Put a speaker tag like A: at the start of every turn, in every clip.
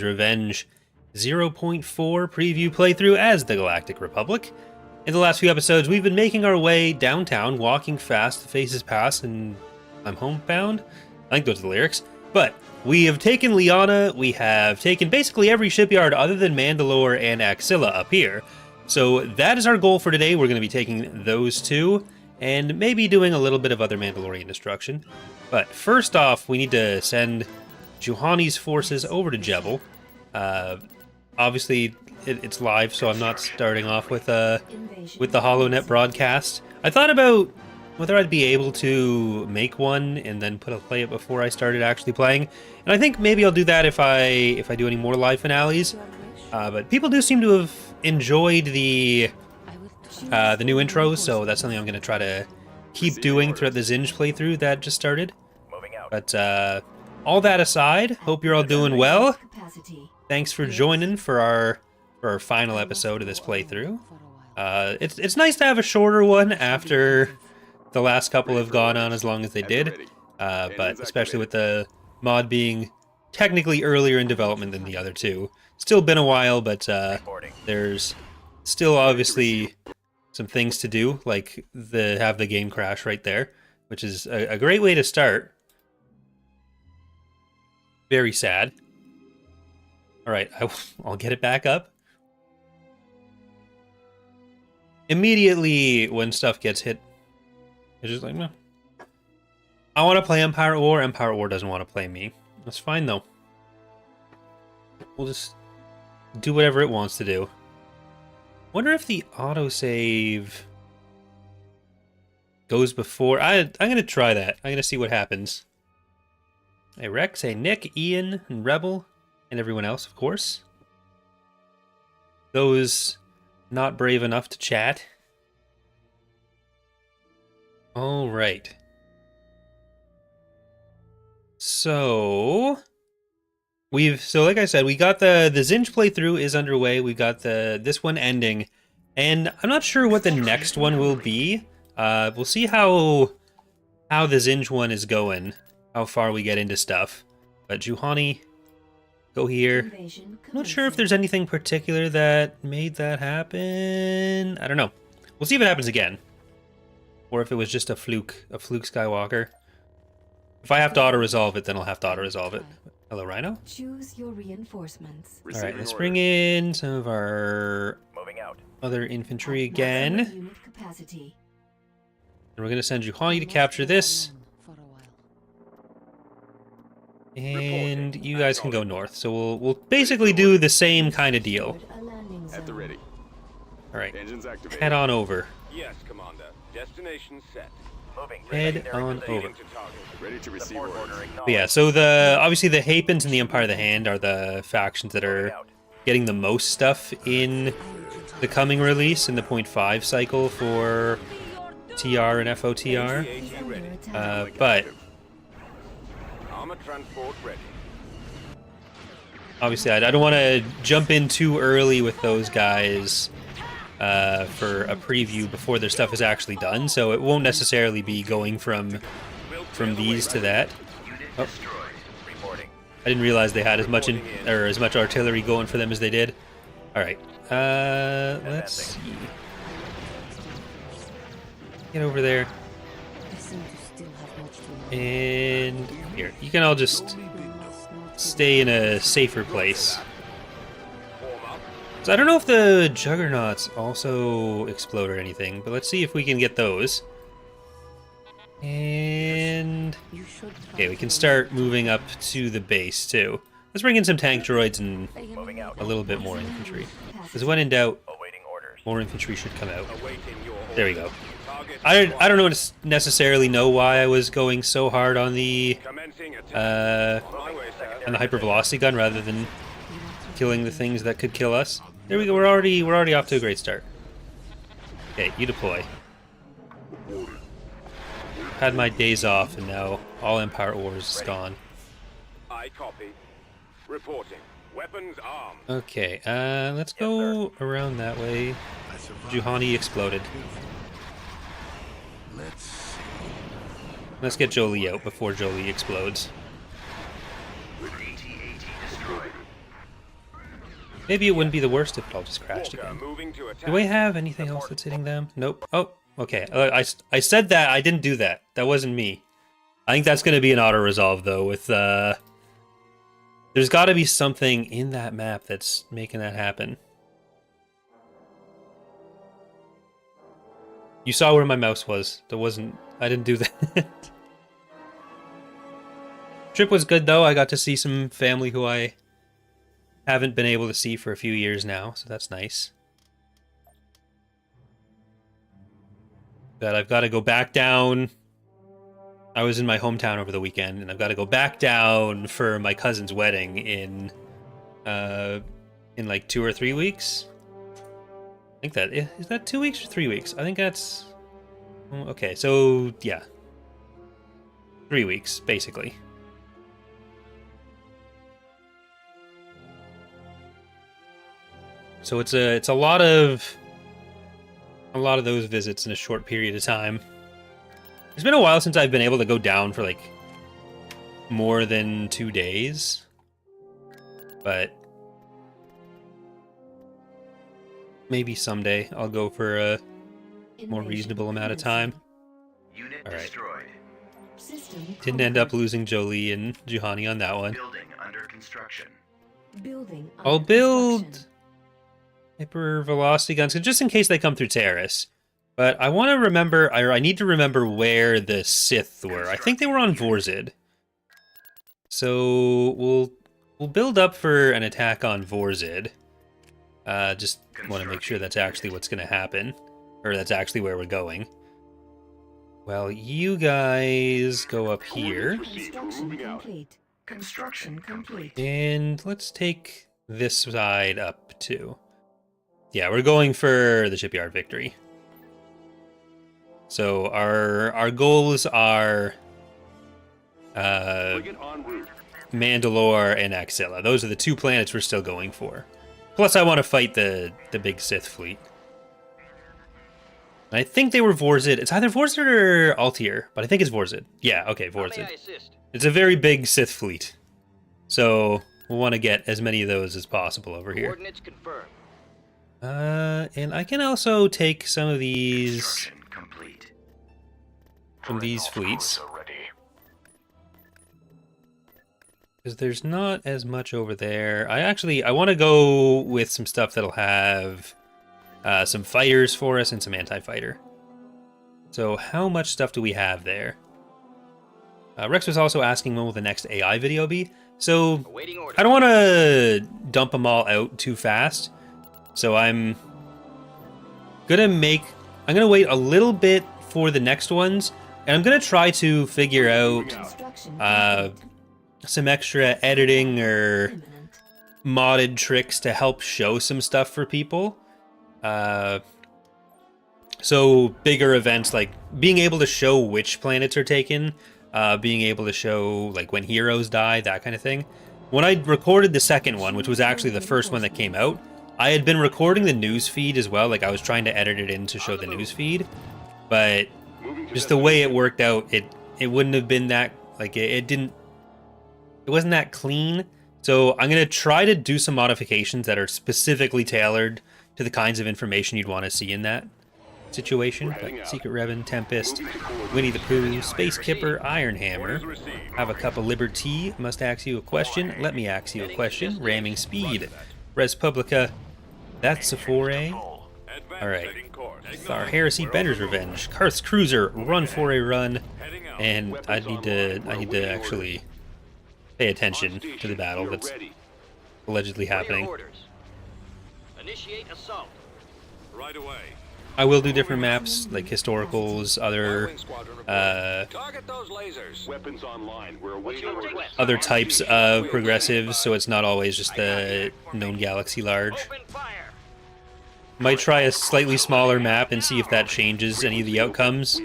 A: Revenge 0.4 preview playthrough as the Galactic Republic. In the last few episodes, we've been making our way downtown, walking fast, the faces pass, and I'm homebound? I think those are the lyrics. But we have taken Liana, we have taken basically every shipyard other than Mandalore and Axilla up here. So that is our goal for today. We're going to be taking those two, and maybe doing a little bit of other Mandalorian destruction. But first off, we need to send Juhani's forces over to Jebel. Obviously, it's live, so I'm not starting off with the HoloNet broadcast. I thought about whether I'd be able to make one and then play it before I started actually playing. And I think maybe I'll do that if I do any more live finales. But people do seem to have enjoyed the new intros, so that's something I'm going to try to keep doing throughout the Zinj playthrough that just started. But all that aside, hope you're all doing well. Thanks for joining for our final episode of this playthrough. It's nice to have a shorter one after the last couple have gone on as long as they did, but especially with the mod being technically earlier in development than the other two. Still been a while, but there's still obviously some things to do, like have the game crash right there, which is a great way to start. Very sad. Alright, I'll get it back up. Immediately when stuff gets hit, it's just like, no. I want to play Empire War. Empire War doesn't want to play me. That's fine, though. We'll just do whatever it wants to do. Wonder if the autosave goes before. I'm going to try that. I'm going to see what happens. Hey, Rex. Hey, Nick, Ian, and Rebel, and everyone else, of course. Those not brave enough to chat. All right. So like I said, we got the Zinj playthrough is underway. We got this one ending, and I'm not sure what the next one will be. We'll see how the Zinj one is going, how far we get into stuff. But Juhani, go here. I'm not sure if there's anything particular that made that happen. I don't know. We'll see if it happens again, or if it was just a fluke Skywalker. If I have to auto-resolve it, then I'll have to auto-resolve it. Hello, Rhino.
B: Choose your reinforcements.
A: All right, let's bring in some of our other infantry again. And we're going to send Juhani to capture this. And you guys can go north. So we'll basically do the same kind of deal.
C: At the ready.
A: All right, head on over.
C: Yes, Commander. Destination set.
A: Head on over.
C: Ready to receive orders.
A: But yeah, so obviously the Hapens and the Empire of the Hand are the factions that are getting the most stuff in the coming release in the 0.5 cycle for TR and FOTR. But
C: Armor transport ready.
A: obviously I don't want to jump in too early with those guys for a preview before their stuff is actually done, so it won't necessarily be going from these to that. Oh. I didn't realize they had as much artillery going for them as they did. All right, let's see. Get over there. And here, you can all just stay in a safer place. So I don't know if the Juggernauts also explode or anything, but let's see if we can get those. And okay, we can start moving up to the base too. Let's bring in some tank droids and a little bit more infantry. Because when in doubt, more infantry should come out. There we go. I don't necessarily know why I was going so hard on the hypervelocity gun rather than killing the things that could kill us. There we go. We're already off to a great start. Okay, you deploy. Had my days off, and now all Empire Wars is gone.
C: I copy. Reporting. Weapons armed.
A: Okay, let's go around that way. Juhani exploded. Let's get Jolie out before Jolie explodes. Maybe it wouldn't be the worst if it all just crashed
C: Walker
A: again.
C: moving to attack.
A: Do we have anything else that's hitting them? Nope. Oh, okay. I said that. I didn't do that. That wasn't me. I think that's going to be an auto-resolve, though, with... There's got to be something in that map that's making that happen. You saw where my mouse was. There wasn't... I didn't do that. Trip was good, though. I got to see some family who I haven't been able to see for a few years now, so that's nice. But I've got to go back down. I was in my hometown over the weekend, and I've got to go back down for my cousin's wedding in like 2 or 3 weeks. I think that is that 2 weeks or 3 weeks. I think that's okay. So yeah, 3 weeks basically. So it's a lot of those visits in a short period of time. It's been a while since I've been able to go down for like more than 2 days, but maybe someday I'll go for a more reasonable amount of time.
D: Unit
A: All right.
D: destroyed.
A: Didn't end up losing Jolie and Juhani on that one.
D: Building under construction.
B: Building.
A: I'll
B: under
A: build
B: construction.
A: hyper velocity guns just in case they come through Terrace. But I want to remember, or I need to remember where the Sith were. I think they were on Vorzid. So we'll build up for an attack on Vorzid. Just want to make sure that's actually what's going to happen, or that's actually where we're going. Well, you guys go up here,
B: Construction complete. Construction complete.
A: and let's take this side up too. Yeah, we're going for the shipyard victory. So our goals are Mandalore and Axilla. Those are the 2 planets we're still going for. Plus, I want to fight the big Sith fleet. And I think they were Vorzid. It's either Vorzid or Altair, but I think it's Vorzid. Yeah, okay, Vorzid. It's a very big Sith fleet. So we'll want to get as many of those as possible over here.
E: Coordinates confirmed.
A: And I can also take some of these
D: Construction complete.
A: from these fleets, because there's not as much over there. I want to go with some stuff that'll have some fighters for us and some anti-fighter. So how much stuff do we have there? Rex was also asking when will the next AI video be. So
E: Awaiting order.
A: I don't want to dump them all out too fast. So I'm gonna wait a little bit for the next ones, and I'm gonna try to figure out
B: Construction
A: some extra editing or
B: imminent.
A: modded tricks to help show some stuff for people. So bigger events, like being able to show which planets are taken, being able to show like when heroes die, that kind of thing. When I recorded the second one, which was actually the first one that came out, I had been recording the news feed as well. Like I was trying to edit it in to show the news feed, but just the way it worked out, it wouldn't have been that, like it wasn't that clean. So I'm gonna try to do some modifications that are specifically tailored to the kinds of information you'd want to see in that situation. But Secret Revan, Tempest, Winnie the Pooh, Space Kipper, Iron Hammer. Have a cup of Liberty. Must ask you a question. Let me ask you a question. Ramming Speed. Res Publica. That's a foray. Alright. Thar Heresy, Bender's Revenge. Karth's Cruiser, Run for a Run. And I need to actually pay attention to the battle that's allegedly happening.
E: Orders. Initiate assault.
C: Right away.
A: I will do different maps, like historicals, other
C: Target those lasers. Weapons online. We're
E: What's your request?
A: other types of progressives, so it's not always just the known galaxy large.
E: Open fire.
A: Might try a slightly smaller map and see if that changes any of the outcomes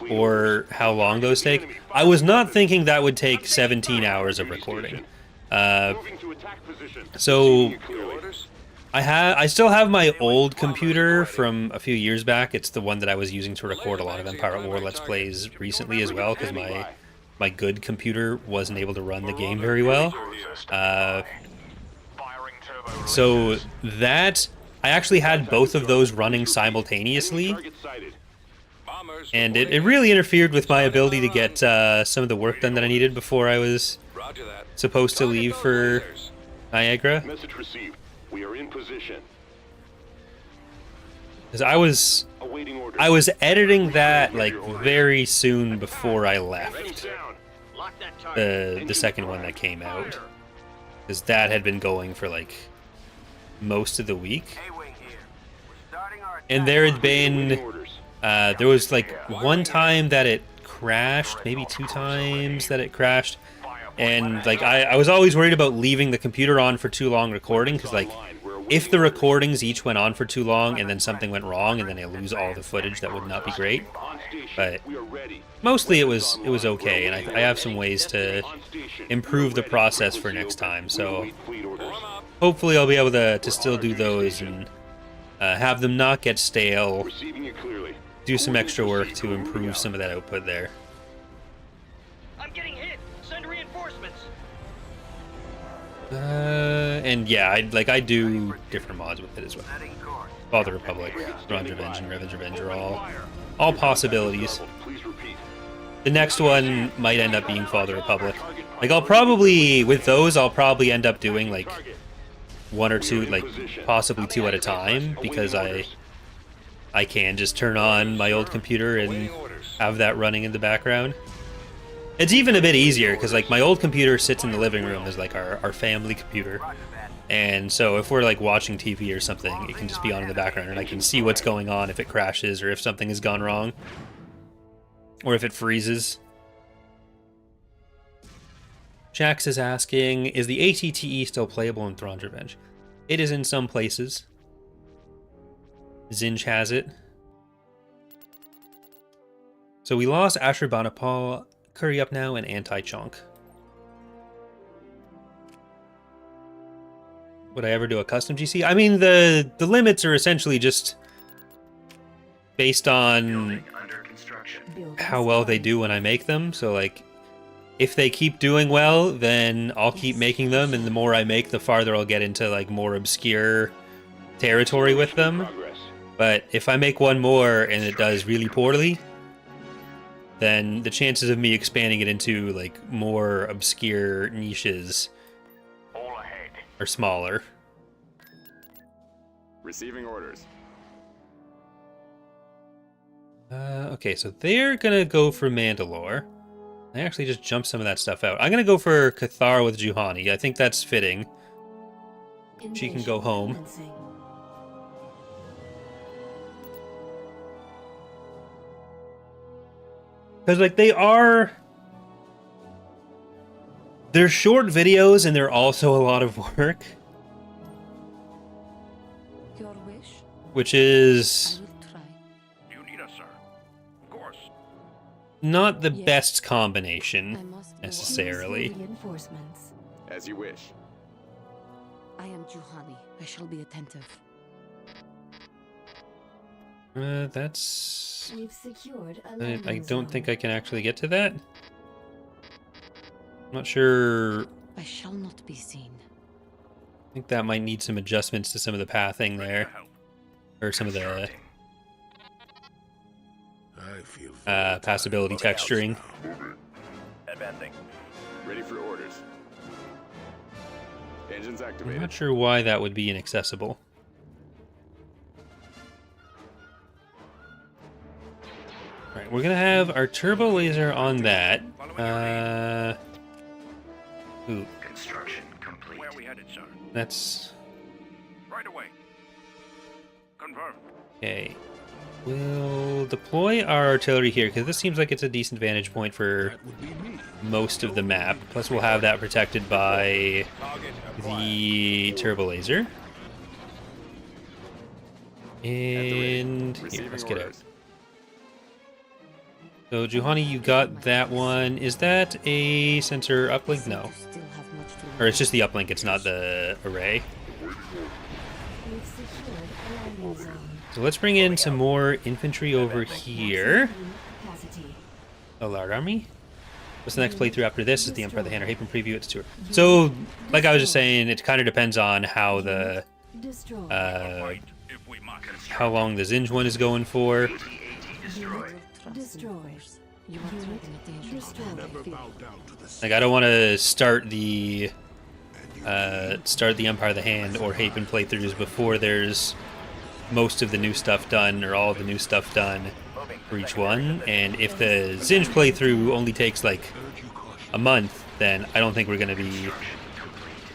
A: or how long those take. I was not thinking that would take 17 hours of recording.
C: Moving to attack position.
A: So
C: Orders.
A: I still have my old computer from a few years back. It's the one that I was using to record a lot of Empire at War Let's Plays recently as well, because my good computer wasn't able to run the game very well. So that I actually had both of those running simultaneously,
C: Target sighted. Bombers
A: and it
C: reporting.
A: really interfered with my ability to get some of the work done that I needed before I was
C: Roger that.
A: supposed to
C: Target
A: leave
C: those
A: for
C: lasers.
A: Niagara.
C: Message received. We are in position.
A: Because
C: Awaiting orders.
A: I was editing that like very soon before I left
C: Enemies down.
E: Lock that target.
A: the second one that came out, because that had been going for like most of the week,
E: A-wing here. We're starting our
A: and there had
C: Awaiting
A: been
C: orders.
A: there was like one time that it crashed, maybe two times that it crashed, and like I was always worried about leaving the computer on for too long recording, because like if the recordings each went on for too long and then something went wrong and then I lose all the footage, that would not be great.
C: On station.
A: But
C: We are ready.
A: mostly it was okay, and I have some ways to
C: On station.
A: improve the
C: Ready.
A: process for
C: Frequency
A: next
C: open.
A: time.
C: We
A: So
C: await fleet orders.
A: hopefully I'll be able to still do those and have them not get stale,
C: Receiving you clearly.
A: do some extra work to improve some of that output there.
E: I'm getting hit. Send reinforcements.
A: And yeah, I do different mods with it as well.
E: Setting course.
A: Father Republic, Ron's Revenge, and Revan's Revenge are all possibilities.
C: Please repeat.
A: The next one might end up being Father Republic. Like I'll probably, with those, I'll probably end up doing like one or two, like possibly two at a time, because I can just turn on my old computer and have that running in the background. It's even a bit easier because like my old computer sits in the living room as like our family computer, and so if we're like watching TV or something, it can just be on in the background and I can see what's going on if it crashes or if something has gone wrong or if it freezes. Jax is asking, is the ATTE still playable in Thrawn's Revenge? It is in some places. Zinch has it. So we lost Ashurbanipal, Curry Up Now, and Anti-Chonk. Would I ever do a custom GC? I mean, the limits are essentially just based on
D: Building under construction.
B: Building
A: how well they do when I make them. So, like, if they keep doing well, then I'll keep making them, and the more I make, the farther I'll get into, like, more obscure territory with them.
C: Progress.
A: But if I make one more and it does really poorly, then the chances of me expanding it into, like, more obscure niches
E: All ahead.
A: are smaller.
C: Receiving orders.
A: Okay, so they're gonna go for Mandalore. I actually just jumped some of that stuff out. I'm gonna go for Cathar with Juhani. I think that's fitting. She can go home.
B: Commencing.
A: Because, like, they're short videos and they're also a lot of work,
F: Your wish,
A: which
F: I
A: is
F: will try.
C: You need us, sir. Of course.
A: not the
F: Yes.
A: best
F: I
A: combination,
F: must go.
A: necessarily.
B: Reinforcements.
C: As you wish.
F: I am Juhani. I shall be attentive.
A: That's...
B: We've secured a
A: I
B: landing
A: don't think
B: zone.
A: I can actually get to that. I'm not sure.
F: I shall not be seen.
A: I think that might need some adjustments to some of the pathing there, or some of the
D: Constructing.
G: I feel
A: passability texturing.
C: Advancing. Ready for orders. Engines
A: I'm
C: activated.
A: not sure why that would be inaccessible. Alright, we're gonna have our turbo laser on that. Ooh,
D: Construction complete.
C: Where are we headed, sir?
A: that's...
C: Right away. Confirmed.
A: Okay. We'll deploy our artillery here, because this seems like it's a decent vantage point for
G: that would be me.
A: most of the map. Plus we'll have that protected by
C: Target
A: the turbo laser. And here, let's get out. So Juhani, you got that one. Is that a sensor uplink? No.
F: You still have much to
A: Or it's just the uplink, it's not the array.
B: We've secured a landing zone.
A: So let's bring in some more infantry over here.
B: Capacity.
A: A large army. What's the next playthrough after this? Is the Empire of the Hand or Haven preview? It's tour. So, like I was just saying, it kind of depends on how the
B: Destroy.
E: If we must.
A: how long the Zinj one is going for.
D: AT-AT destroyed.
B: Destroy.
F: You are threatening attention.
B: Destroy.
A: Like I don't want to start the Empire of the Hand or Haven playthroughs before there's most of the new stuff done or all the new stuff done for each one. And if the Zinj playthrough only takes like a month, then I don't think we're going to be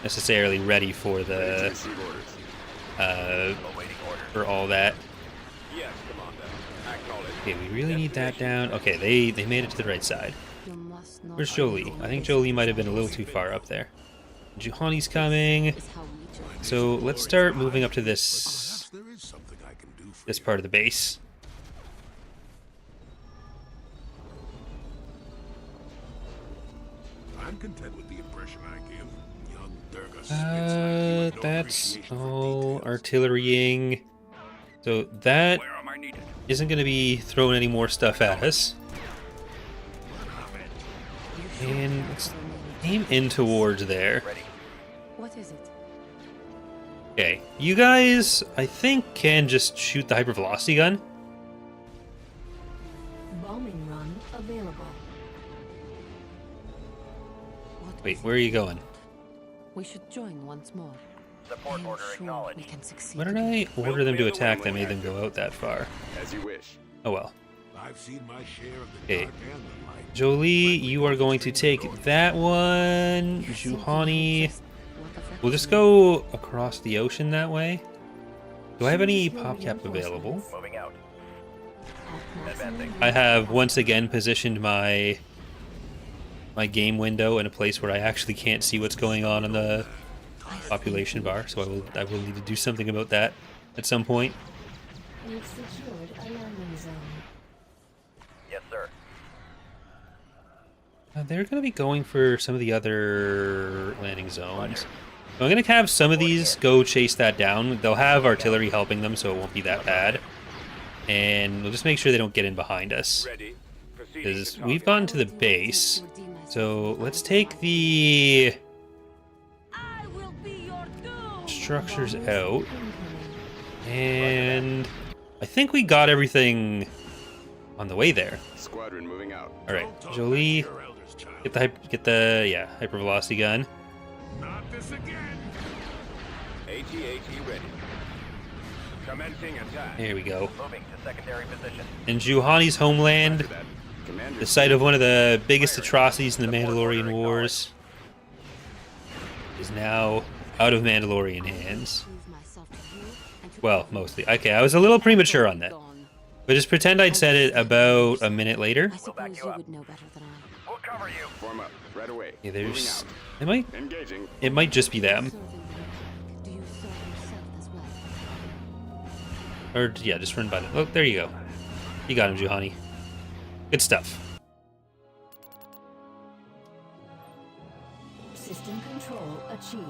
A: necessarily ready for the for all that.
C: Yes, Commander. Acknowledge.
A: Okay, we really need that down. Okay, they made it to the right side.
F: You must know
A: Where's Jolie? I think Jolie might have been a little too far up there. Juhani's coming.
F: is how we join.
A: So let's start moving up to this part of the base.
G: I'm content with the impression I give. Young Durga spits like he would
A: That's
G: appreciate for
A: all
G: details.
A: artillerying. So that
E: Where am I needed?
A: isn't going to be throwing any more stuff at us. And let's aim in towards there.
F: What is it?
A: Okay, you guys, I think, can just shoot the hypervelocity gun.
B: Bombing run available.
F: What
A: Wait,
F: is
A: where are you going?
F: We should join once more.
E: Support
F: I am
E: order
F: sure
E: acknowledged.
F: we can succeed.
A: Why did I order them to attack that made them go out that far?
C: As you wish.
A: Oh well.
G: I've seen my share of the
A: Okay.
G: dark and the light.
A: Jolie, you are going to take that one. Juhani. We'll just go across the ocean that way. Do I have any pop cap available?
E: Moving out.
B: Advancing.
A: I have once again positioned my game window in a place where I actually can't see what's going on in the population bar, so I will need to do something about that at some point.
B: We've secured a landing zone.
E: Yes, sir.
A: They're going to be going for some of the other landing zones. I'm going to have some of these go chase that down. They'll have artillery helping them, so it won't be that bad. And we'll just make sure they don't get in behind us.
C: Ready. Proceeding
A: Because
C: to
A: we've
C: target.
A: gotten to the base. So let's take the
F: I will be your doom.
A: structures
B: Bombers
A: out.
B: incoming.
A: And I think we got everything on the way there.
C: Squadron moving out.
A: All right,
G: Don't talk
A: Jolie,
G: like your elders, child.
A: get the hypervelocity gun.
G: Not this again.
C: AT-AT ready. Commencing attack.
A: There we go.
E: Moving to secondary position.
A: In Juhani's homeland,
C: After that, Commander.
A: the site of one of the biggest atrocities in the Mandalorian Wars, is now out of Mandalorian hands.
F: Prove myself to you and to
A: Well,
F: others.
A: mostly. Okay, I was a little premature on that.
F: Dawn.
A: But just pretend I'd said it about a minute later.
F: I suppose you would know better than I.
E: We'll cover you.
C: Form up. Right away.
A: Yeah,
C: Moving
A: there's.
C: out. Engaging.
A: It might just be them.
F: Serving the Republic. Do you serve yourself as well?
A: Or, yeah, just run by them. Look, there you go. You got him, Juhani. Good stuff.
B: System control achieved.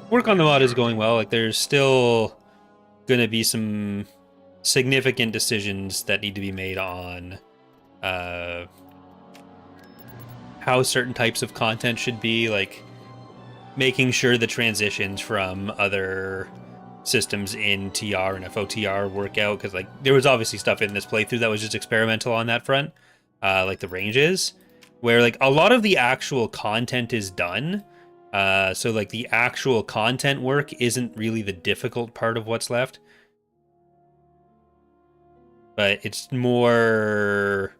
A: Work on the mod is going well. Like, there's still gonna be some significant decisions that need to be made on how certain types of content should be, like making sure the transitions from other systems in TR and FOTR work out, because like there was obviously stuff in this playthrough that was just experimental on that front, like the ranges, where like a lot of the actual content is done. So like the actual content work isn't really the difficult part of what's left, but it's more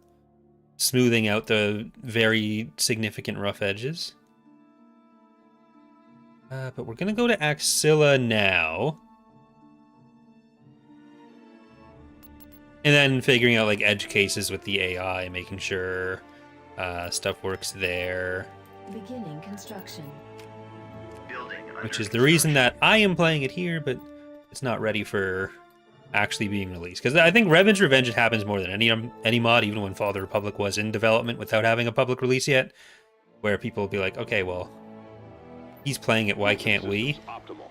A: smoothing out the very significant rough edges. But we're gonna go to Axilla now, and then figuring out like edge cases with the AI, making sure stuff works there.
B: Beginning construction.
D: Building under
A: Which is the reason that I am playing it here, but it's not ready for actually being released. Because I think Revan's Revenge it happens more than any mod, even when Fall of the Republic was in development without having a public release yet, where people will be like, okay, well, he's playing it, why can't we?
C: Optimal.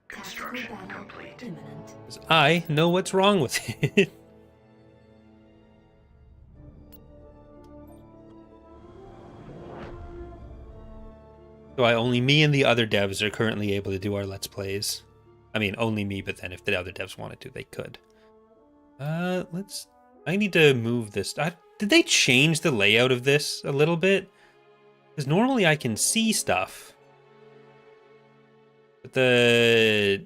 D: Construction
B: Tactical battle
D: complete.
B: imminent.
A: 'Cause I know what's wrong with it. So only me and the other devs are currently able to do our Let's Plays. I mean, only me, but then if the other devs wanted to, they could. I need to move this. Did they change the layout of this a little bit? Because normally I can see stuff. But the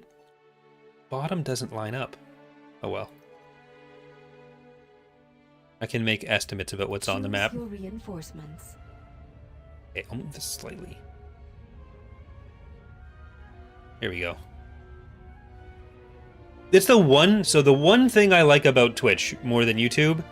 A: bottom doesn't line up. Oh well. I can make estimates about what's on the map.
B: Choose your reinforcements.
A: Okay, I'll move this slightly. Here we go. It's the one thing I like about Twitch more than YouTube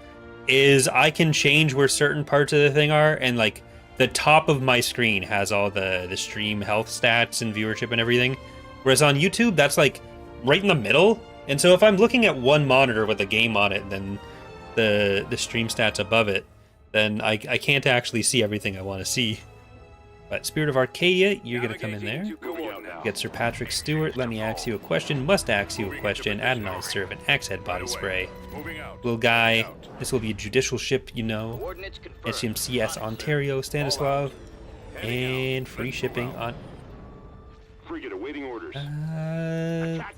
A: is I can change where certain parts of the thing are, and like the top of my screen has all the stream health stats and viewership and everything. Whereas on YouTube, that's like right in the middle. And so if I'm looking at one monitor with a game on it and then the stream stats above it, then I can't actually see everything I want to see. But Spirit of Arcadia, you're going to come in there. Get Sir Patrick Stewart, let me ask you a question, must ask you a question, Adonai Servant, Axe-Head Body Spray. Little guy, this will be a judicial ship, you know. SMCS Ontario, Stanislav, and free shipping on...
C: Frigate awaiting orders.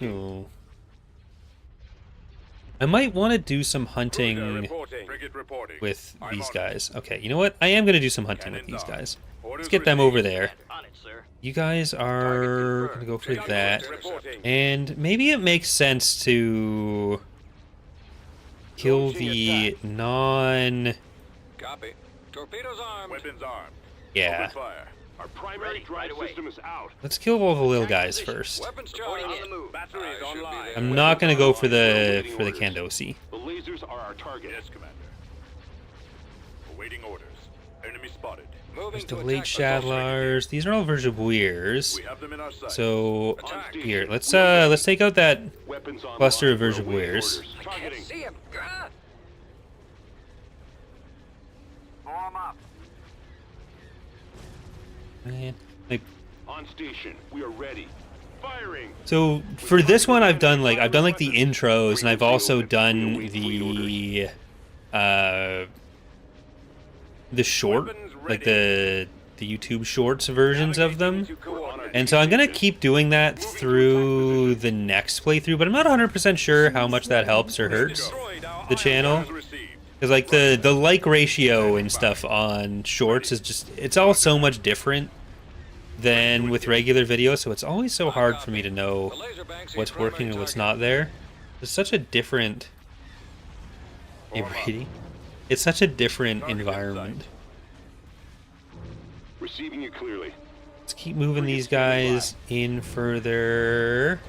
A: No. I might want to do some hunting with these guys. Okay, you know what? I am going to do some hunting with these guys. Let's get them over there. You guys are going to go for that. And maybe it makes sense to kill the non...
C: Copy. Torpedoes armed. Weapons armed.
A: Yeah.
C: Our primary drive system is out.
A: Let's kill all the little guys first.
C: Weapons charged. Batteries online.
A: I'm not going to go for the Kandosi.
C: The lasers are our target. Yes, Commander. Awaiting orders. Enemy spotted.
A: There's the late Shadlars. These are all Vergebuirs. So here, let's take out that cluster of Vergebuirs.
C: See him.
A: Man, like,
C: On station. We are ready. Firing.
A: so for this one, I've done like the intros, and I've also done the short, like the YouTube Shorts versions of them. And so I'm gonna keep doing that through the next playthrough, but I'm not 100% sure how much that helps or hurts the channel. Because like the like ratio and stuff on shorts is just, it's all so much different than with regular videos, so it's always so hard for me to know what's working and what's not there. It's such a different... It's such a different environment.
C: Receiving you clearly.
A: Let's keep moving these guys in further.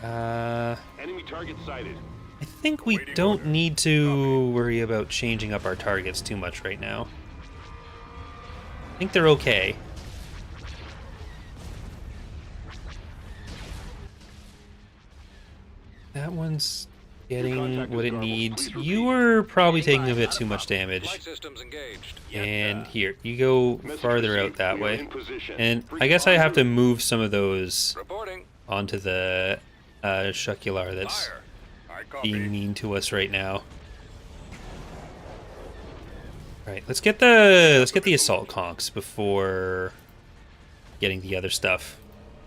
C: Enemy target sighted.
A: I think we don't need to worry about changing up our targets too much right now. I think they're okay. That one's getting what it needs. You were probably taking a bit too much damage. And here, you go farther out that way. And I guess I have to move some of those onto the Shukular that's being mean to us right now. Alright, let's get the assault conks before getting the other stuff.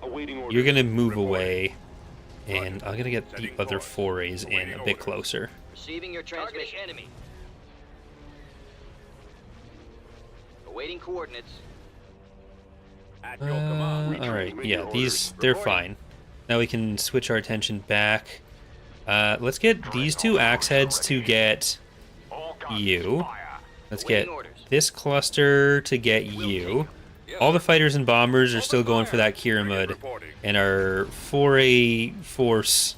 A: You're gonna move away, and I'm gonna get the other forays in a bit closer.
H: Receiving your transmission. Enemy. Awaiting coordinates.
A: Alright, yeah, they're fine. Now we can switch our attention back. Let's get these two axe heads to get you. Let's get this cluster to get you. All the fighters and bombers are still going for that Kiramud, and our foray force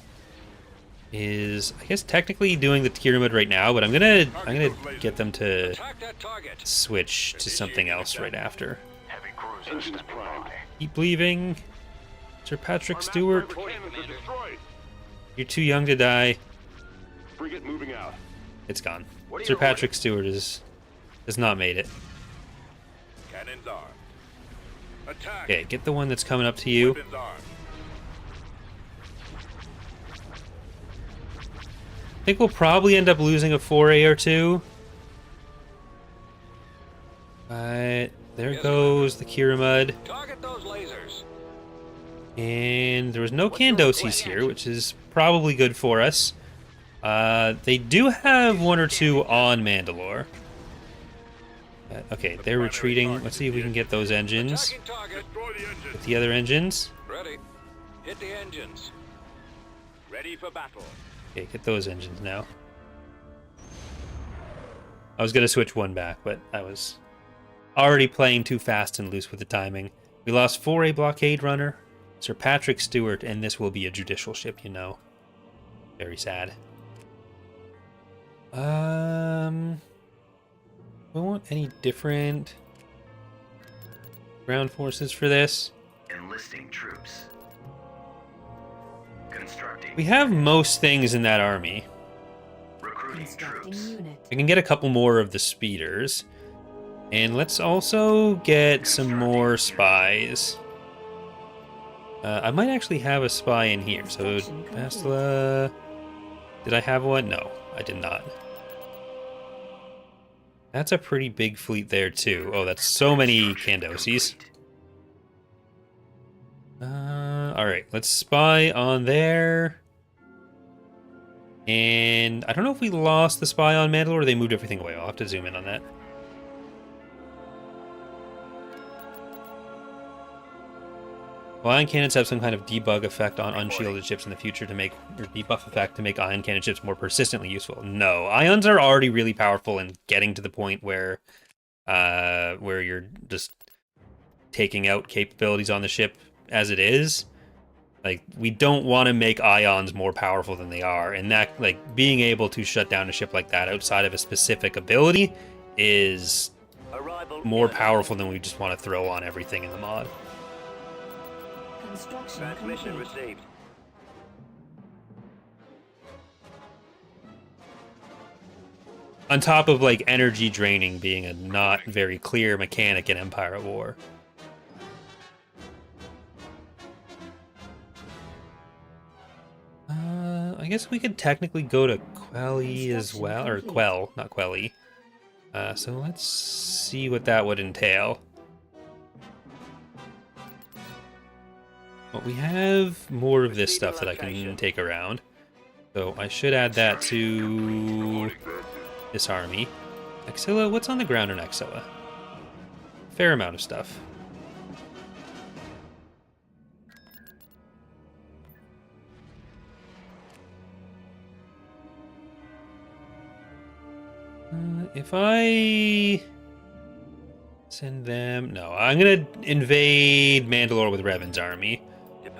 A: is, I guess, technically doing the Kiramud right now, but I'm gonna get them to switch to something else right after.
C: Engines primed.
A: Keep leaving, Sir Patrick Stewart. You're too young to die.
C: Frigate moving out.
A: It's gone. Sir Patrick Stewart has not made it.
C: Cannons armed. Attack.
A: Okay, get the one that's coming up to you.
C: Weapons armed.
A: I think we'll probably end up losing a foray or two. But there goes the Kiramud.
C: Target those lasers.
A: And there was no Kandosis here, which is probably good for us. They do have one or two on Mandalore. Okay, they're retreating. Let's see if we can get those engines.
C: Attacking target.
G: Destroy the engine.
A: Get the other engines.
C: Ready. Hit the engines.
E: Ready for battle.
A: Okay, get those engines now. I was going to switch one back, but I was already playing too fast and loose with the timing. We lost 4 A blockade runner, Sir Patrick Stewart, and this will be a judicial ship, you know. Very sad. We want any different ground forces for this?
D: Enlisting troops. Constructing.
A: We have most things in that army.
D: Recruiting
B: Constructing
D: troops.
B: unit.
A: I can get a couple more of the speeders. And let's also get some more spies. I might actually have a spy in here. So, Axilla... Did I have one? No, I did not. That's a pretty big fleet there, too. Oh, that's so many Kandosis. Alright, let's spy on there. And I don't know if we lost the spy on Mandalore or they moved everything away. I'll have to zoom in on that. Well, ion cannons have some kind of debug effect on unshielded ships in the future to make, or debuff effect to make ion cannon ships more persistently useful. No, ions are already really powerful and getting to the point where you're just taking out capabilities on the ship as it is. Like, we don't want to make ions more powerful than they are, and that, like, being able to shut down a ship like that outside of a specific ability is more powerful than we just want to throw on everything in the mod.
B: Construction
E: Transmission
B: complete.
E: received.
A: On top of, like, energy draining being a not very clear mechanic in Empire at War. I guess we could technically go to Quelly as well, or Quell, not Quelly. So let's see what that would entail. Well, we have more of this stuff that I can take around. So I should add that to this army. Axilla, what's on the ground in Axilla? Fair amount of stuff. If I send them... No, I'm going to invade Mandalore with Revan's army.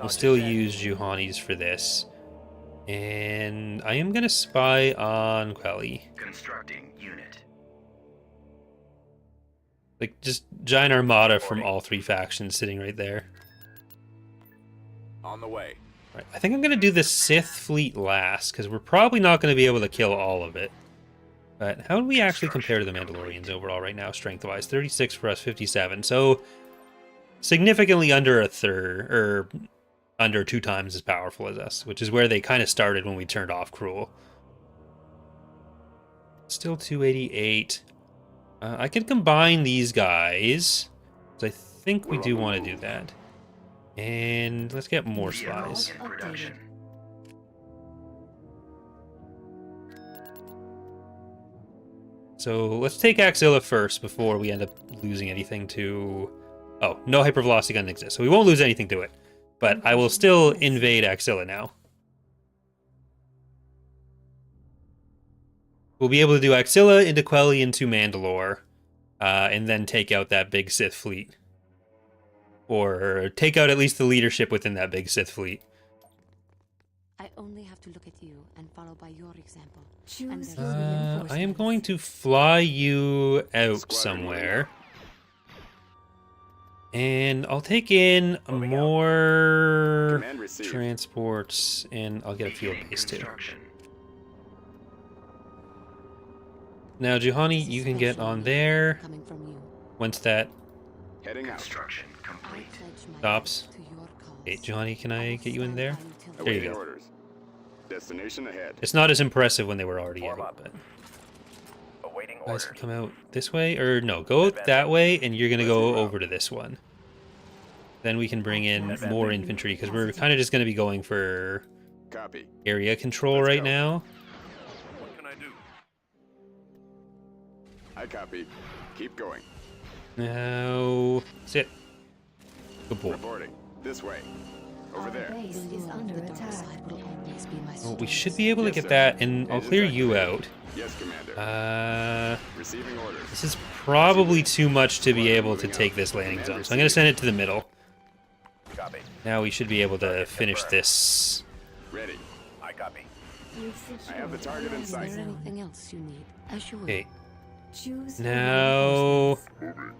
A: We'll still use Juhani's for this. And I am going to spy on Quelly.
D: Constructing unit.
A: Like, just giant armada from all 3 factions sitting right there.
E: On the way.
A: Right, I think I'm going to do the Sith fleet last, because we're probably not going to be able to kill all of it. But how do we actually compare to the Mandalorians overall right now, strength-wise? 36 for us, 57. So, significantly under a third, or under 2 times as powerful as us, which is where they kind of started when we turned off Cruel. Still 288. I could combine these guys, because I think we do want to do that. And let's get more spies.
D: In production.
A: So let's take Axilla first before we end up losing anything to... Oh, no hypervelocity gun exists, so we won't lose anything to it. But I will still invade Axilla now. We'll be able to do Axilla into Quelly into Mandalore, and then take out that big Sith fleet. Or take out at least the leadership within that big Sith fleet.
F: I only have to look at you and follow by your example.
B: Choose
F: And
B: your
F: there's
A: I am going to fly you out
C: Squadron
A: somewhere. And I'll take in more
C: Command received.
A: transports, and I'll get a field
D: Beginning
A: base too.
D: construction.
A: Now, Juhani, you can get on there
F: coming from you.
A: once that
C: Heading out.
D: Construction
F: I
D: complete.
F: pledge my
A: stops.
F: life to your cause.
A: Hey, Juhani, can I get you in there?
F: There
A: There you
C: Awaiting
A: go.
C: orders. Destination ahead.
A: It's not as impressive when they were already
E: Form
A: out,
E: up.
A: but
I: Awaiting
A: You guys
I: orders.
A: can come out this way, or no, go out that way, and you're gonna go over to this one. Then we can bring in more infantry, because we're kind of just gonna be going for
G: Copy.
A: area control
G: Let's
A: right
G: go.
A: now.
I: What can I do?
G: I copy. Keep going.
A: Now, sit. Good boy.
G: Reporting. This way. Over
B: Our
G: there.
B: base is under
F: The dark
B: attack.
F: side will always be my
A: Well,
F: strength.
A: we should be able to
G: Yes,
A: get
G: sir.
A: that, and I'll
G: Engines
A: clear you
G: activated.
A: out.
G: Yes, Commander. Receiving orders.
A: This is probably too much to be able to take this landing zone, so I'm going to send it to the middle.
I: Copy.
A: Now we should be able to finish this.
G: Ready.
I: I copy.
B: We've
G: I have the
B: secured
G: target in
B: a
F: Is
G: sight.
F: there
B: zone.
F: anything else you need? Assure.
A: Okay,
B: Choose
A: now
B: reinforcements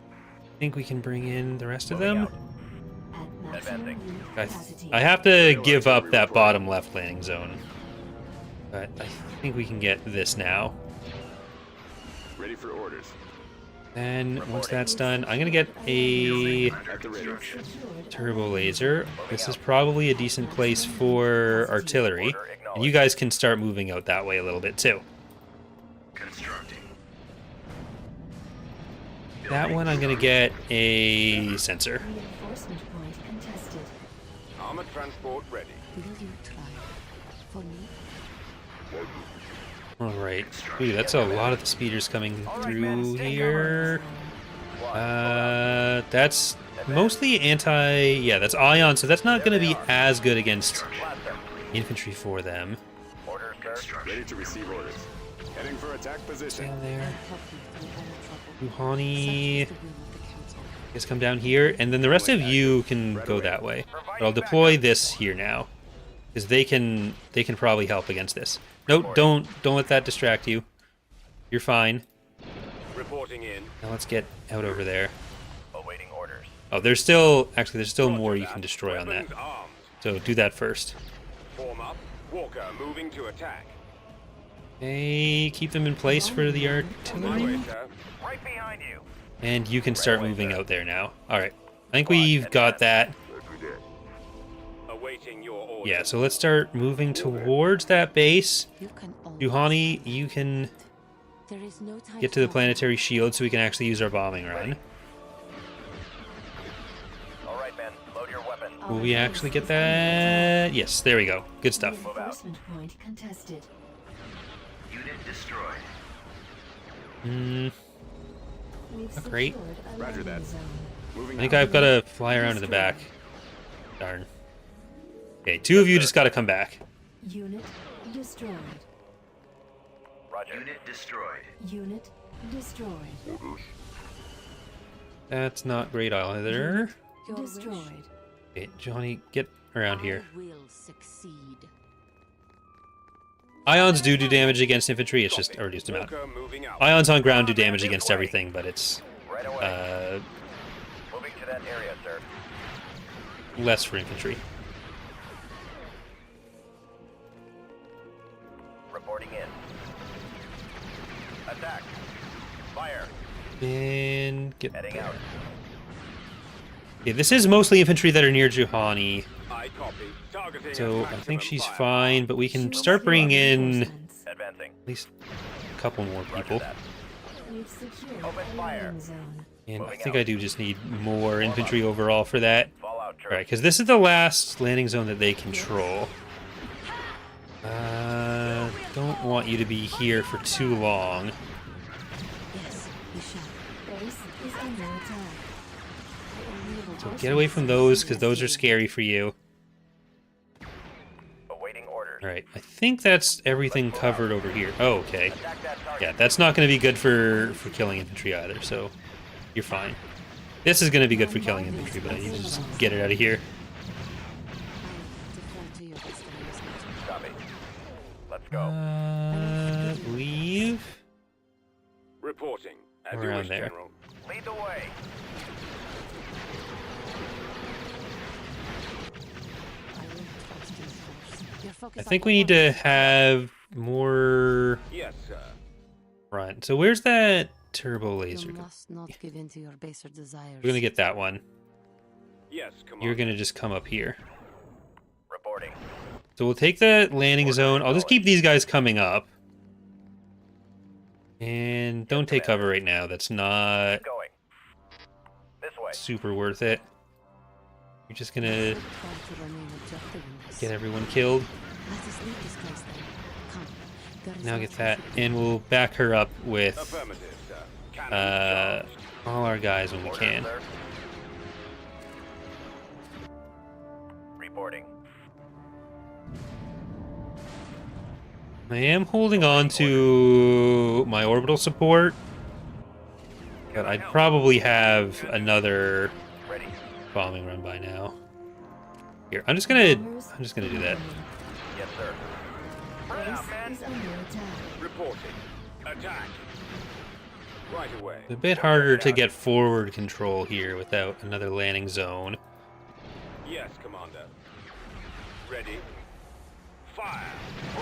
A: I think we can bring in the rest of them.
B: at maximum unit
A: I,
B: capacity.
A: I have to give up that bottom left landing zone, but I think we can get this now.
G: Ready for orders.
A: And once that's done, I'm going to get a
G: At the ready.
A: turbo laser. This is probably a decent place for artillery. And you guys can start moving out that way a little bit too.
D: Constructing.
A: That one I'm going to get a sensor.
B: Reinforcement point contested.
C: Armored transport ready.
F: Will you try? For me?
A: Alright. Ooh, that's a lot of the speeders coming through here. That's mostly anti... Yeah, that's ion, so that's not going to be as good against infantry for them.
I: Orders, sir.
G: Ready to receive orders. Heading for attack position.
A: Down there.
F: Help you through any trouble.
A: Ruhani...
F: Such is the will of the council.
A: Guys come down here, and then the rest of you can go that way. But I'll deploy this here now, because they can probably help against this. Nope, don't let that distract you. You're fine.
C: Reporting in.
A: Now let's get out over there.
I: Awaiting orders.
A: Oh, there's still more you can destroy on that.
C: Weapons armed.
A: So do that first.
C: Form up. Walker moving to attack.
A: Okay, keep them in place for the
C: My
A: artillery,
C: way, sir.
I: Right behind you.
A: and you can start moving out there now. All right, I think we've got that.
C: Awaiting your orders.
A: Yeah, so let's start moving towards that base.
F: You can always
A: Ruhani, you can
F: There is no time
A: get to the
F: waste.
A: planetary shield so we can actually use our bombing run.
I: All right, men. Load your weapon.
A: Will we actually get that? Yes, there we go. Good stuff.
B: Reinforcement point contested.
D: Unit destroyed.
A: Mm,
B: We've
A: Not great.
B: secured a
G: Roger
B: landing
G: that.
B: zone.
G: Moving
A: I think
G: out.
A: I've got to fly around to the back. Darn. Okay, two of you just got to come back.
B: Unit destroyed.
I: Roger.
D: Unit destroyed.
B: Unit destroyed.
A: That's not great either.
F: Your wish,
B: Destroyed.
A: Okay, Johnny, get around here.
F: I will succeed.
A: Ions do damage against infantry, it's just a reduced amount.
C: Walker moving out.
A: Ions on ground do damage against everything, but it's
I: Right away. Moving to that area, sir.
A: less for infantry.
I: Reporting in. Attack. Fire.
A: And get
I: Heading
A: there.
I: out.
A: Okay, this is mostly infantry that are near Juhani,
C: I copy. Targeting
A: so
C: at
A: I think
C: maximum
A: she's
C: fire.
A: fine, but we can start bringing in
B: Reinforcements.
I: Advancing.
A: at least a couple more people.
I: Roger that.
B: We've secured
I: Open
B: a
I: fire.
B: landing zone.
A: And I
I: Moving
A: think
I: out.
A: I do just need more infantry overall for that.
I: Fallout troops.
A: Alright, because this is the last landing zone that they control. Don't want you to be here for too long.
F: Yes, we shall.
B: Base is under attack.
A: So get away from those, because those are scary for you.
I: Awaiting orders.
A: Alright, I think that's everything covered over here. Oh, okay.
I: Attack that target.
A: Yeah, that's not going to be good for killing infantry either, so you're fine. This is going to be good for killing infantry, but I need to just get it out of here.
F: I defer to your discretion.
I: Copy. Let's go.
A: Leave.
C: Reporting. As you
A: Around
C: wish,
A: there.
C: General.
I: Lead the way.
A: I think we need to have more
C: Yes, sir.
A: front. So where's that turbo laser?
F: You must not give in to your baser desires.
A: We're going to get that one.
C: Yes, come on.
A: You're going to just come up here.
I: Reporting.
A: So we'll take the landing zone. I'll just keep these guys coming up. And And don't take cover right now. That's not
I: Going. This way.
A: super worth it. You're just gonna
F: Try to remain objective in this.
A: get everyone killed.
F: Let us leave this place then. Come. There is
A: Now
F: no
A: get that,
F: time.
A: and we'll back her up with
E: Affirmative, sir. Cannon charged.
A: all our guys when we
I: Orders,
A: can.
I: sir. Reporting.
A: I am holding on to my orbital support, but I'd probably have another
I: Ready.
A: bombing run by now. Here, I'm just gonna do that.
I: Yes, sir.
B: Base is under attack.
E: Reporting. Attack. Right away.
A: It's a bit harder to get forward control here without another landing zone.
E: Yes, Commander. Ready. Fire.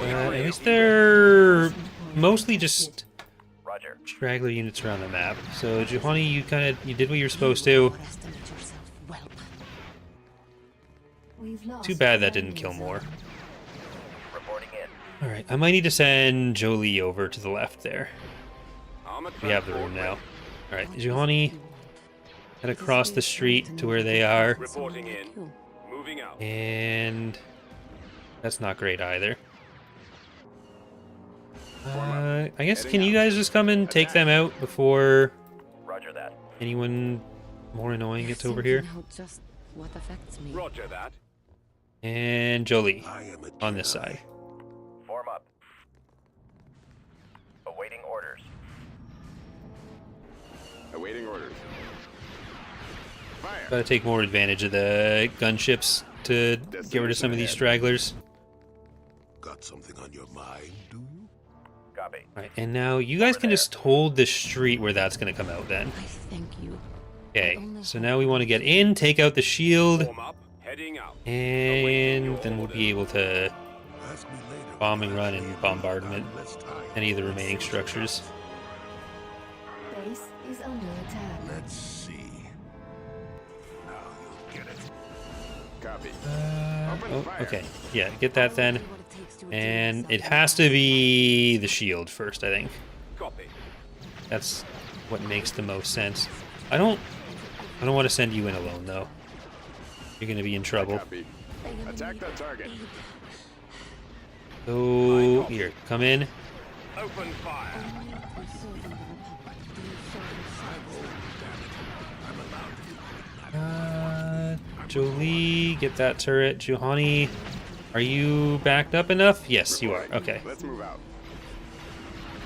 A: At least they're mostly just
I: Roger.
A: straggler units around the map. So Juhani, you did what you were supposed to.
F: Overestimate yourself, whelp.
B: We've lost
A: Too bad that
B: the
A: didn't kill
B: landing
A: more.
B: zone.
I: Reporting in.
A: Alright, I might need to send Jolie over to the left there.
E: Armored
A: We have the
E: transport
A: room now.
E: ready.
A: Alright, Juhani, head across the street to where they are.
E: Reporting in. Moving out.
A: And that's not great either. I guess, can you guys just come and take them out before
I: Roger that.
A: anyone more annoying
F: You're
A: gets over here?
F: thinking out just what affects me.
E: Roger that.
A: And Jolie,
G: I am a
A: on this
G: Jedi.
A: side.
I: Form up. Awaiting orders.
C: Awaiting orders. Fire.
A: Gotta take more advantage of the gunships to get rid of some of these stragglers.
G: Got something on your mind, do you?
I: Copy.
A: Alright, and now you guys can just hold the street where that's gonna come out then.
F: I thank you.
A: Okay, so now we want to get in, take out the shield,
E: Form up. Heading out.
A: and then we'll be able to
G: Ask me later.
A: bombing run and bombardment
G: Less time.
A: any of the remaining structures.
B: Base is under attack.
G: Let's see. Now you'll get it.
C: Copy.
A: Oh, okay. Yeah, get that then.
F: Do what it takes to redeem
A: And
F: myself.
A: it has to be the shield first, I think.
E: Copy.
A: That's what makes the most sense. I don't want to send you in alone though. You're gonna be in trouble.
C: Copy. Attack that target.
A: So here, come in.
E: Open fire.
F: We serve in the Republic. Do you serve in silence?
A: Jolie, get that turret. Juhani, are you backed up enough? Yes, you are. Okay.
C: Let's move out.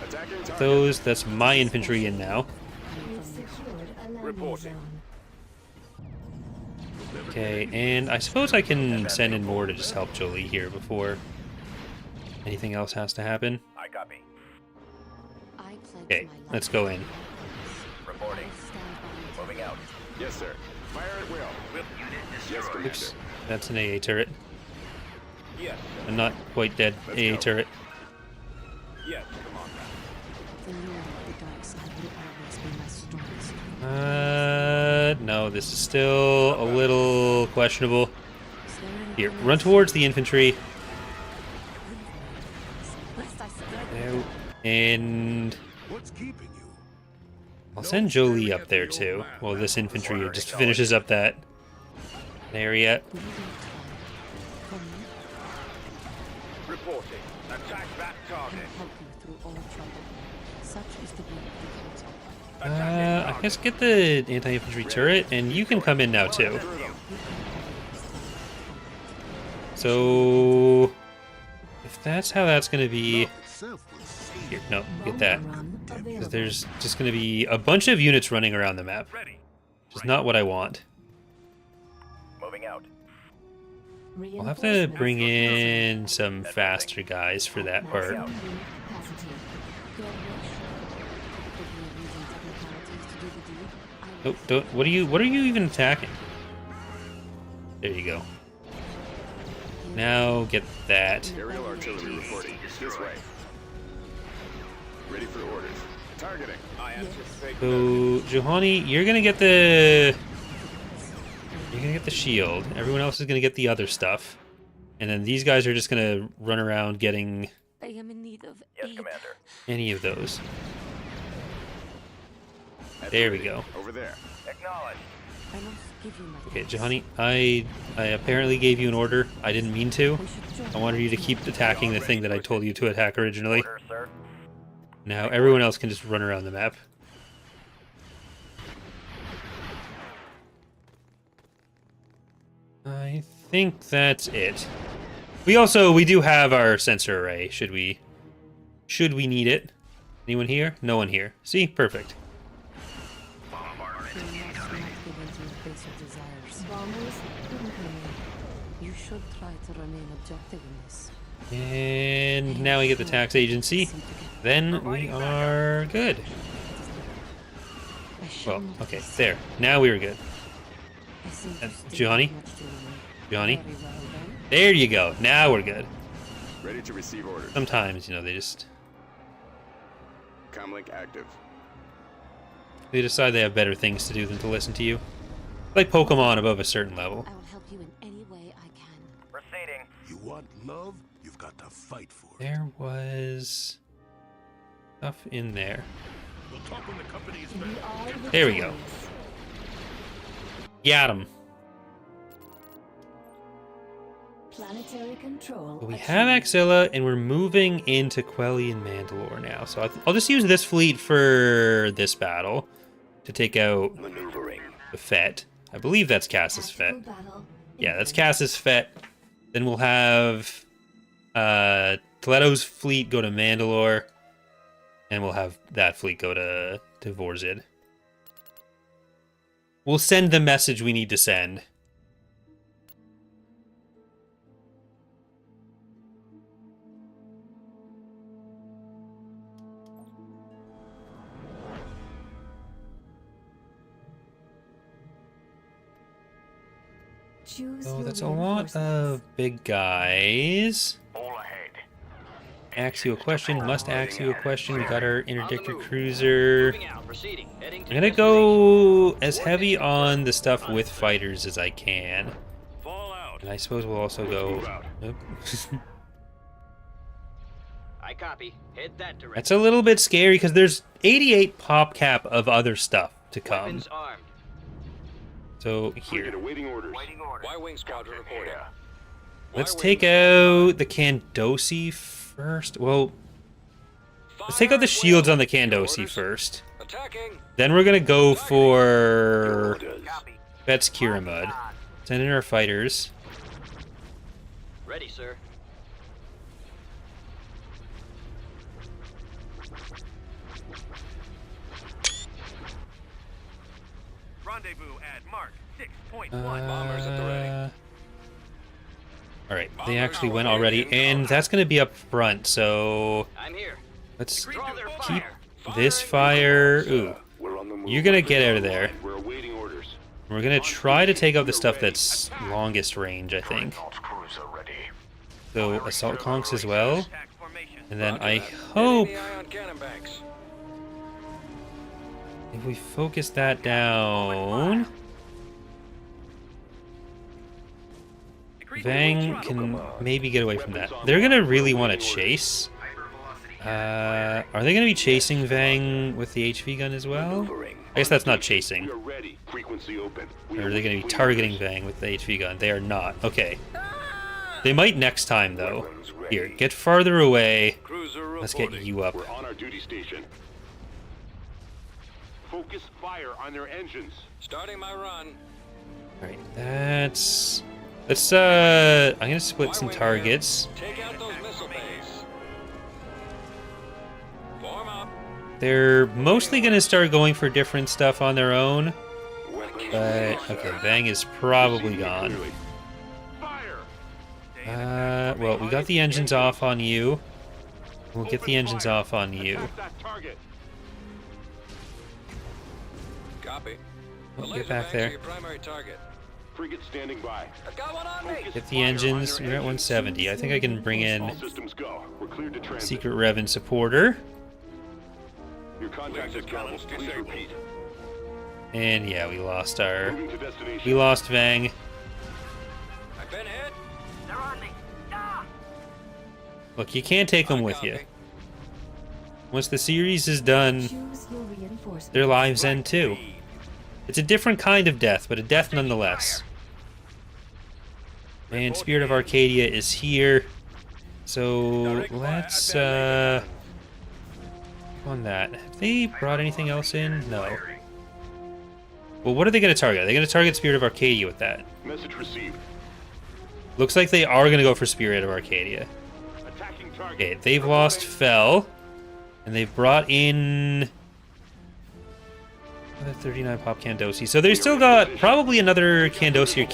C: Attacking target.
A: Those, that's my infantry in now.
B: We've secured a landing
E: Reporting.
B: zone.
A: Okay, and I suppose I can send in more to just help Jolie here before anything else has to happen.
I: I copy.
F: I pledge
A: Okay,
F: my life
A: let's go in.
F: to
I: Reporting.
F: stand by
I: Moving out.
C: Yes, sir. Fire at will.
D: Unit
C: Yes,
D: destroyed.
C: Commander.
A: Oops, that's an AA turret.
E: Yes.
A: A not quite dead
C: Let's
A: AA
C: go.
A: turret.
E: Yes, Commander.
F: the lure of the dark side will always be my strongest.
A: No, this is still a little questionable.
F: Slowly
A: Here,
F: connect
A: run towards the infantry.
F: Lest I forget.
A: There, and
G: What's keeping you?
A: I'll send Jolie up there too. Well, this infantry just finishes up that area.
F: Breathing time. Come
E: Reporting. Attack that
F: can
E: target.
F: help you through all trouble. Such is the will of the council.
A: I guess get the anti-infantry turret, and you can come in now too. So, if that's how that's gonna be,
G: Itself will save
A: here, no, get that.
B: Run
A: 'Cause
B: available.
A: there's just gonna be a bunch of units running around the map,
E: Ready.
A: which is not what I want.
I: Moving out.
A: I'll have to bring in some faster guys for that part.
B: Maximum capacity.
F: Your wish. If you're using technicalities to do the deed, I
A: Oh,
F: will.
A: don't. What are you even attacking? There you go. Now get that.
C: Aerial artillery reporting. This way. Ready for orders. Targeting.
E: I anticipate.
A: So, Juhani, you're gonna get the shield. Everyone else is gonna get the other stuff, and then these guys are just gonna run around getting
F: I am in need of
I: Yes,
F: aid.
I: Commander.
A: any of those. There we go.
C: Over there.
I: Acknowledged.
F: I must give you my
A: Okay,
F: thanks.
A: Johnny, I apparently gave you an order. I didn't mean to.
F: We should join
A: I wanted you to keep attacking the thing that I told you to attack originally.
I: Order, sir.
A: Now everyone else can just run around the map. I think that's it. We do have our sensor array. Should we need it? Anyone here? No one here. See? Perfect.
F: You must not give in to your basic desires.
B: Bombers incoming.
F: You should try to remain objective in this.
A: And now we get the tax agency. Then we are good.
F: I shall
A: Well,
F: not
A: okay,
F: be
A: there. Now we are good.
F: I seem to still
A: Johnny?
F: have much to learn.
A: Johnny?
F: Very well then.
A: There you go. Now we're good.
C: Ready to receive orders.
A: Sometimes, they just...
C: Comlink active.
A: They decide they have better things to do than to listen to you. Like Pokemon above a certain level.
F: I will help you in any way I can.
I: Proceeding.
G: You want love? You've got to fight for it.
A: There was... stuff in there.
G: We'll talk when the company is
B: We
G: back.
B: are
A: There we go.
B: victorious.
A: Got him.
B: Planetary control.
A: We have
B: achieved.
A: Axilla, and we're moving into Quelly and Mandalore now. So I'll just use this fleet for this battle to take out
I: Maneuvering.
A: the Fett. I believe that's Cass's
B: Tactical
A: Fett.
B: battle
A: Yeah, that's
B: imminent.
A: Cass's Fett. Then we'll have Toledo's fleet go to Mandalore, and we'll have that fleet go to Vorzid. We'll send the message we need to send.
B: Choose
A: Oh,
B: your
A: that's a lot
B: reinforcements.
A: of big guys.
I: All ahead.
A: Ask you a question, must ask you a question. We got our interdictor cruiser.
H: Moving out. Proceeding. Heading to
A: I'm gonna
H: destination.
A: go as heavy on the stuff with fighters as I can.
E: Fall out.
A: And I suppose we'll also go... Nope.
H: I copy. Head that direction.
A: That's a little bit scary because there's 88 pop cap of other stuff to come.
H: Weapons armed.
A: So
C: Frigate
A: here,
C: awaiting orders.
I: Waiting orders.
E: Y-wing squadron reporting.
I: Here.
A: let's take out the Candosi first. Well, let's take out the shields on the Candosi first.
E: Attacking.
A: Then we're gonna go for
C: Orders.
I: Copy.
A: Bet's Kiramud. Send in our fighters.
H: Ready, sir.
E: Rendezvous at mark 6.1. Bombers at the ready.
A: All right, they actually went already, and that's gonna be up front. So
H: I'm here.
A: let's
H: Draw their
A: keep
H: fire.
A: this fire. Ooh,
C: We're on the move.
A: you're gonna get out of there.
C: We're awaiting orders.
A: We're gonna try to take out the stuff that's longest range, I think.
I: Dreadnought cruiser ready.
A: So assault conks as well,
E: Attack formation.
A: and then I hope
E: Enemy eye on cannon banks.
A: if we focus that down, Vang can maybe get away from that. They're gonna really want to chase. Are they gonna be chasing Vang with the HV gun as well? I guess that's not chasing.
C: We are ready. Frequency open. We
A: Or are they gonna be targeting Vang with the HV gun? They are not. Okay. They might next time though. Here, get farther away.
E: Cruiser
A: Let's get
E: reporting.
A: you up.
C: We're on our duty station. Focus fire on their engines.
E: Starting my run.
A: Alright, that's... I'm gonna split some
E: Y-wing
A: targets.
E: here. Take out those missile bays. Form up.
A: They're mostly gonna start going for different stuff on their own.
C: Weapons.
A: But, okay, Vang is probably gone.
C: Fire.
A: Well, we got the engines off on you. We'll get the engines off on you.
C: Attack that target.
E: Copy.
A: Oh,
E: The
A: get
E: laser
A: back
E: banks
A: there.
E: are your primary target.
C: Frigate standing by.
E: I've got one on me.
A: Get the engines. We're at 170. I think I can bring
C: All
A: in
C: systems go. We're cleared to transit.
A: Secret Revan supporter.
C: Your contact is Bravo. Please repeat.
A: And yeah, we lost our...
C: Moving to destination.
A: We lost Vang.
E: I've been hit.
H: They're on me. Ah!
A: Look, you can't take them with you.
E: Copy.
A: Once the series is done,
B: Choose your reinforcements.
A: their lives end too. It's a different kind of death, but a death nonetheless. And Spirit of Arcadia is here. So let's on that. Have they brought anything else in? No. Well, what are they going to target? Are they going to target Spirit of Arcadia with that?
C: Message received.
A: Looks like they are going to go for Spirit of Arcadia.
C: Attacking target.
A: Okay, they've lost Fell, and they've brought in another 39 Pop Candosi. So they've still got probably another Candosi or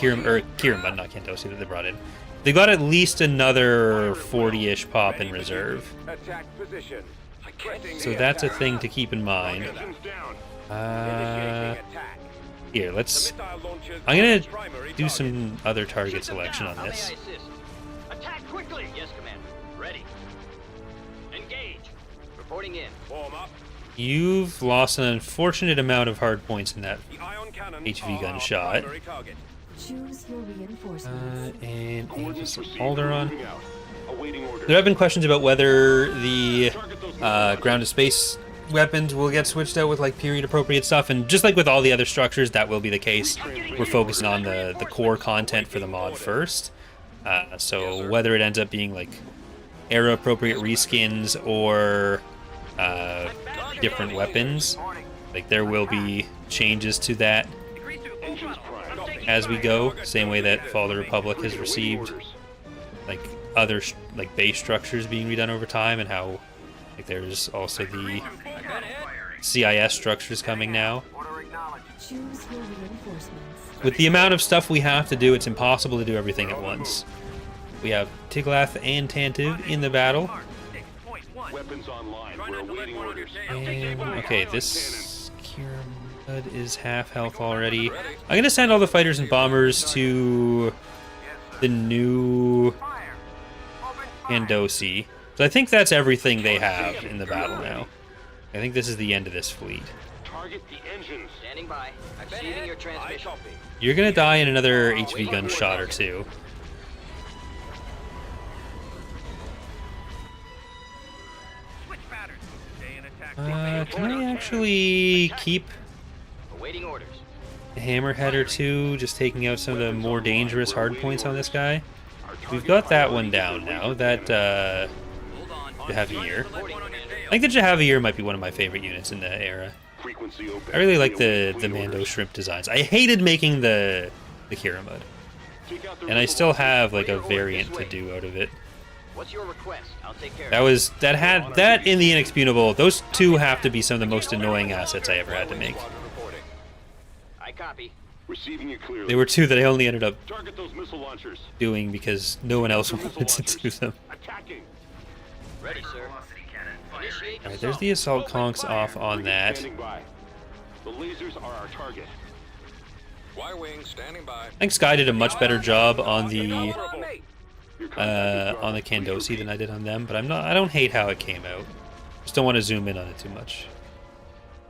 A: Kirim, not Candosi that they brought in. They got at least another 40-ish Pop in reserve.
E: Attack position.
A: So that's a thing to keep in mind.
C: Engines down.
E: Initiating attack.
A: Here, let's...
E: Missile launchers
A: I'm gonna
E: primary
A: do
E: target.
A: some other target
H: Shoot them
A: selection
H: down.
A: on
H: How
A: this.
H: may I assist? Attack quickly! Yes, Commander. Ready. Engage. Reporting in.
E: Form up.
A: You've lost an unfortunate amount of hard points in that.
E: The ion cannon
A: HV gun
E: are our
A: shot.
E: primary target.
B: Choose your reinforcements.
A: And
C: Coordinates received.
A: Alderon.
C: Moving out. Awaiting orders.
A: There have been questions about whether the ground to space weapons will get switched out with like period appropriate stuff, and just like with all the other structures, that will be the case. We're focusing on the core content for the mod first. So whether it ends up being like era appropriate reskins or different weapons, like there will be changes to that
C: Engines prime.
A: as we go. Same way that Fall of the Republic has received like other like base structures being redone over time, and how like there's also the CIS structures coming now.
B: Choose your reinforcements.
A: With the amount of stuff we have to do, it's impossible to do everything at once. We have Tiglath and Tantive in the battle.
C: Weapons online. We're awaiting orders.
A: And, okay, this Kiramud is half health already. I'm going to send all the fighters and bombers to the new Candosi. So I think that's everything they have in the battle now. I think this is the end of this fleet.
C: Target the engines.
H: Standing by. Receiving your
E: I
H: transmission.
E: copy.
A: You're going to die in another HV gun shot or two.
E: Switch patterns. Stay in attack.
A: Can I actually keep
H: Awaiting orders.
A: a hammerhead or two, just taking out some of the more dangerous hard points on this guy? We've got that one down now. That Jahavier. I think the Jahavier might be one of my favorite units in the era.
C: Frequency open.
A: I really like the Mando shrimp designs. I hated making the Kiramud, and I still have like a variant to do out of it.
H: What's your request? I'll take care
A: That
H: of it.
A: was that in the Inexpugnable. Those two have to be some of the most annoying assets I ever had to make.
H: I copy.
C: Receiving you clearly.
A: They were two that I only ended up
C: Target those missile launchers.
A: doing because no one else
C: Missile
A: wanted to do
C: launchers.
A: them.
C: Attacking.
H: Ready, sir.
D: Velocity cannon firing.
H: Initiate
A: Alright, there's the assault conks off on
C: Frigate
A: that.
C: Standing by. The lasers are our target.
G: Y-wing standing by.
A: I think Sky did a much better job on the
C: Your contact is
A: on the Candosi than I did on them, but I don't hate how it came out. Just don't want to zoom in on it too much.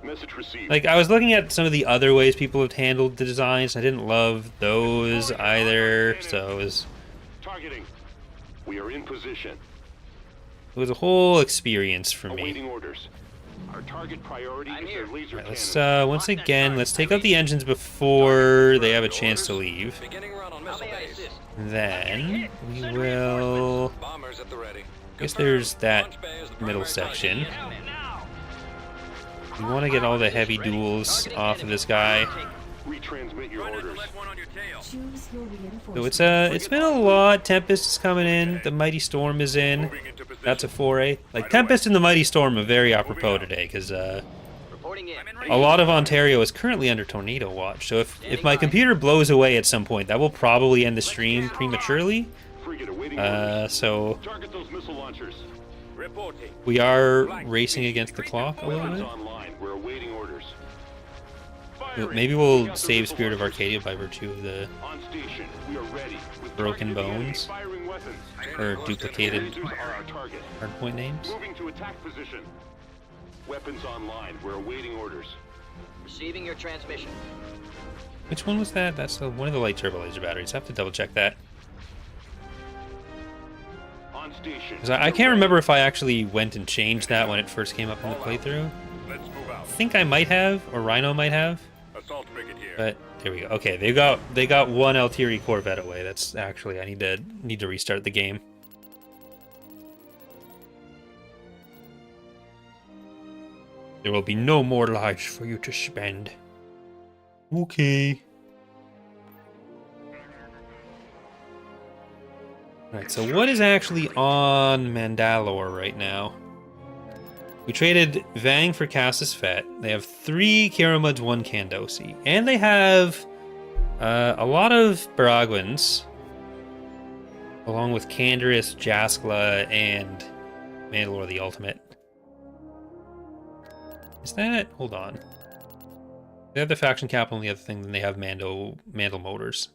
C: Message received.
A: Like, I was looking at some of the other ways people have handled the designs. I didn't love those either, so it
C: Targeting. We are in position.
A: was a whole experience for me.
C: Awaiting orders. Our target priority
H: I'm
C: is
H: here.
C: their laser
A: Alright, let's
C: cannon.
A: once again, let's take out the engines before they have a chance to leave.
G: Beginning run on
H: How
G: missile
H: may I
G: base.
H: assist?
A: Then we will.
G: Bombers at the ready.
A: I guess there's that
G: Launch bay is the
A: middle
G: primary
A: section.
H: Yes, Commander. Now.
A: We want to get all the heavy duels off of this guy.
C: Retransmit your
E: Try not to
C: orders.
E: let one on your tail.
B: Choose your reinforcements.
A: So it's been a lot. Tempest is coming in. The Mighty Storm is in.
E: Moving into position.
A: That's a foray. Like Tempest and the Mighty Storm are very apropos today because
H: Reporting in.
A: a lot of Ontario is currently under tornado watch. So if my computer blows away at some point, that will probably end the stream prematurely.
C: Frigate awaiting orders.
A: So
C: Target those missile launchers.
E: Reporting.
A: we are racing against the clock a little
C: Weapons
A: bit.
C: online. We're awaiting orders.
A: Maybe we'll save Spirit of Arcadia by virtue of the
C: On station. We are ready. With
A: Broken
C: targeting enemy
A: Bones.
C: Firing weapons.
A: or duplicated
C: Lasers are our target.
A: hardpoint names.
C: Moving to attack position. Weapons online. We're awaiting orders.
H: Receiving your transmission.
A: Which one was that? That's one of the light turbo laser batteries. I have to double check that.
C: On station.
A: 'Cause I can't remember if I actually went and changed that when it first came up in the playthrough.
G: Let's move out.
A: I think I might have, or Rhino might have.
G: Assault frigate here.
A: But there we go. Okay, they got one Altieri Corvette away. That's actually I need to restart the game. There will be no more lives for you to spend. Okay. Alright, so what is actually on Mandalore right now? We traded Vang for Cassis Fett. They have 3 Kiramuds, 1 Kandosi. And they have a lot of Baraguans, along with Canderous, Jaskla, and Mandalore the Ultimate. Is that... hold on. They have the faction capital and the other thing, then they have Mandal Motors.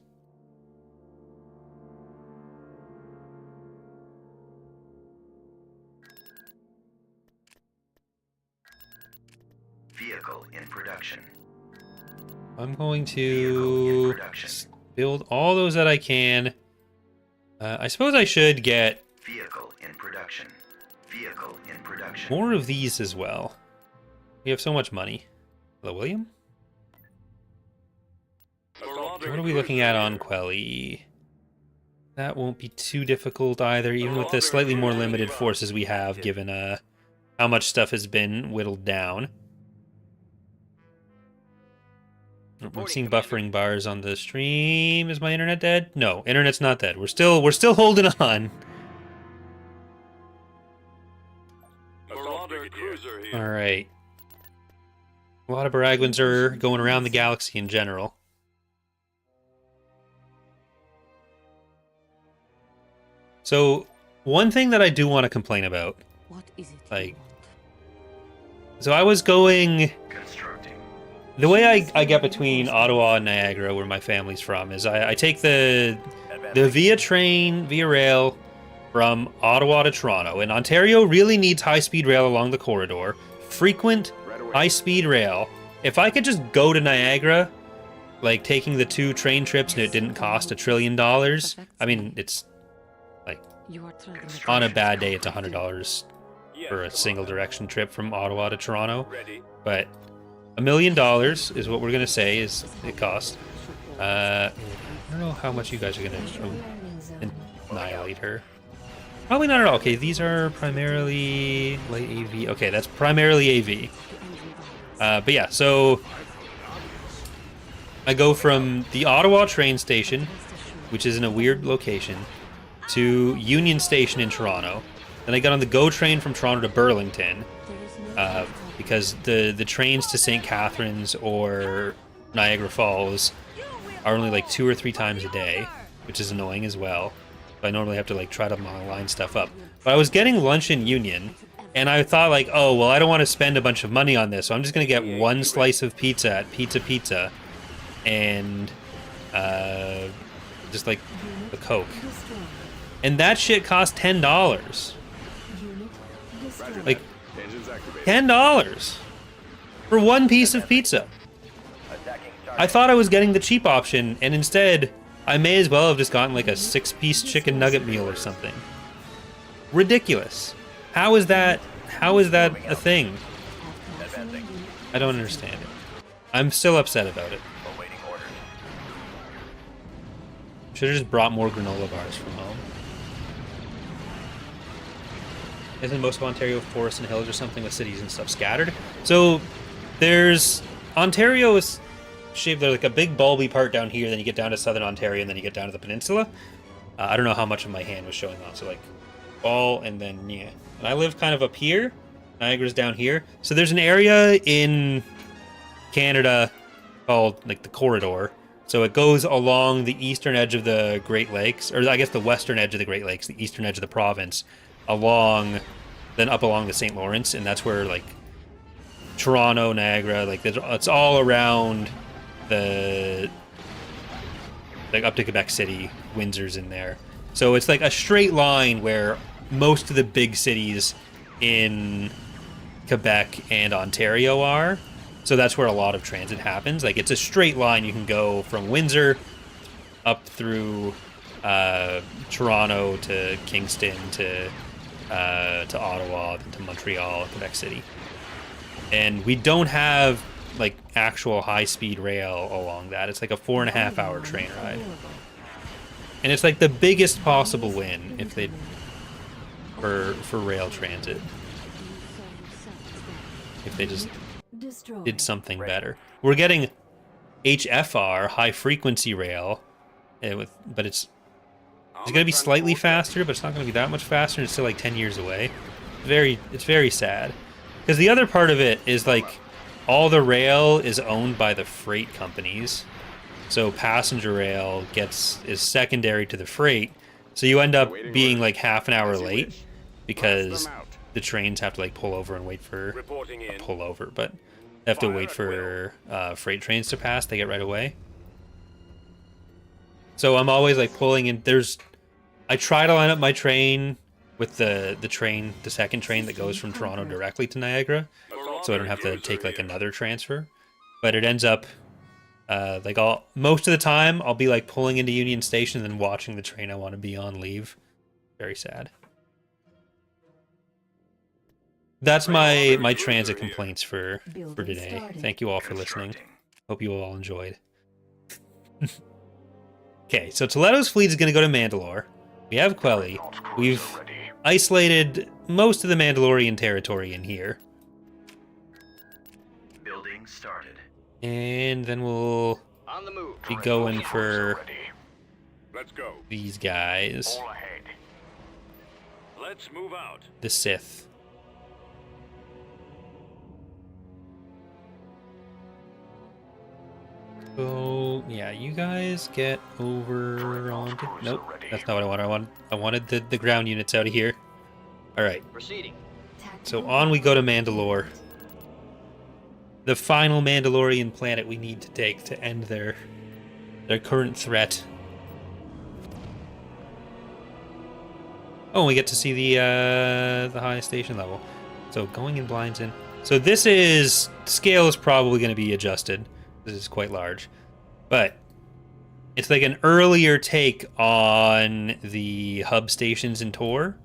D: Vehicle in production.
A: I'm going
D: Vehicle in
A: to
D: production.
A: build all those that I can. I suppose I should get
D: Vehicle in production. Vehicle in production.
A: more of these as well. We have so much money. Hello, William?
G: Assault
A: What are we looking at on Quelly? That won't be too difficult either, even with the slightly more limited forces we have, given how much stuff has been whittled down. I'm seeing buffering bars on the stream. Is my internet dead? No, internet's not dead. We're still holding on.
G: Assault frigate cruiser here.
A: All right. A lot of Baraguans are going around the galaxy in general. So, one thing that I do want to complain about,
F: What is it?
A: like, so I was going,
D: Constructing.
A: the way I get between Ottawa and Niagara, where my family's from, is I take the via train, via rail, from Ottawa to Toronto. And Ontario really needs high-speed rail along the corridor. Frequent high-speed rail. If I could just go to Niagara, like taking the 2 train trips and it didn't cost $1 trillion, I mean, it's like,
F: You are treading
A: on a bad day, it's $100
G: Yes,
A: for a single direction trip from Ottawa to Toronto.
G: ready.
A: But $1 million is what we're gonna say is it costs. I don't know how much you guys are gonna
B: Landing zone.
A: annihilate her. Probably not at all. Okay, these are primarily light AV. Okay, that's primarily AV. But yeah, so I go from the Ottawa train station, which is in a weird location, to Union Station in Toronto. Then I got on the GO train from Toronto to Burlington, because the trains to St. Catharines or Niagara Falls are only like 2 or 3 times a day, which is annoying as well. So I normally have to like try to line stuff up. But I was getting lunch in Union, and I thought like, oh, well, I don't want to spend a bunch of money on this, so I'm just going to get 1 slice of pizza at Pizza, and just like a Coke.
B: Destroyed.
A: And that shit cost $10.
B: Unit destroyed.
A: Like,
C: Engines activated.
A: $10 for 1 piece of pizza.
I: Attacking
A: I thought I was getting the cheap option, and instead, I may as well have just gotten like a 6-piece chicken nugget meal or something. Ridiculous. How is that a thing?
I: Advancing.
A: I don't understand it. I'm still upset about it.
I: Awaiting orders.
A: Should have just brought more granola bars from home. Isn't most of Ontario forests and hills or something with cities and stuff scattered? So there's Ontario is shaped like a big bulby part down here, then you get down to southern Ontario, and then you get down to the peninsula. I don't know how much of my hand was showing off, so like all and then yeah. And I live kind of up here. Niagara's down here. So there's an area in Canada called like the corridor. So it goes along the eastern edge of the Great Lakes, or I guess the western edge of the Great Lakes, the eastern edge of the province, then up along the St. Lawrence, and that's where like Toronto, Niagara, like it's all around the like up to Quebec City, Windsor's in there. So it's like a straight line where most of the big cities in Quebec and Ontario are. So that's where a lot of transit happens. Like it's a straight line. You can go from Windsor up through Toronto to Kingston to Ottawa, then to Montreal, Quebec City. And we don't have like actual high-speed rail along that. It's like a 4.5-hour train ride. And it's like the biggest possible win if they for rail transit. If they just did something better. We're getting HFR, high frequency rail, but it's going to be slightly faster, but it's not going to be that much faster. It's still like 10 years away. It's very sad. Because the other part of it is like all the rail is owned by the freight companies. So passenger rail is secondary to the freight. So you end up being like half an hour late because the trains have to like pull over and wait for pull over, but they have to wait for freight trains to pass. They get right away. So I'm always like pulling in. I try to line up my train with the second train that goes from Toronto directly to Niagara, so I don't have to take like another transfer. But it ends up like most of the time I'll be like pulling into Union Station and then watching the train I want to be on leave. Very sad. That's my transit complaints for today. Thank you all for listening. Hope you all enjoyed. Okay, so Toledo's fleet is going to go to Mandalore. We have Quelly. We've isolated most of the Mandalorian territory in here.
D: Building started.
A: And then we'll
H: On the move.
A: be going for
G: Let's go.
A: these guys.
C: All ahead.
E: Let's move out.
A: The Sith. So, yeah, you guys get over onto... Nope, that's not what I wanted. I wanted the ground units out of here. Alright,
H: Proceeding.
A: so on we go to Mandalore. The final Mandalorian planet we need to take to end their current threat. Oh, we get to see the highest station level. So going in blinds in. So this is... Scale is probably going to be adjusted. This is quite large, but it's like an earlier take on the hub stations in Tor.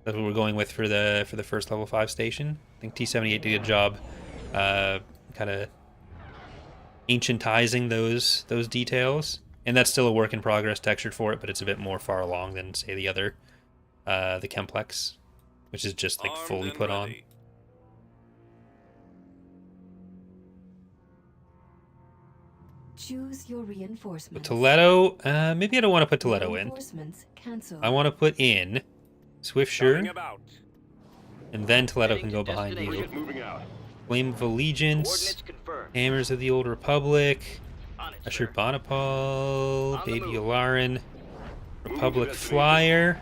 A: That's what we're going with for the first level 5 station. I think T78 did a good job, kind of ancientizing those details, and that's still a work in progress textured for it, but it's a bit more far along than say the other, the Chemplex, which is just like fully put on.
B: Choose your reinforcements.
A: Toledo, maybe I don't want to put Toledo in.
B: Reinforcements cancel.
A: I want to put in Swiftsure,
E: About.
A: and then Toledo can
H: Heading
A: go
H: to
A: behind you.
H: destination.
C: Moving out.
A: Flame of Allegiance,
H: Coordinates confirmed.
A: Hammers of the Old Republic,
H: On it,
A: Usher
H: sir.
A: Bonapal,
H: On the
A: Baby
H: move.
A: Alarin, Republic Flyer.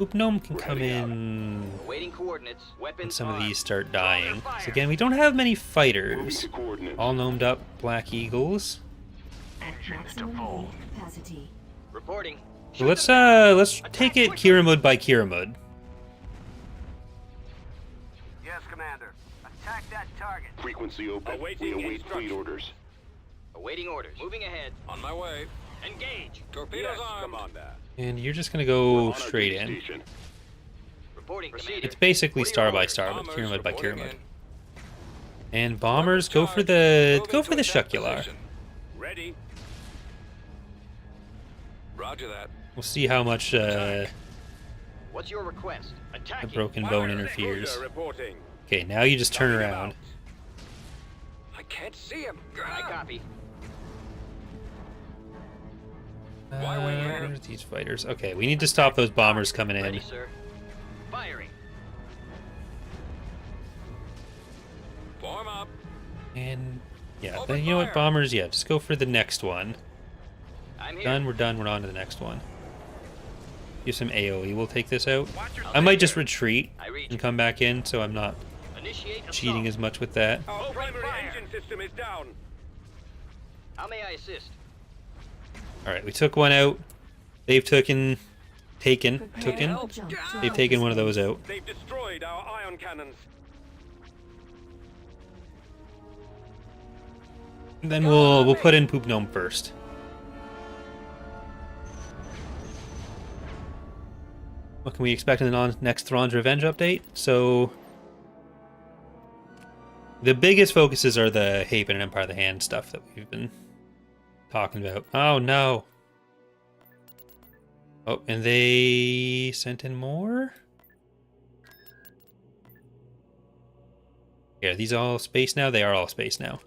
A: Oop Gnome can come in
H: Awaiting coordinates.
A: when
H: Weapons
A: some of
H: armed.
A: these start dying. So again, we don't have many
C: Moving
A: fighters.
C: to coordinates.
A: All gnomed up Black Eagles.
B: Maximum load capacity.
H: Reporting.
A: So let's take it Kiramud by Kiramud.
E: Yes, Commander. Attack that target.
C: Frequency open.
E: Awaiting
C: We await fleet
E: instructions.
C: orders.
H: Awaiting orders. Moving ahead.
G: On my way.
H: Engage.
G: Torpedoes
E: Yes,
G: armed.
E: Commander.
A: And you're just gonna
C: We're
A: go
C: on our
A: straight
C: duty
A: in.
C: station.
H: Reporting. Commander.
A: It's basically
H: What are your
A: star by
H: orders?
A: star, but
G: Bombers
A: Kiramud by
G: reporting
A: Kiramud.
G: in.
A: And bombers go for
G: Charge.
A: the
G: Moving to attack
A: Shukular.
G: position.
E: Ready.
G: Roger that.
A: We'll see how much
H: What's your request?
A: the
H: Attacking.
A: broken
E: Fire
A: bone
E: at
A: interferes.
E: Cruiser reporting.
A: Okay, now you just turn
E: Coming
A: around.
E: about.
G: I can't see him.
H: I copy.
A: Where's these fighters? Okay, we need to stop those bombers coming in.
H: Ready, sir. Firing.
G: Form up.
A: And yeah,
G: Open
A: then you know what,
G: fire.
A: bombers? Yeah, just go for the next one.
H: I'm here.
A: Done, we're done, we're on to the next one. Use some AoE, we'll take this out.
E: Watch your
A: I might just retreat
H: I read
A: and
H: you.
A: come back in, so I'm not
H: Initiate assault.
A: cheating as much with that.
E: Our
H: Open
E: primary
H: fire.
E: engine system is down.
H: How may I assist?
A: Alright, we took one out. They've taken.
B: Prepare for jump to
A: They've taken one of those
B: hyperspace.
A: out.
E: They've destroyed our ion cannons.
A: And then we'll put in Poop Gnome first. What can we expect in the next Thrawn's Revenge update? So, the biggest focuses are the Haven and Empire of the Hand stuff that we've been talking about. Oh no! Oh, and they sent in more? Yeah, are these all space now? They are all space now.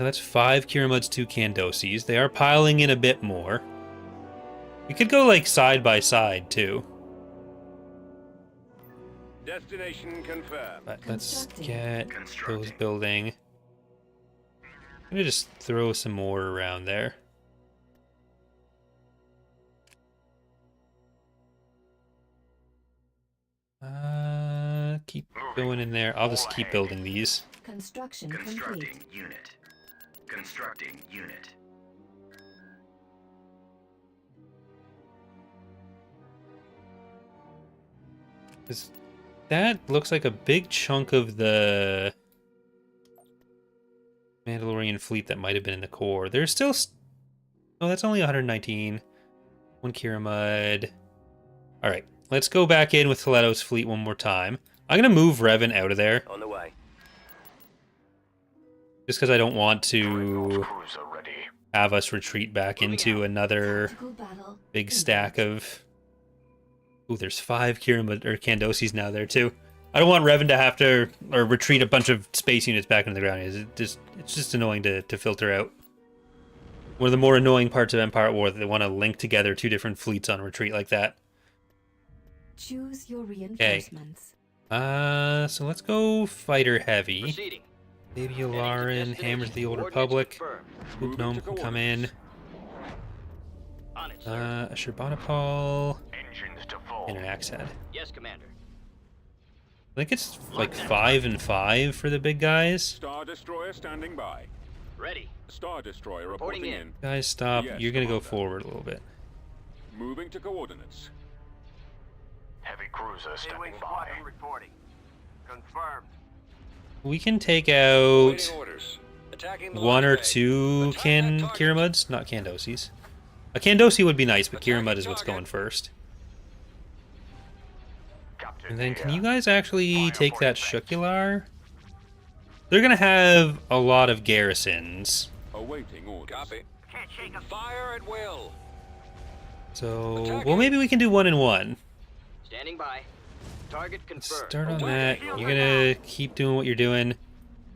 A: Now that's 5 Kiramuds, 2 Kandosis. They are piling in a bit more. We could go like side by side too.
E: Destination confirmed.
A: But let's get those building. I'm gonna just throw some more around there. Keep going in there. I'll just keep building these.
B: Construction
D: Constructing
B: complete.
D: unit. Constructing unit.
A: That looks like a big chunk of the Mandalorian fleet that might have been in the core. There's still... Oh, that's only 119. 1 Kiramud. Alright, let's go back in with Toledo's fleet one more time. I'm going to move Revan out of there.
E: On the way.
A: Just because I don't want to have us retreat back into another
B: Tactical battle.
A: big stack of... Ooh, there's 5 Kiramud or Kandosis now there too. I don't want Revan to have to retreat a bunch of space units back into the ground. It's just annoying to filter out. One of the more annoying parts of Empire at War that they want to link together 2 different fleets on retreat like that.
B: Choose your reinforcements.
A: So let's go fighter heavy.
H: Proceeding.
A: Baby Yularen, Hammers of the Old Republic. Hoop Gnome can come in.
H: On it, sir.
A: Shurbanipal,
I: Engines to full.
A: and an Axe Head.
H: Yes, Commander.
A: I think it's like 5 and 5 for the big guys.
G: Star Destroyer standing by.
H: Ready.
G: Star Destroyer
H: Reporting
G: reporting
H: in.
G: in.
A: Guys, stop.
G: Yes,
A: You're gonna go
G: Commander.
A: forward a little bit.
G: Moving to coordinates.
I: Heavy cruiser standing
E: A-Wing
I: by.
E: squadron reporting. Confirmed.
A: We can take out
E: Waiting orders. Attacking the
A: 1 or
E: launch bay.
A: 2
E: Attack that target.
A: Kiramuds, not Kandosis. A Kandosi would be nice, but Kiramud is what's going first.
I: Captain
A: And then can
I: here.
A: you guys actually
I: Fire
A: take that
I: for impact.
A: Shukular? They're gonna have a lot of garrisons.
G: Awaiting orders.
E: Copy. Can't shake a fire at will.
A: So, well, maybe we can do 1 and 1.
H: Standing by. Target
A: Let's
H: confirmed.
A: start on that. You're gonna keep doing what you're doing,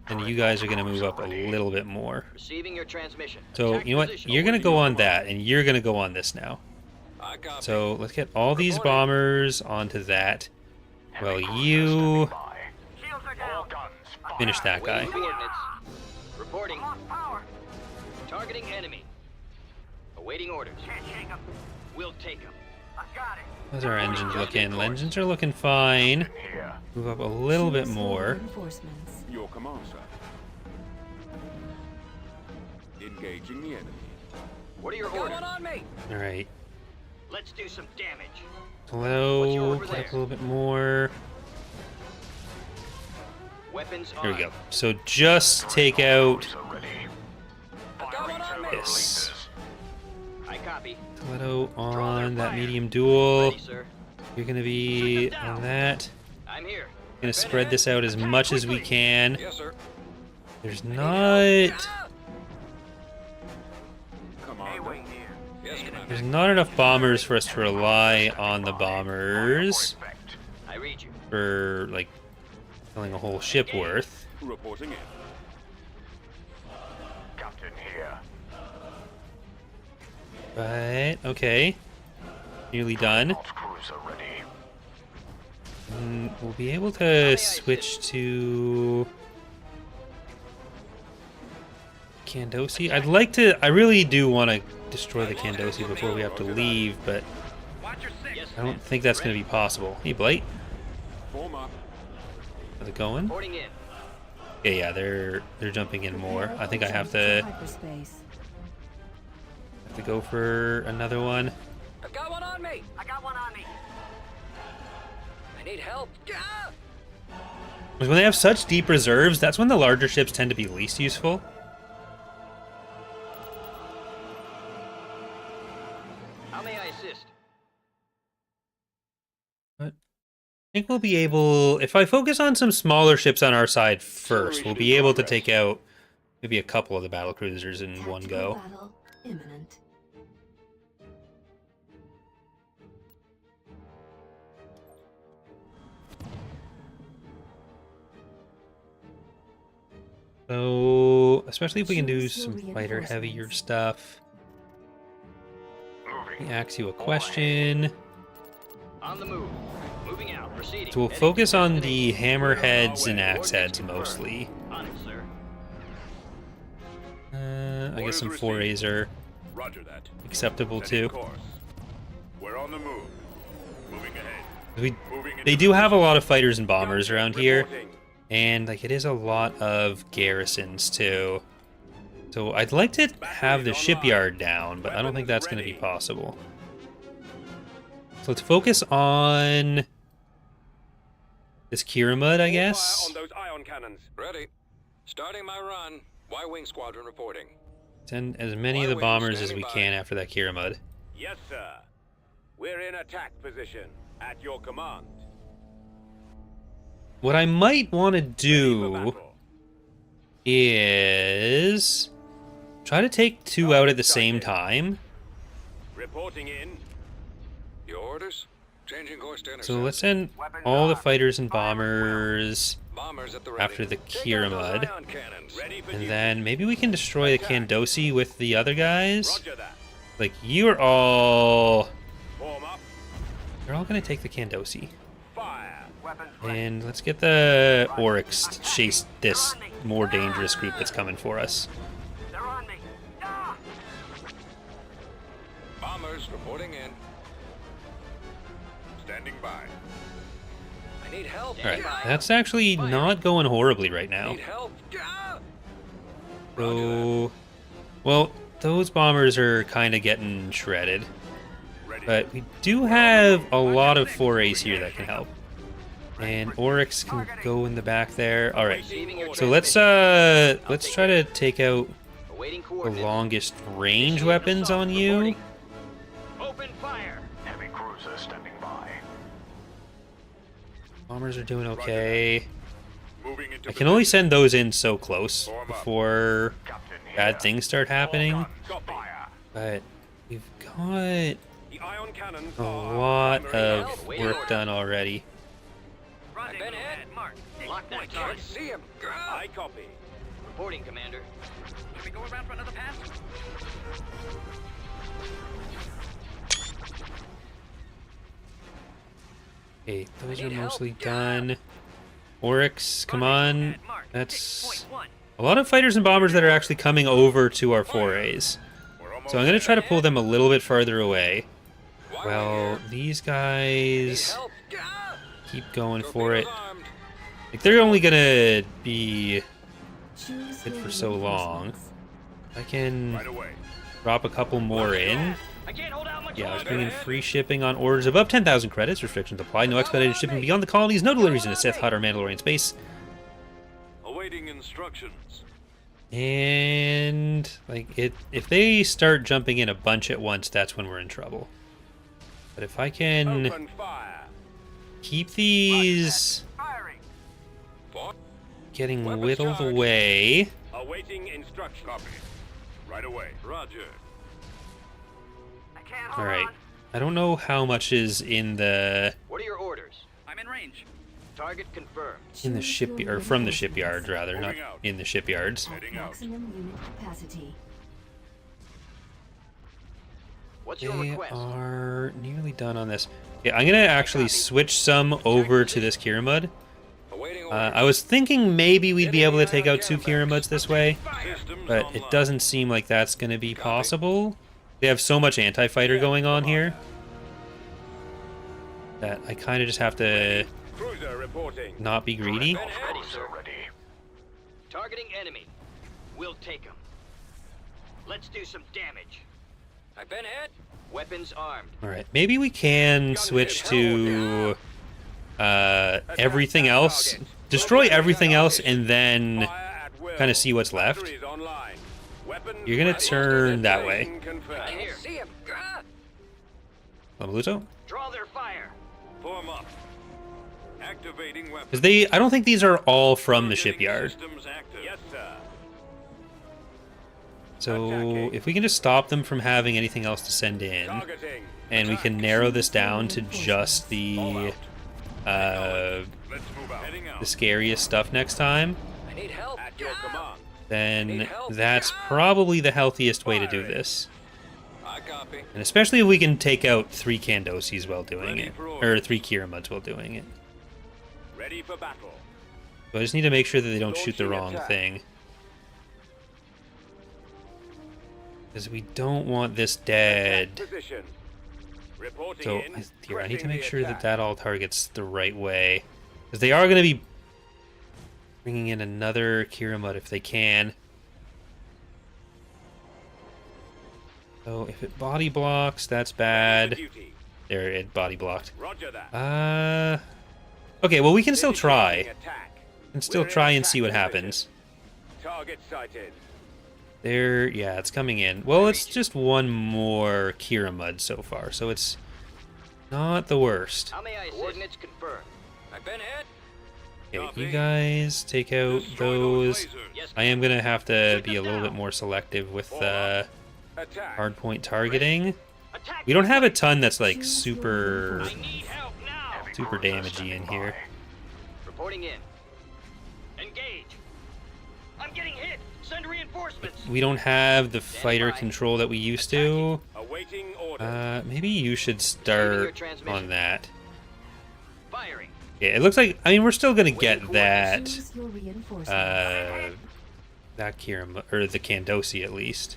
A: and you guys are gonna move up a little bit more.
H: Receiving your transmission.
A: So,
H: Attack
A: you know what?
H: position.
A: You're gonna go on that, and you're gonna go on this now.
E: I copy.
A: So, let's get all these
E: Reporting.
A: bombers onto that. Well,
I: Heavy cruiser
A: you
I: standing by.
E: Shields are
I: All
E: down.
I: guns
A: finish that guy.
H: Awaiting coordinates. Reporting.
E: Lost power.
H: Targeting enemy. Awaiting orders.
E: Can't shake them.
H: We'll take them.
E: I got it.
A: How's our engines looking? Engines are looking fine.
I: here.
A: Move up a little bit
B: Choose your
A: more.
B: Reinforcements.
G: Your command, sir. Engaging the enemy.
H: What are your orders?
E: on me.
A: Alright.
H: Let's do some damage.
A: Toledo,
H: What's your order
A: get up
H: there?
A: a little bit more.
H: Weapons
A: Here we
H: on.
A: go. So just take out
I: Cruiser ready.
E: got one on me.
A: this.
H: I copy.
A: Toledo on that medium duel.
H: Ready, sir.
A: You're gonna be on that.
H: I'm here.
A: Gonna spread this out as much as we can.
E: Yes, sir.
A: There's not
G: Commander.
E: A-Wing here. Yes, Commander.
A: there's not enough bombers for us to rely on the bombers
I: Effect.
H: I read you.
A: for like killing a whole ship worth.
G: Reporting in.
I: Captain here.
A: But okay. Nearly done.
I: Alt cruiser ready.
A: And we'll be able to switch to Kandosi. I really do want to destroy the Kandosi before we have to leave, but
E: Watch your six.
H: Yes,
A: I don't think that's going to be possible. Hey, Blight,
G: Form up.
A: how's it going?
H: Reporting in.
A: Yeah, they're jumping in more. I think I have to
B: Hyperspace.
A: go for another one.
E: I've got one on me. I got one on me. I need help. Ah!
A: Because when they have such deep reserves, that's when the larger ships tend to be least useful.
H: How may I assist?
A: I think we'll be able, if I focus on some smaller ships on our side first, we'll be able to take out maybe a couple of the battle cruisers in one
B: Tactical
A: go.
B: battle imminent.
A: So, especially if we can do
B: Choose your
A: some fighter heavier
B: reinforcements.
A: stuff. Let
I: Moving.
A: me ask you a question.
H: On the move. Moving out. Proceeding.
A: So we'll
H: Heading
A: focus
H: to
A: on the
H: destination.
A: hammerheads and axe
H: Coordinates
A: heads
H: confirmed.
A: mostly.
H: On it, sir.
A: I guess some
C: Orders
A: forays are
C: Roger that.
A: acceptable
C: Setting
A: too.
C: course. We're on the move. Moving ahead.
A: We,
C: Moving into
A: they do have a lot of fighters and
C: position.
A: bombers around here,
C: Reporting.
A: and like it is a lot of garrisons too. So I'd like to have the shipyard down, but I don't think that's going to be possible. So let's focus on this Kiramud, I guess.
C: Fire on those ion cannons.
J: Ready. Starting my run. Y-Wing Squadron reporting.
A: Send as many of the
J: Y-wing
A: bombers as we
J: standing by.
A: can after that Kiramud.
C: Yes, sir. We're in attack position. At your command.
A: What I might want to
C: Ready for
A: do
C: battle.
A: is try to take two out at the same time.
C: Reporting in.
J: Your orders? Changing course to intercept.
A: So let's send all the fighters and bombers
J: Bombers at the ready.
A: after the
J: Take out those
A: Kiramud.
J: ion cannons.
C: Ready for
A: And
C: duty.
A: then maybe we can destroy the Kandosi with the other guys.
C: Roger that.
A: Like, you're all...
C: Form up.
A: They're all going to take the Kandosi.
C: Fire.
I: Weapons ready.
A: And let's get the Oryx to chase this more dangerous group that's coming for us.
E: They're on me. Ah!
J: Bombers reporting in.
C: Standing by.
J: I need help.
A: Alright, that's actually not going horribly right now.
J: Need help.
E: Ah!
A: So... Well, those bombers are kind of getting shredded.
C: Ready.
A: But we do have a lot of forays here that can help. And Oryx can go in the back there. Alright,
H: Receiving your
A: so let's try to take out
H: Awaiting
A: the
H: coordinates.
A: longest range weapons on you.
H: Reporting. Open fire.
I: Heavy cruiser standing by.
A: Bombers are doing okay.
C: Moving into
A: I can only send those in so close before
I: Captain here.
A: bad things start happening.
C: Copy.
A: But we've got
C: The ion cannons
A: a
C: are
A: lot
C: primary
A: of
C: help.
A: work done already.
E: I've
H: been hit.
E: Mark.
H: Lock that
J: Can't
H: target.
J: see him.
C: I copy.
H: Reporting, Commander.
E: Should we go around for another pass?
A: Okay, those are
H: need help.
A: mostly done. Oryx, come on. That's
E: 6.1.
A: a lot of fighters and bombers that are actually coming over to our forays.
C: We're almost
A: So I'm going to try to pull them a little bit farther away.
J: Y-Wing
A: Well,
J: here.
A: these
J: Need
A: guys
J: help.
A: keep going for it.
J: Torpedoes armed.
A: Like, they're only going to be
B: Choose
A: good
B: your
A: for so long.
B: reinforcements.
A: I can
C: right away.
A: drop a couple more in.
H: I can't hold out much
A: Yeah, I was
H: longer.
A: bringing free shipping on orders above 10,000 credits. Restrictions apply. No expedited shipping beyond the colonies. No deliveries in a Sith Hut or Mandalorian space.
C: Awaiting instructions.
A: And like if they start jumping in a bunch at once, that's when we're in trouble. But if I can
C: Open fire.
A: keep these
E: Firing.
J: Fort.
A: getting
J: Weapons
A: whittled
J: charged.
A: away,
C: Awaiting instructions. Copy. Right away. Roger.
E: I can't
A: all
E: hold
A: right.
E: on.
A: I don't know how much is in the
H: What are your orders?
E: I'm in range.
H: Target confirmed.
A: in the
B: Choose
A: ship
B: your
A: or from the
B: reinforcements.
A: shipyards rather, not
C: Moving out.
A: in the shipyards.
B: At
C: Heading out.
B: maximum unit capacity.
H: What's your
A: They
H: request?
A: are nearly done on this. Yeah, I'm gonna actually switch some over to this Kiramud.
J: Awaiting orders.
A: I was thinking maybe we'd be able to take out two Kiramuds this way,
C: Systems
A: but
C: online.
A: it doesn't seem like that's going to be possible. They have so much anti-fighter going on here that I kind of just have to
C: Cruiser reporting.
A: not be greedy.
H: Ready, sir.
I: Ready.
H: Targeting enemy. We'll take him. Let's do some damage.
J: I've been hit.
H: Weapons armed.
A: All right, maybe we can switch to everything else, destroy everything else, and then
C: Fire at will.
A: kind of see what's left.
C: Batteries online. Weapons
A: You're gonna
C: ready.
A: turn that way.
C: Confirmed.
H: I hear.
E: See him. Ah!
A: Lamaluto?
H: Draw their fire.
J: Form up. Activating weapon.
A: Because I don't think these are all from the shipyard.
J: Systems active.
C: Yes, sir.
A: So if we can just stop them from having anything else to send in,
C: Targeting.
A: and we can narrow this down to just
C: All
A: the
C: out. Let's move out.
J: Heading out.
A: the scariest stuff next time,
E: I need help.
C: At your command.
A: then that's probably the healthiest way to do this.
J: I copy.
A: And especially if we can take out 3 Kandosis while doing it, or 3 Kiramuds while doing it.
C: Ready for battle.
A: So I just need to make sure that they don't shoot the wrong thing. Because we don't want this dead.
C: Position. Reporting
A: So
C: in.
A: here, I need to
C: Pressing
A: make
C: the
A: sure that
C: attack.
A: that all targets the right way. Because they are going to be bringing in another Kiramud if they can. So if it body blocks, that's bad.
C: Duty.
A: There, it body blocked.
C: Roger that.
A: Okay, well we can still try.
C: Attack.
A: And still
C: We're in
A: try and see what
C: attack
A: happens.
C: Target sighted.
A: There, yeah, it's coming in. Well, it's just one more Kiramud so far, so it's not the worst.
H: How may I assist? Coordinates confirmed.
J: I've been hit.
A: Okay, you guys take out
J: Destroy
A: those.
J: lasers.
H: Yes,
A: I am gonna have to be a little bit more selective with
C: Attack.
A: hardpoint targeting.
H: Attack.
A: We don't have a ton that's like super
H: I need help now.
A: super damagey in here.
H: Reporting in. Engage. I'm getting hit. Send reinforcements.
A: We don't have the fighter control that we used to.
C: Awaiting order.
A: Maybe you should start on that.
H: Firing.
A: Yeah, it looks like, I mean, we're still gonna get that
B: Choose your reinforcements.
A: that Kiram, or the Kandosi at least.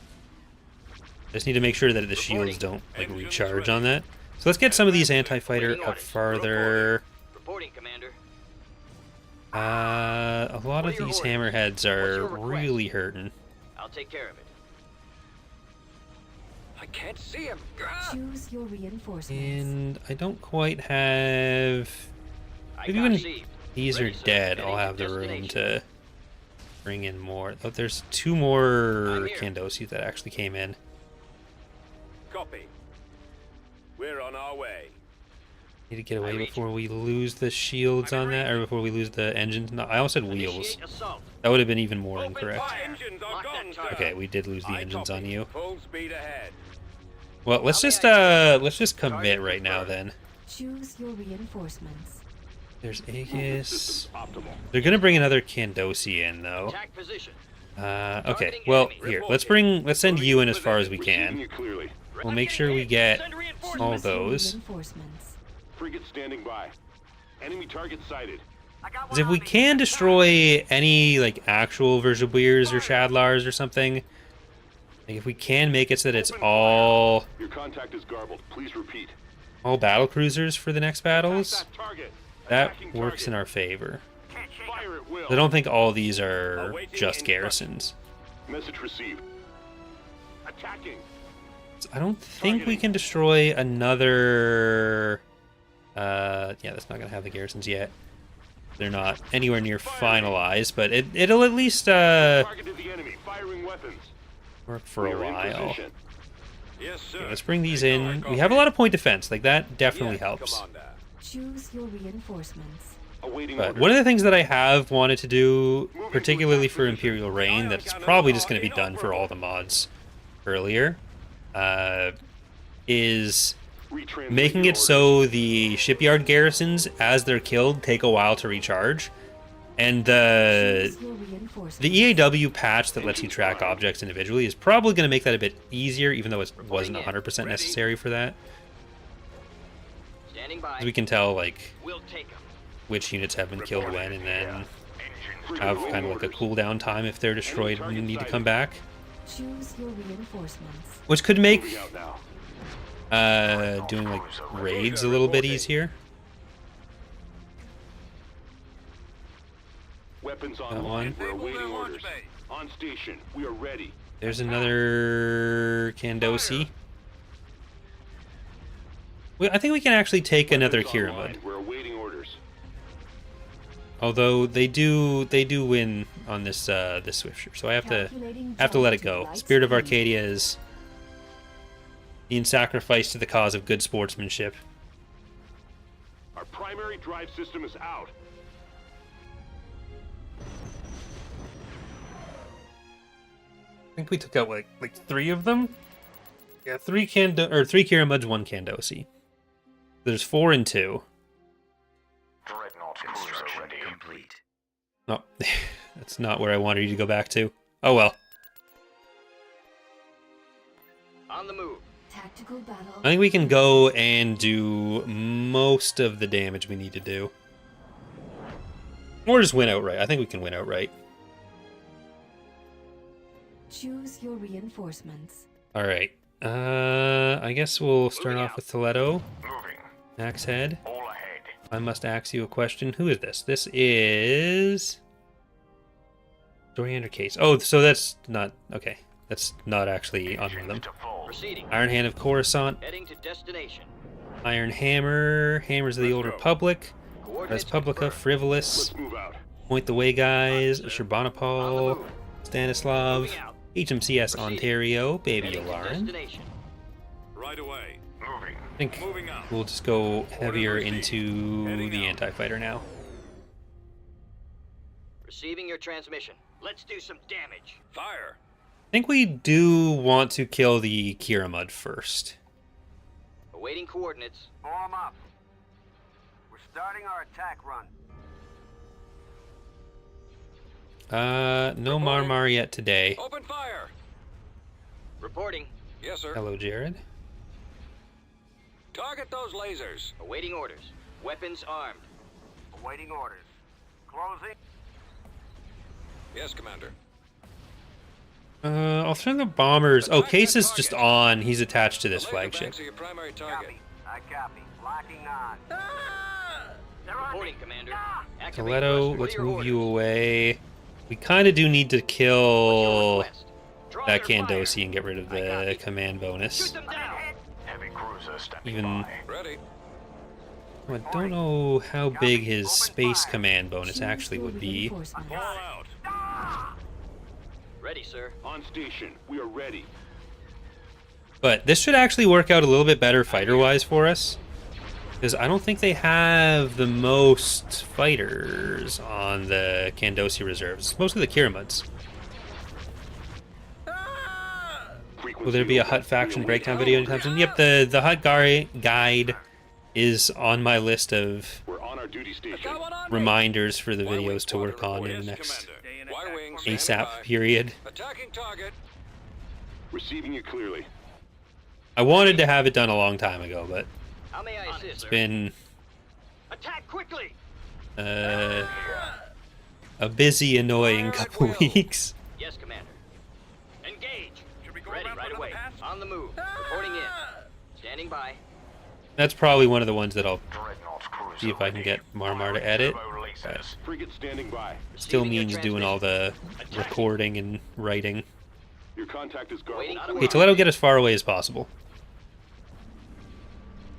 A: Just need to make sure that the shields don't like recharge on that. So let's get some of these anti-fighter up farther.
H: Reporting, Commander.
A: A lot of these hammerheads are really hurting.
H: I'll take care of it.
J: I can't see him. Ah!
B: Choose your reinforcements.
A: And I don't quite have...
H: I
A: Maybe
H: got
A: when
H: received.
A: these are
H: Ready, sir.
A: dead,
H: Heading
A: I'll
H: to
A: have the room
H: destination.
A: to bring in more. Oh, there's 2 more
H: I'm here.
A: Kandosi that actually came in.
C: Copy. We're on our way.
A: Need to get away
H: reach.
A: before we lose the shields on that, or before we lose the engines. No, I almost said wheels.
H: Initiate assault.
A: That would have been even more
H: Open
A: incorrect.
H: fire.
C: Engines are
H: Lock that
C: gone,
H: target.
C: sir.
A: Okay, we did lose the
C: I
A: engines on
C: copy.
A: you.
C: Full speed ahead.
A: Well, let's
H: How
A: just
H: may
A: let's just commit right now then.
B: Choose your reinforcements.
A: There's Aegis.
C: Systems optimal.
A: They're gonna bring another Kandosi in though.
H: Attack position.
A: Okay. Well, here, let's send you in as far as we
C: Receiving
A: can.
C: you clearly.
A: We'll make sure we get
H: Send reinforcements.
A: all
B: Choose your
A: those.
B: reinforcements.
C: Frigate standing by. Enemy target sighted.
E: I got one
A: 'Cause if
E: on
A: we
E: me.
A: can destroy any like actual Verjabirs or Shadlars or something, like if we can make it so that it's all
C: Your contact is garbled. Please repeat.
A: battle cruisers for the next battles,
C: That target.
A: that
C: Attacking
A: works in
C: target.
A: our favor.
E: Can't shake
C: Fire at will.
A: I don't think all these are
C: Awaiting
A: just
C: instructions.
A: garrisons.
C: Message received. Attacking.
A: I don't think we can destroy another. Yeah, that's not gonna have the garrisons yet. They're not anywhere near finalized, but it'll at least
C: Targeted the enemy. Firing weapons.
A: work for a
C: We are in
A: while.
C: position.
J: Yes, sir.
A: Okay, let's bring these in. We have a lot of point defense, like that definitely
C: Yes,
A: helps.
C: Commander.
B: Choose your reinforcements.
C: Awaiting
A: But
C: orders.
A: one of the things that I have wanted to do, particularly for Imperial Reign, that's probably just going to be done for all the mods earlier, is
C: Retransmit
A: making
C: your
A: it so the shipyard garrisons, as they're killed, take a while to recharge. And
B: Choose your reinforcements.
A: the EAW patch that lets you track objects individually is probably going to make that a bit easier, even though it wasn't 100% necessary for that.
H: Standing by.
A: 'Cause we can tell like
H: We'll take them.
A: which units have been killed when, and then
C: Frigate
A: have
C: awaiting
A: kind of like a
C: orders.
A: cooldown time if they're destroyed and need to come back,
B: Choose your reinforcements.
A: which could make
C: Moving out now.
A: doing like raids a little bit easier.
C: Weapons
A: That
C: online.
A: one.
C: We're
J: Enable
C: awaiting
J: their launch
C: orders.
J: bay.
C: On station. We are ready.
A: There's another Kandosi. I think we can actually take another
C: Weapons
A: Kiramud.
C: online. We're awaiting orders.
A: Although they do win on this this Swiftsure, so I have to
B: Calculating
A: let it
B: jump to
A: go.
B: light
A: Spirit of
B: speed.
A: Arcadia is being sacrificed to the cause of good sportsmanship.
C: Our primary drive system is out.
A: I think we took out like 3 of them. Yeah, 3 Kiramuds, 1 Kandosi. There's 4 and 2.
I: Dreadnought cruiser ready.
D: Complete.
A: Oh, that's not where I wanted you to go back to. Oh well.
H: On the move.
B: Tactical battle.
A: I think we can go and do most of the damage we need to do. Or just win outright. I think we can win outright.
B: Choose your reinforcements.
A: Alright. I guess we'll start off with Toledo.
I: Moving.
A: Axe head.
I: All ahead.
A: I must ask you a question. Who is this? This is... Doriander Case. Oh, so that's not... Okay. That's not actually on one of them.
I: To fall.
H: Proceeding.
A: Iron Hand of Coruscant.
H: Heading to destination.
A: Iron Hammer. Hammers of the Old Republic.
H: Coordinates
A: Respublica.
H: confirmed.
A: Frivolous.
C: Let's move out.
A: Point the Way Guys.
H: On the
A: Sherbanopal.
H: move.
A: Stanislav.
H: Moving out.
A: HMCS
H: Proceeding.
A: Ontario. Baby
H: Heading to
A: Alarm.
H: destination.
J: Right away.
I: Moving.
A: I think
J: Moving out.
A: we'll just go heavier
J: received.
A: into
J: Heading
A: the
J: out.
A: anti-fighter now.
H: Receiving your transmission. Let's do some damage.
J: Fire.
A: I think we do want to kill the Kiramud first.
H: Awaiting coordinates.
E: Form up. We're starting our attack run.
A: No Marmar yet today.
J: Open fire.
H: Reporting.
J: Yes, sir.
A: Hello, Jared.
J: Target those lasers.
H: Awaiting orders. Weapons armed.
E: Awaiting orders. Closing.
J: Yes, Commander.
A: I'll turn the bombers. Oh, Case is just on. He's attached to this
J: The laser
A: flagship.
J: banks are your primary target.
E: Copy. I copy. Locking on. They're on
H: Reporting,
E: me.
H: Commander. Activate
A: Toledo,
H: thrust. What
A: let's
H: are your
A: move you
H: orders?
A: away. We kind of do need to
H: What's your
A: kill
H: request? Draw
A: that
H: their fire.
A: Kandosi and get rid of
H: I
A: the
H: copy.
A: command bonus.
H: Shoot them down.
I: Heavy cruiser standing
A: Even-
I: by.
J: Ready.
A: I don't know how big his space command bonus actually would be.
B: Reinforcements.
J: Fall out.
H: Ready, sir.
C: On station. We are ready.
A: But this should actually work out a little bit better fighter-wise for us. Because I don't think they have the most fighters on the Kandosi reserves. It's mostly the Kiramuds.
C: Frequency
A: Will there be a
C: open.
A: Hut faction breakdown video anytime soon? Yep, the Hut guide is on my list of
C: We're on our duty station.
J: Got one on me.
A: reminders for the
J: Y-wing
A: videos to work
J: squadron
A: on in the
J: reports.
A: next
J: Commander. Y-wing standing
A: ASAP
J: by.
A: period.
J: Attacking target.
C: Receiving you clearly.
A: I wanted to have it done a long time ago, but
H: How may I assist, sir?
A: it's been
H: Attack quickly.
A: a busy, annoying
J: Fire at
A: couple
J: will.
A: weeks.
H: Yes, Commander. Engage.
J: Should we go
H: Ready
J: around
H: right
J: for
H: away.
J: the pass?
H: On the move. Reporting in. Standing by.
A: That's probably one of the ones that I'll
I: Dreadnought cruiser
A: see if I can
I: ready.
A: get Marmar to
I: Firing
A: edit.
I: turbo lasers.
C: Frigate standing by.
A: Still
H: Receiving your
A: means doing all the
H: transmission.
A: recording and writing.
C: Your contact is guarded.
H: Waiting
A: Okay, Toledo, get as far away as possible.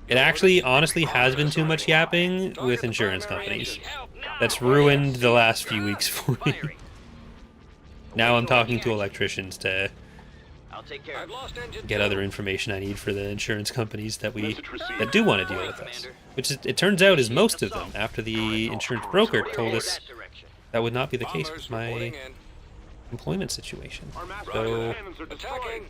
A: It actually, honestly, has been too much yapping
J: Target
A: with
J: the
A: insurance
J: primary
A: companies.
J: engines. Help now.
A: That's ruined the last few weeks for me.
H: Firing.
A: Now I'm talking to
H: Awaiting
A: electricians to
H: I'll take care
J: I've
H: of it.
J: lost engine
A: get
J: 2.
A: other information I need for the insurance companies that
C: Message received.
A: that do want to deal with us. Which is, it turns out is most of them, after the insurance broker told us
H: That direction.
A: that would not be the case
J: Bombers
A: with my
J: reporting in.
A: employment situation.
C: Our master
A: So,
C: cannons are destroyed.
J: Attacking.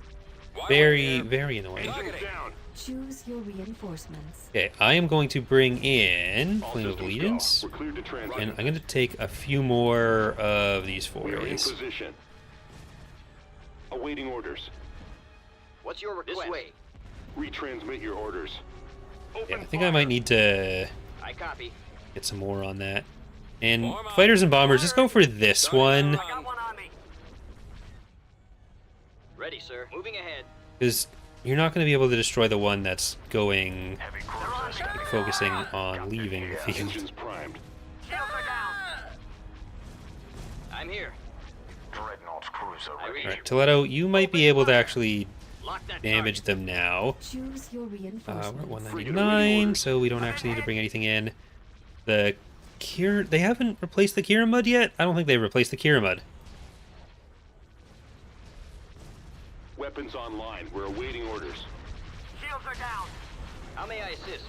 J: Y-wing
A: very,
J: here.
A: very annoying.
J: Targeting.
C: Down.
B: Choose your reinforcements.
A: Okay, I am going to bring in
C: All
A: Flame of
C: systems
A: Allegiance,
C: go. We're cleared to transit.
A: and I'm going to take a few more of these
C: We are in
A: forays.
C: position. Awaiting orders.
H: What's your request? This way.
C: Retransmit your orders.
A: Yeah, I think I might need to
H: I copy.
A: get some more on that. And fighters and bombers, just go for this one,
E: I got one on me.
H: Ready, sir. Moving ahead.
A: because you're not going to be able to destroy the one that's going,
I: Heavy cruiser standing by.
A: focusing on leaving the field.
C: Engines primed.
E: Shields are down.
H: I'm here.
I: Dreadnought cruiser
H: I
I: ready.
H: read
A: Alright, Toledo, you might be able to actually
H: Lock that
A: damage
H: target.
A: them now.
B: Choose your
A: We're at
B: reinforcements.
A: 199, so we don't actually need to bring anything in. The they haven't replaced the Kiramud yet? I don't think they've replaced the Kiramud.
C: Weapons online. We're awaiting orders.
E: Shields are down.
H: How may I assist?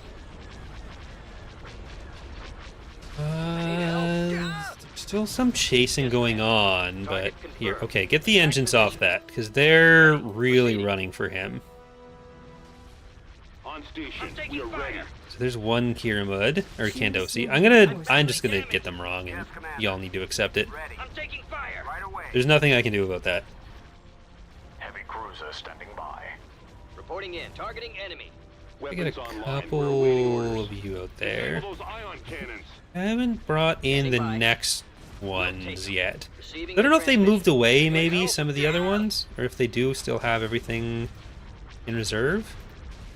A: Still some chasing going on, but here, okay, get the engines off that, because they're really running for him.
C: On station. We are ready.
A: So there's one Kiramud, or Kandosi. I'm just gonna get them wrong, and y'all need to accept it.
E: Ready.
H: I'm taking fire.
E: Right away.
A: There's nothing I can do about that.
I: Heavy cruiser standing by.
H: Reporting in. Targeting enemy.
A: I got a
C: Weapons online. We're awaiting
A: couple
C: orders.
A: of you out there.
C: Disable those ion cannons.
A: I haven't brought in the next ones yet.
H: Receiving
A: I don't know if they moved
H: transmission.
A: away, maybe, some of the other ones, or if they do still have everything in reserve.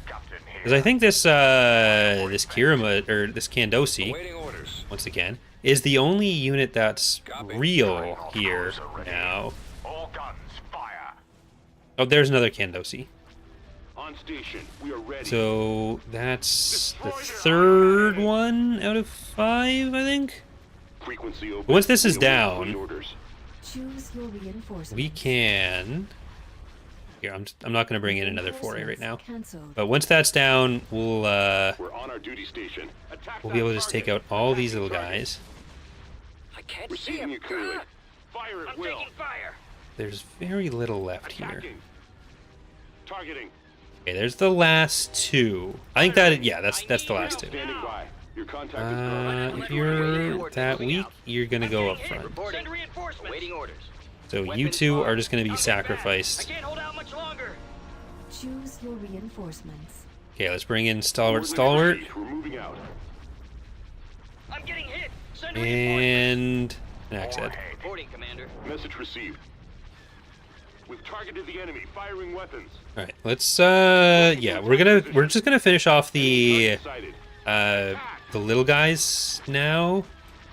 I: Captain here.
A: Because I think this this Kirama, or this Kandosi,
J: Awaiting orders.
A: once again, is the only unit that's
J: Copy.
A: real here now.
I: All guns, fire.
A: Oh, there's another Kandosi.
C: On station. We are ready.
A: So that's the third one out of 5, I think.
C: Frequency open.
A: But once this is
C: We await
A: down,
C: orders.
B: Choose your reinforcements.
A: we can... Here, I'm not going to bring in another foray right now.
B: Cancelled.
A: But once that's down, we'll
C: We're on our duty station. Attack
A: be able to just
C: that
A: take out
C: target.
A: all these little
C: Attacking target.
A: guys.
E: I can't see
C: Receiving
E: him.
C: you clearly. Fire at
H: I'm
C: will.
H: taking fire.
A: There's very little left here.
C: Attacking. Targeting.
A: Okay, there's the last 2. I think that, yeah, that's the last 2.
C: Standing by. Your contact is gone.
A: If you're that weak, you're going to go up front.
H: Reporting. Send reinforcements. Awaiting orders.
A: So you two are just going to be
H: I
A: sacrificed.
H: can't hold out much longer.
B: Choose your reinforcements.
A: Okay, let's bring in Stalwart
C: Coordinates
A: Stalwart.
C: received. We're moving out.
H: I'm getting hit. Send reinforcements.
A: And Axilla.
H: Reporting, Commander.
C: Message received. We've targeted the enemy. Firing weapons.
A: All right, let's yeah, we're just gonna finish off the
C: Target sighted.
A: little guys now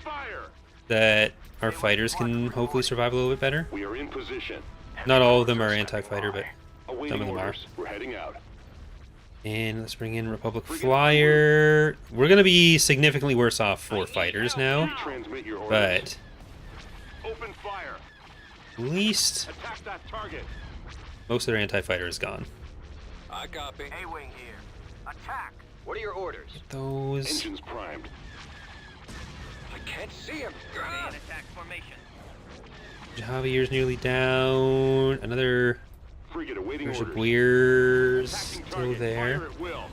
C: Fire.
A: that our fighters can hopefully survive a little bit better.
C: We are in position.
A: Not all of them are anti-fighter, but
C: Awaiting
A: some of them are.
C: orders. We're heading out.
A: And let's bring in Republic Flyer. We're gonna be significantly worse off for fighters now,
C: Retransmit your orders.
A: but
C: Open fire.
A: at least
C: Attack that target.
A: most of their anti-fighter is gone.
J: I copy.
E: A-wing here. Attack.
H: What are your orders?
A: Those
C: Engines primed.
J: I can't see him.
E: Ready in attack formation.
A: Javier's nearly down. Another
C: Frigate awaiting orders.
A: Weir's
C: Attacking
A: still
C: target.
A: there.
C: Fire at will.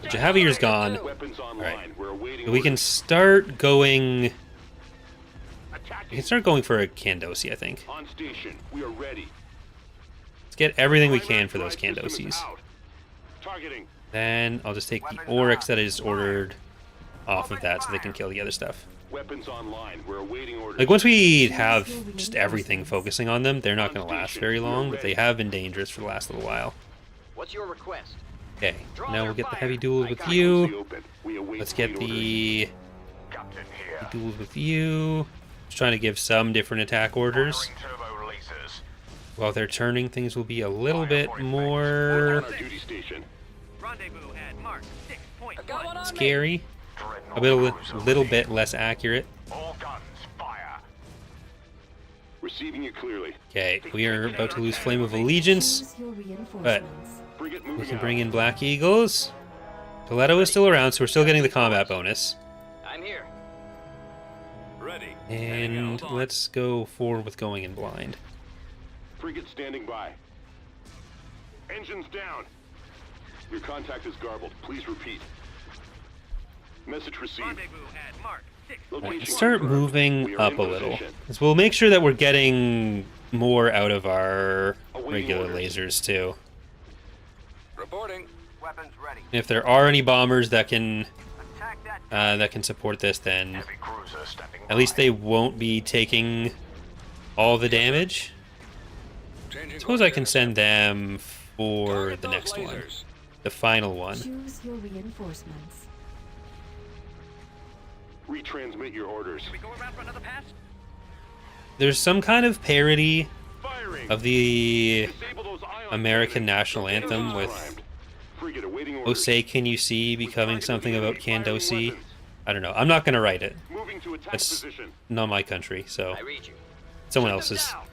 A: Javier's gone.
C: Weapons online.
A: Alright.
C: We're awaiting
A: So we can
C: orders.
A: start going. We
C: Attacking.
A: can start going for a Kandosi, I think.
C: On station. We are ready.
A: Let's get everything we can
C: Primary
A: for those
C: drive system is
A: Kandosis.
C: out. Targeting.
A: Then I'll just take the Oryx that I just ordered off of that so they can kill the other stuff.
C: Weapons online. We're awaiting orders.
A: Like, once we have just everything focusing on them, they're not going to last very long, but they have been dangerous for the last little while.
H: What's your request?
A: Okay, now we'll get the heavy
H: fire.
A: duels with
C: Frequency
A: you.
C: open. We await
A: Let's get
C: fleet orders.
A: the
I: Captain here.
A: duels with you. Just trying to give some different attack orders.
I: Firing turbo releases.
A: While they're turning, things will be a little bit
C: We're
A: more
C: on our duty station.
E: Rendezvous at mark
J: I got one
E: 6.1.
J: on me.
A: scary,
I: Dreadnought
A: a little,
I: cruiser
A: little
I: ready.
A: bit less accurate.
I: All guns, fire.
C: Receiving you clearly.
A: Okay, we are about to lose Flame of Allegiance.
B: Choose your reinforcements.
C: Frigate
A: We
C: moving
A: can
C: out.
A: bring in Black Eagles. Toledo is still around, so we're still getting the combat bonus.
H: I'm here.
J: Ready.
A: And
J: Hold on.
A: let's go forward with going in blind.
C: Frigate standing by. Engines down. Your contact is garbled. Please repeat. Message received.
E: Rendezvous at mark 6.
C: Location
A: Let's start
C: confirmed. We
A: moving
C: are
A: up
C: in
A: a little.
C: position.
A: 'Cause we'll make sure that we're getting more out of our
C: Awaiting
A: regular
C: orders.
A: lasers too.
J: Reporting.
E: Weapons ready.
A: If there are any bombers that can
E: Attack that.
A: support this, then
I: Heavy cruiser standing by.
A: at least they won't be taking all the damage.
J: Changing
A: Suppose I can
J: course.
A: send them for
J: Target
A: the
J: those
A: next one,
J: lasers.
A: the final one.
B: Choose your reinforcements.
C: Retransmit your orders.
E: We go around for another pass?
A: There's some kind of parody
C: Firing.
A: of the
C: Disable those ion
A: American
C: cannons.
A: national anthem
C: Engines
A: with
C: primed. Frigate awaiting
A: "Oh
C: orders.
A: Say Can You See" becoming something about
C: Firing
A: Kandosi.
C: weapons.
A: I don't know. I'm not gonna write it.
C: Moving to attack
A: That's
C: position.
A: not my country, so
H: I read you.
A: someone
H: Shut them
A: else's
H: down.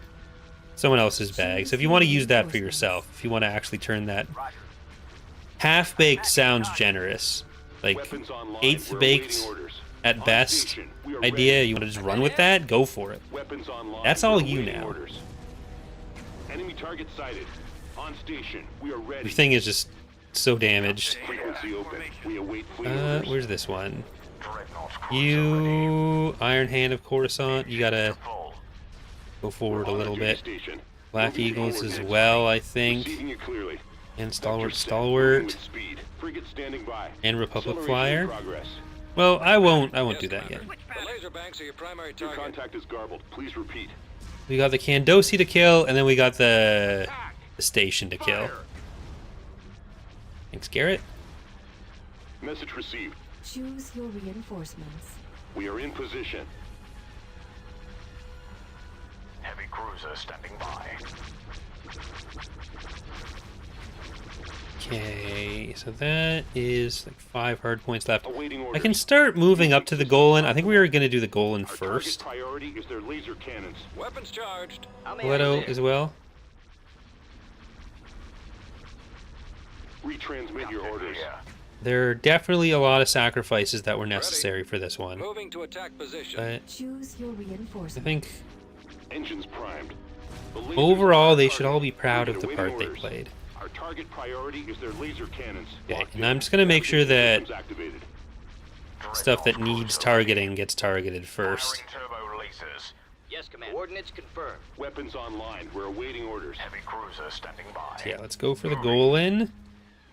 A: someone else's bag. So if you want to use that for yourself, if you want to actually turn that half-baked sounds generous. Like,
C: Weapons online.
A: eighth-baked
C: We're awaiting orders.
A: at
C: On
A: best
C: station. We are
A: idea.
C: ready.
A: You want to just run with that? Go for it.
C: Weapons online.
A: That's all
C: We're
A: you
C: awaiting
A: now.
C: Orders. Enemy target sighted. On station. We are ready.
A: The thing is just so damaged.
C: Frequency open. We await fleet orders.
A: Where's this one?
I: Dreadnought cruiser
A: You, Iron Hand of Coruscant, you gotta
I: full.
A: go forward a
C: On
A: little
C: duty
A: bit.
C: station.
A: Black
C: Moving
A: Eagles
C: forward
A: as
C: next.
A: well, I think.
C: Receiving you clearly.
A: And Stalwart,
C: Vector set. Moving
A: Stalwart,
C: with speed. Frigate standing by.
A: and Republic
C: Acceleration in
A: Flyer.
C: progress.
A: Well, I won't
J: Yes,
A: do that yet.
J: Commander. The laser banks are your primary
C: Your
J: target.
C: contact is garbled. Please repeat.
A: We got the Kandosi to kill, and then we got the station to kill. Thanks, Garrett.
C: Message received.
B: Choose your reinforcements.
C: We are in position.
I: Heavy cruiser standing by.
A: Okay, so that is like 5 hard points left.
C: Awaiting
A: I
C: orders.
A: can start moving up to the Golan. I think we were going to do the Golan
C: Our
A: first.
C: target priority is their laser cannons.
J: Weapons charged.
H: How many are
A: Leto
H: there?
A: as well.
C: Retransmit your orders.
I: Here.
A: There are definitely a lot of sacrifices that were necessary for this one.
J: Moving to attack position.
A: But
B: Choose your reinforcements.
A: I think
C: Engines primed. The lasers
A: overall
C: are
A: they should all be
C: targeted.
A: proud
C: We're
A: of the
C: awaiting
A: part they
C: orders.
A: played.
C: Our target priority is their laser cannons.
A: Okay,
C: Locked
A: and
C: in.
A: I'm just gonna make sure that
C: Systems activated.
A: stuff that
I: Dreadnought
A: needs
I: cruiser
A: targeting gets targeted first.
I: Firing turbo lasers.
H: Yes, Commander. Coordinates confirmed.
C: Weapons online. We're awaiting orders.
I: Heavy cruiser standing by.
A: So yeah, let's go for the Golan. How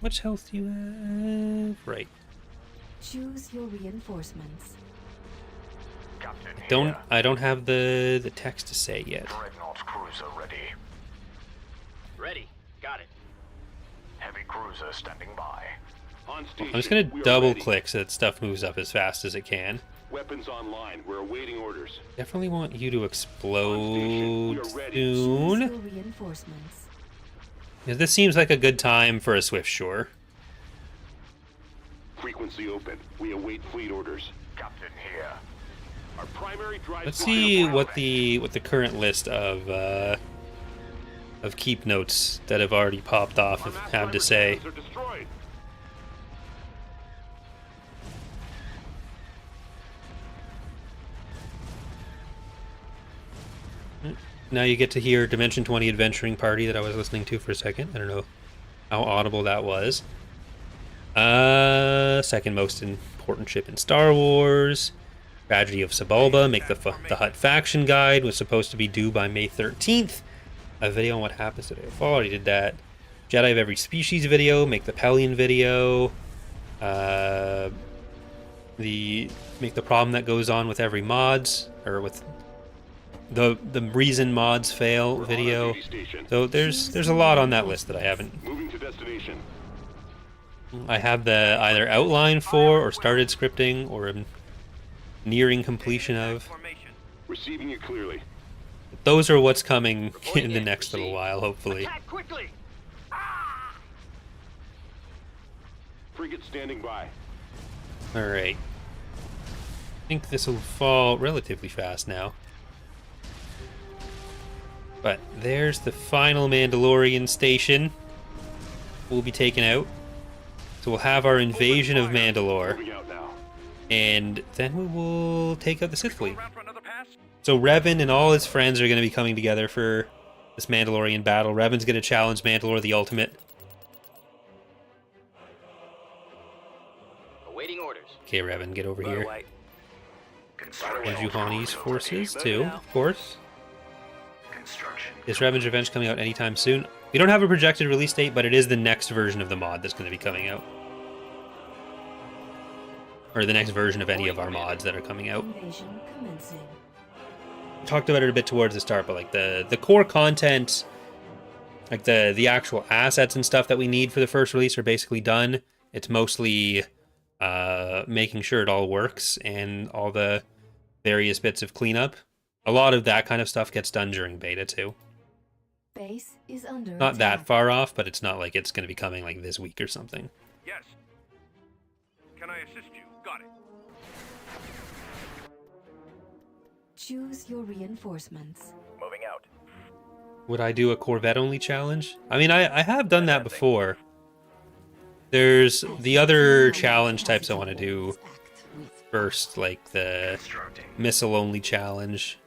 A: much health do you have? Right.
B: Choose your reinforcements.
I: Captain here.
A: I don't have the text to say yet.
I: Dreadnought cruiser ready.
H: Ready. Got it.
I: Heavy cruiser standing by.
C: On station.
A: I'm just gonna
C: We are
A: double
C: ready.
A: click so that stuff moves up as fast as it can.
C: Weapons online. We're awaiting orders.
A: Definitely want you to
C: On
A: explode
C: station, we are ready.
B: Choose
A: soon.
B: your reinforcements.
A: Because this seems like a good time for a swift shore.
C: Frequency open. We await fleet orders.
I: Captain here.
C: Our primary drive.
A: Let's see what the current list of keep notes that have already popped off have to say.
C: Are destroyed.
A: Now you get to hear Dimension 20 Adventuring Party that I was listening to for a second. I don't know how audible that was. Second most important ship in Star Wars. Tragedy of Sebulba. Make the Hutt faction guide. Was supposed to be due by May 13th. A video on what happens today. I already did that. Jedi of every species video. Make the Pelion video. Make the problem that goes on with every mods, or with the reason mods fail
C: We're on
A: video.
C: our duty station.
A: So there's a lot on that list that I haven't.
C: Moving to destination.
A: I have the either outline for or started scripting or am nearing completion of.
C: Receiving you clearly.
A: Those are what's coming in the next little while, hopefully.
H: Attack quickly.
C: Frigate standing by.
A: All right. I think this will fall relatively fast now. But there's the final Mandalorian station. We'll be taken out. So we'll have our invasion of Mandalore.
C: Moving out now.
A: And then we will take out the Sith fleet. So Revan and all his friends are going to be coming together for this Mandalorian battle. Revan's going to challenge Mandalore the Ultimate.
H: Awaiting orders.
A: Okay, Revan, get over here.
I: Construction.
A: And Juhani's forces, too, of course.
I: Construction.
A: Is Revan's Revenge coming out anytime soon? We don't have a projected release date, but it is the next version of the mod that's going to be coming out. Or the next version of any of our mods that are coming out.
B: Invasion commencing.
A: We talked about it a bit towards the start, but like the core content, like the actual assets and stuff that we need for the first release are basically done. It's mostly making sure it all works and all the various bits of cleanup. A lot of that kind of stuff gets done during beta too.
B: Base is under
A: Not that
B: attack.
A: far off, but it's not like it's going to be coming like this week or something.
G: Yes. Can I assist you? Got it.
B: Choose your reinforcements.
I: Moving out.
A: Would I do a Corvette only challenge? I mean, I have done that before. There's the other challenge types I want to do first, like the missile-only challenge.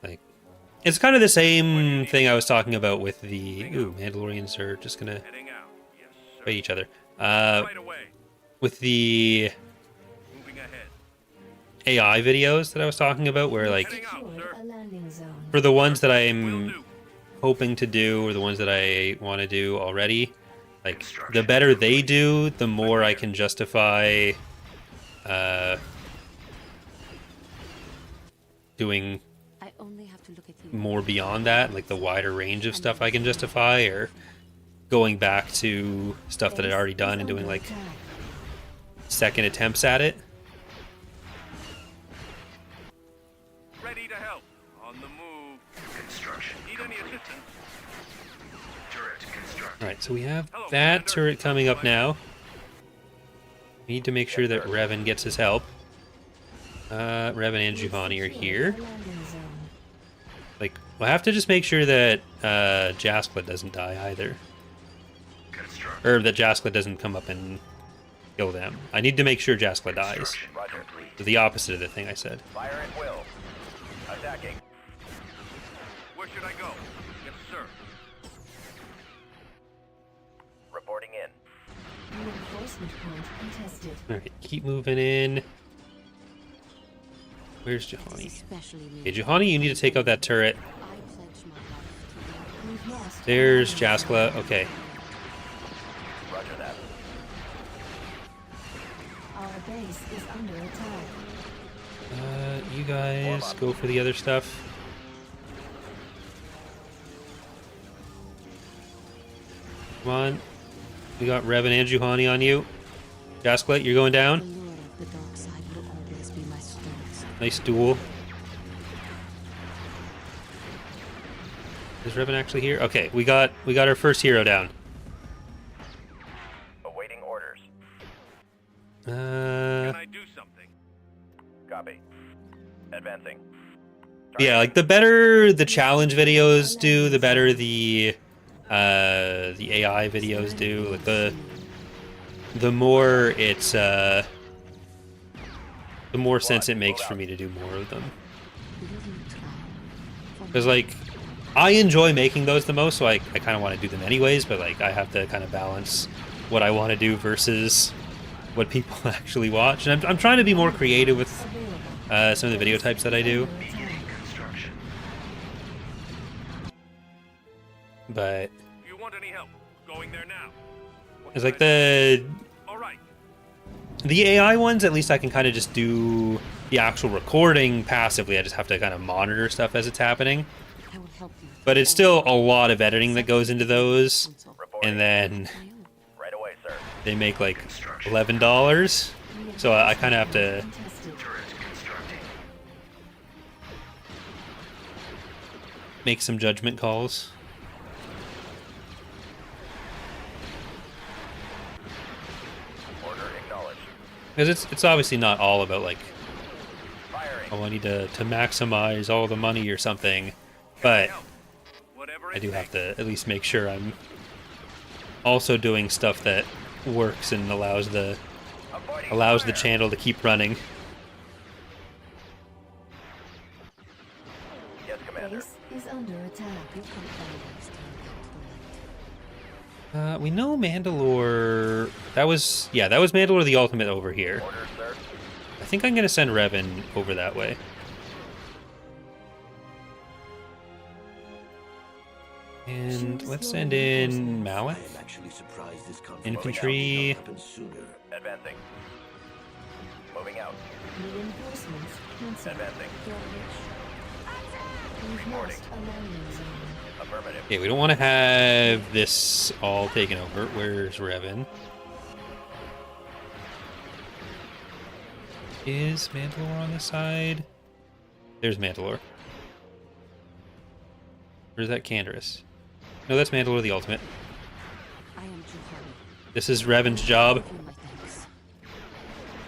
A: Like, it's kind of the same thing I was talking about with the... Ooh, Mandalorians are just gonna
G: Heading out. Yes, sir.
A: fight each other.
G: Right away.
A: With the
G: Moving ahead.
A: AI videos that I was talking about, where like,
G: Heading out, sir.
B: A landing zone.
A: for the ones that
G: Will
A: I'm
G: do.
A: hoping to do, or the ones that I want to do already, like, the better they do, the more I can justify doing
F: I only have to look at you.
A: more beyond that, like the wider range of stuff I can justify, or going back to stuff that I'd already done and doing like second attempts at it.
G: Ready to help. On the move.
D: Construction.
G: Need any assistance?
D: Turret constructed.
A: Alright, so we have that turret coming up now. We need to make sure that Revan gets his help. Revan and Juhani are here.
B: Landing zone.
A: Like, we'll have to just make sure that Jaskla doesn't die either.
D: Construct.
A: Or that Jaskla doesn't come up and kill them. I need to make sure Jaskla dies.
D: Construction complete.
A: So the opposite of the thing I said.
I: Fire at will. Attacking.
G: Where should I go? Yes, sir.
I: Reporting in.
B: Reinforcement point contested.
A: Alright, keep moving in. Where's Juhani?
F: Especially me.
A: Okay, Juhani, you need to take out that turret.
F: I pledge my life to you.
B: We've lost.
A: There's Jaskla. Okay.
I: Roger that.
B: Our base is under attack.
A: You guys go for the other stuff. Come on. We got Revan and Juhani on you. Jaskla, you're going
F: The
A: down.
F: lure of the dark side will always be my strength.
A: Nice duel. Is Revan actually here? Okay, we got our first hero down.
I: Awaiting orders.
G: Can I do something?
I: Copy. Advancing.
A: Yeah, like the better the challenge videos do, the better the AI videos do. Like the more it's the more sense it makes for me to do more of them. Because like I enjoy making those the most, so I kind of want to do them anyways. But like I have to kind of balance what I want to do versus what people actually watch. And I'm trying to be more creative with some of the video types that I do.
D: Construction.
A: But
G: Do you want any help? Going there now. What
A: it's
G: can
A: like
G: I do?
A: the
G: All right.
A: AI ones, at least I can kind of just do the actual recording passively. I just have to kind of monitor stuff as it's happening.
F: I will help you.
A: But it's still a lot of editing that goes into those.
I: Reporting.
A: And then
F: My own.
I: Right away, sir.
A: they make like $11. So I kind of have to
B: Contested.
D: Turret constructing.
A: make some judgment calls.
I: Order acknowledged.
A: Because it's obviously not all about like,
I: Firing.
A: oh, I need to maximize all the money or something. But
G: Whatever
A: I
G: it
A: do have
G: takes.
A: to at least make sure I'm also doing stuff that works and allows the
I: Avoiding fire.
A: channel to keep running.
I: Yes, Commander.
B: Base is under attack.
F: You can always turn back to light.
A: We know Mandalore. That was Mandalore the Ultimate over here.
I: Order, sir.
A: I think I'm gonna send Revan over that way. And let's send in Malik. Infantry.
I: Advancing. Moving out.
B: Reinforcements cancelled.
I: Advancing.
B: We've lost a landing zone.
I: Affirmative.
A: Okay, we don't want to have this all taken over. Where's Revan? Is Mandalore on this side? There's Mandalore. Or is that Canderous? No, that's Mandalore the Ultimate.
F: I am Juhani.
A: This is Revan's job.
F: Give you my thanks.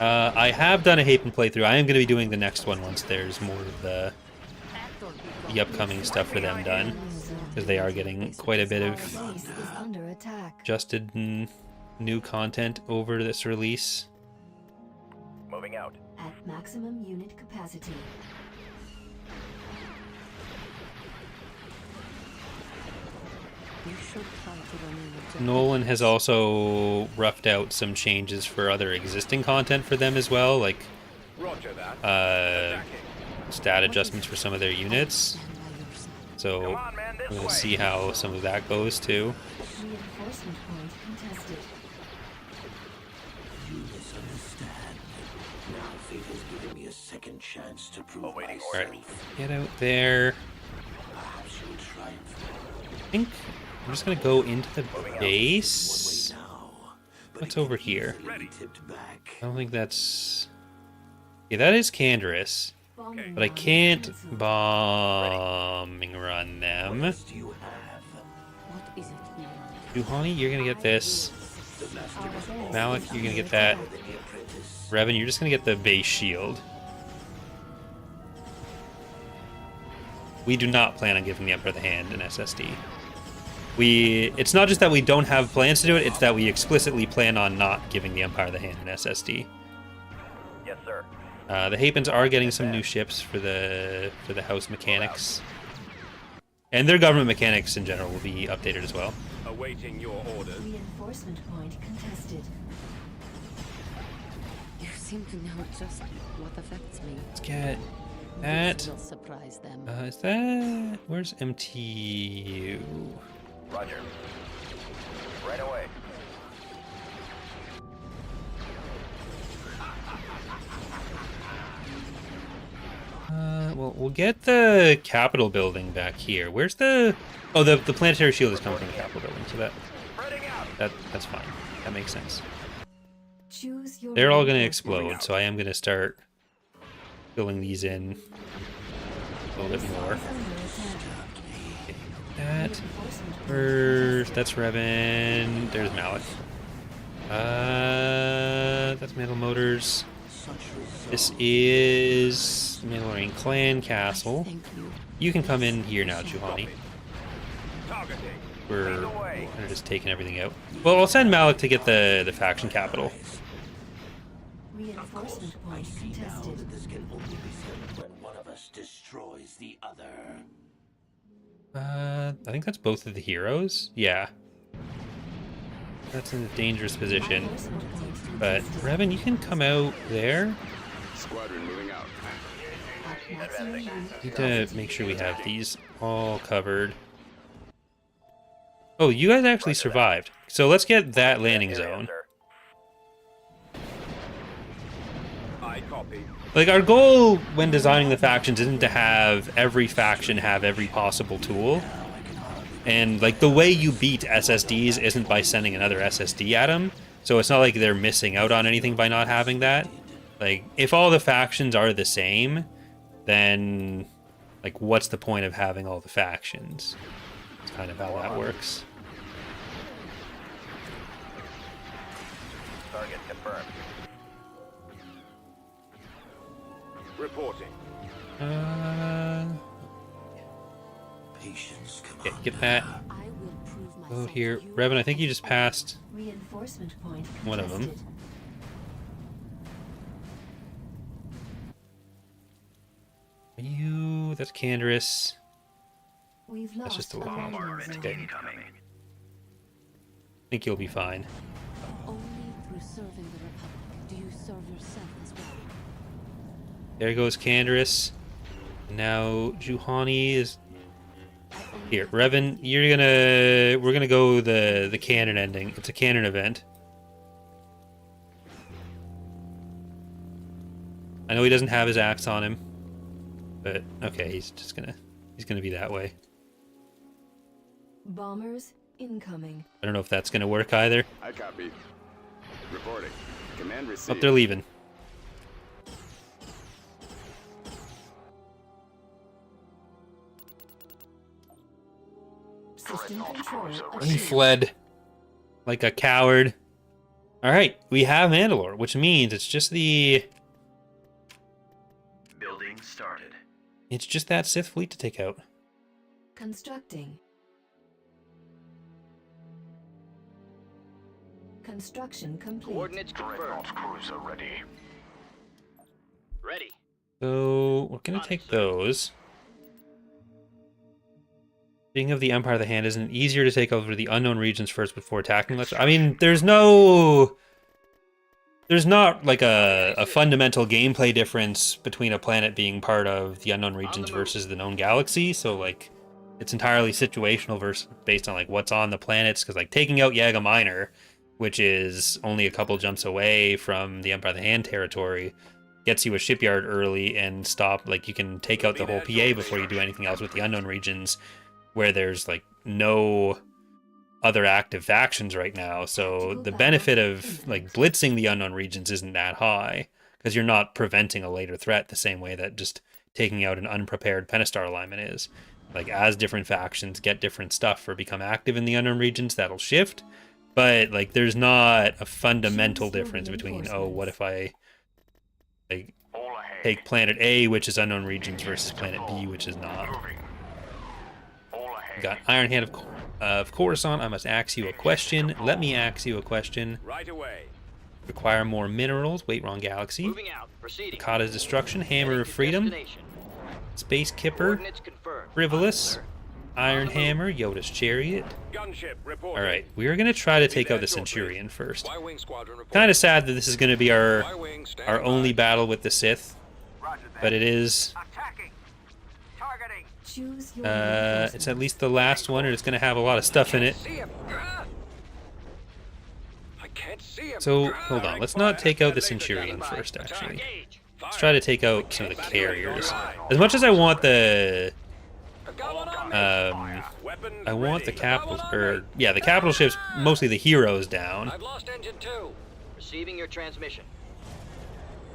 A: I have done a Hapen playthrough. I am going to be doing the next one once there's more of the upcoming stuff for them done. Because they are getting quite a bit of
B: Base is under attack.
A: adjusted and new content over this release.
I: Moving out.
B: At maximum unit capacity.
F: You should try to remain objective.
A: Nolan has also roughed out some changes for other existing content for them as well, like
I: Roger that.
A: stat adjustments for some of their units.
F: Stand by your side.
A: So
I: Come on, man, this
A: we'll
I: way.
A: see how some of that goes too.
B: Reinforcement point contested.
G: You misunderstand. Now fate has given me a second chance to prove
I: Awaiting
G: myself.
A: Alright, get out there.
G: Perhaps you'll triumph.
A: I think I'm just gonna go into the
G: One
A: base.
G: way now. But
A: What's
G: it can
A: over here?
G: easily be tipped back.
A: I don't think that's... Yeah, that is Canderous.
B: Bombing
A: But I
B: run
A: can't
B: cancelled.
A: bombing run them.
G: What else do you have?
F: What is it you want?
A: Duhani, you're gonna get this.
G: The master is all
A: Malik, you're gonna get that.
G: the apprentice.
A: Revan, you're just gonna get the base shield. We do not plan on giving the Emperor the Hand in SSD. It's not just that we don't have plans to do it, it's that we explicitly plan on not giving the Empire the Hand in SSD.
I: Yes, sir.
A: The Hapens are getting some new ships for the house mechanics. And their government mechanics in general will be updated as well.
C: Awaiting your orders.
B: Reinforcement point contested.
F: You seem to know just what affects me.
A: Let's get
F: This
A: that.
F: will surprise them.
A: Is that... Where's MTU?
I: Roger. Right away.
A: Well, we'll get the Capitol building back here. Where's the... Oh, the planetary shield is coming from the Capitol building, so that's fine. That makes sense.
B: Choose your
A: They're all going to
B: reinforcement.
A: explode, so I am going to start filling these in a little bit more.
B: Under attack.
A: That
B: Reinforcement point
A: first, that's Revan. There's Malik. That's Mandal Motors. This is Mandalorian Clan Castle.
F: Thank you.
A: You can come in here now, Juhani.
C: Targeting.
A: We're kind of just taking everything out. Well, I'll send Malik to get the faction capital.
B: Reinforcement
G: I
B: point
G: see now
B: contested.
G: that this can only be said when one of us destroys the other.
A: I think that's both of the heroes. Yeah. That's in a dangerous position.
B: Reinforcement point
A: But
B: contested.
A: Revan, you can come out there.
C: Squadron moving out.
B: At maximum unit
A: Need to make sure we have these all covered. Oh, you guys actually survived. So let's get that landing zone.
C: I copy.
A: Like, our goal when designing the factions isn't to have every faction have every possible tool. And, like, the way you beat SSDs isn't by sending another SSD at them. So it's not like they're missing out on anything by not having that. Like, if all the factions are the same, then, like, what's the point of having all the factions? That's kind of how that works.
I: Target confirmed.
C: Reporting.
G: Patience, come
A: Okay,
G: on.
A: get that
F: I will prove myself.
A: out here.
F: to you.
A: Revan, I think you just passed
B: reinforcement point
A: one of them.
B: contested.
A: You, that's Canderous.
B: We've lost
A: just a little
B: landing
A: bit.
B: zone.
A: Okay.
D: Incoming.
A: I think you'll be fine.
F: Only through serving the Republic do you serve yourself as well.
A: There goes Canderous. Now Juhani is here. Revan, we're gonna go the canon ending. It's a canon event. I know he doesn't have his axe on him, but okay, he's gonna be that way.
B: Bombers incoming.
A: I don't know if that's gonna work either.
C: I copy. Reporting. Command
A: Oh,
C: received.
A: they're leaving.
B: System control
A: He
B: achieved.
A: fled like a coward. All right, we have Mandalore, which means it's just
D: Building started.
A: that Sith fleet to take out.
B: Constructing. Construction complete.
H: Coordinates confirmed.
I: Dreadnought cruiser ready.
H: Ready.
A: So we're gonna take those. Being of the Empire of the Hand, isn't it easier to take over the unknown regions first before attacking? I mean, there's not like a fundamental gameplay difference between a planet being part of the unknown regions versus the known galaxy. So like, it's entirely situational versus based on like what's on the planets. Because like taking out Yaga Minor, which is only a couple jumps away from the Empire of the Hand territory, gets you a shipyard early and stop. Like you can take out the whole PA before you do anything else with the unknown regions, where there's like no other active factions right now. So the benefit of like blitzing the unknown regions isn't that high, because you're not preventing a later threat the same way that just taking out an unprepared Pentastar alignment is. Like as different factions get different stuff or become active in the unknown regions, that'll shift. But like there's not a fundamental difference between, oh, what if I like take planet A, which is unknown regions, versus planet B, which is not. We got Iron Hand of Coruscant. I must ask you a question. Let me ask you a question.
J: Right away.
A: Require more minerals. Wait, wrong galaxy.
H: Moving out. Proceeding.
A: Kata's Destruction. Hammer of Freedom.
H: Destination.
A: Space Kipper.
H: Coordinates confirmed.
A: Frivolous. Iron Hammer. Yoda's Chariot.
J: Gunship reporting.
A: Alright, we are going to try to take out the Centurion first.
J: Y-wing squadron reporting.
A: Kind of sad that this is going to be our
J: Y-wing standing
A: only
J: by.
A: battle with the Sith. But it is...
E: Attacking. Targeting.
B: Choose your
A: it's at least the last one, and it's going to have a lot of stuff in it.
J: See him. I can't see him.
A: So, hold on. Let's not take out the Centurion first, actually.
H: Engage.
A: Let's try to take out some of the carriers. As much as I want the... I want the capital... the capital ships, mostly the heroes, down.
J: I've lost engine 2.
H: Receiving your transmission.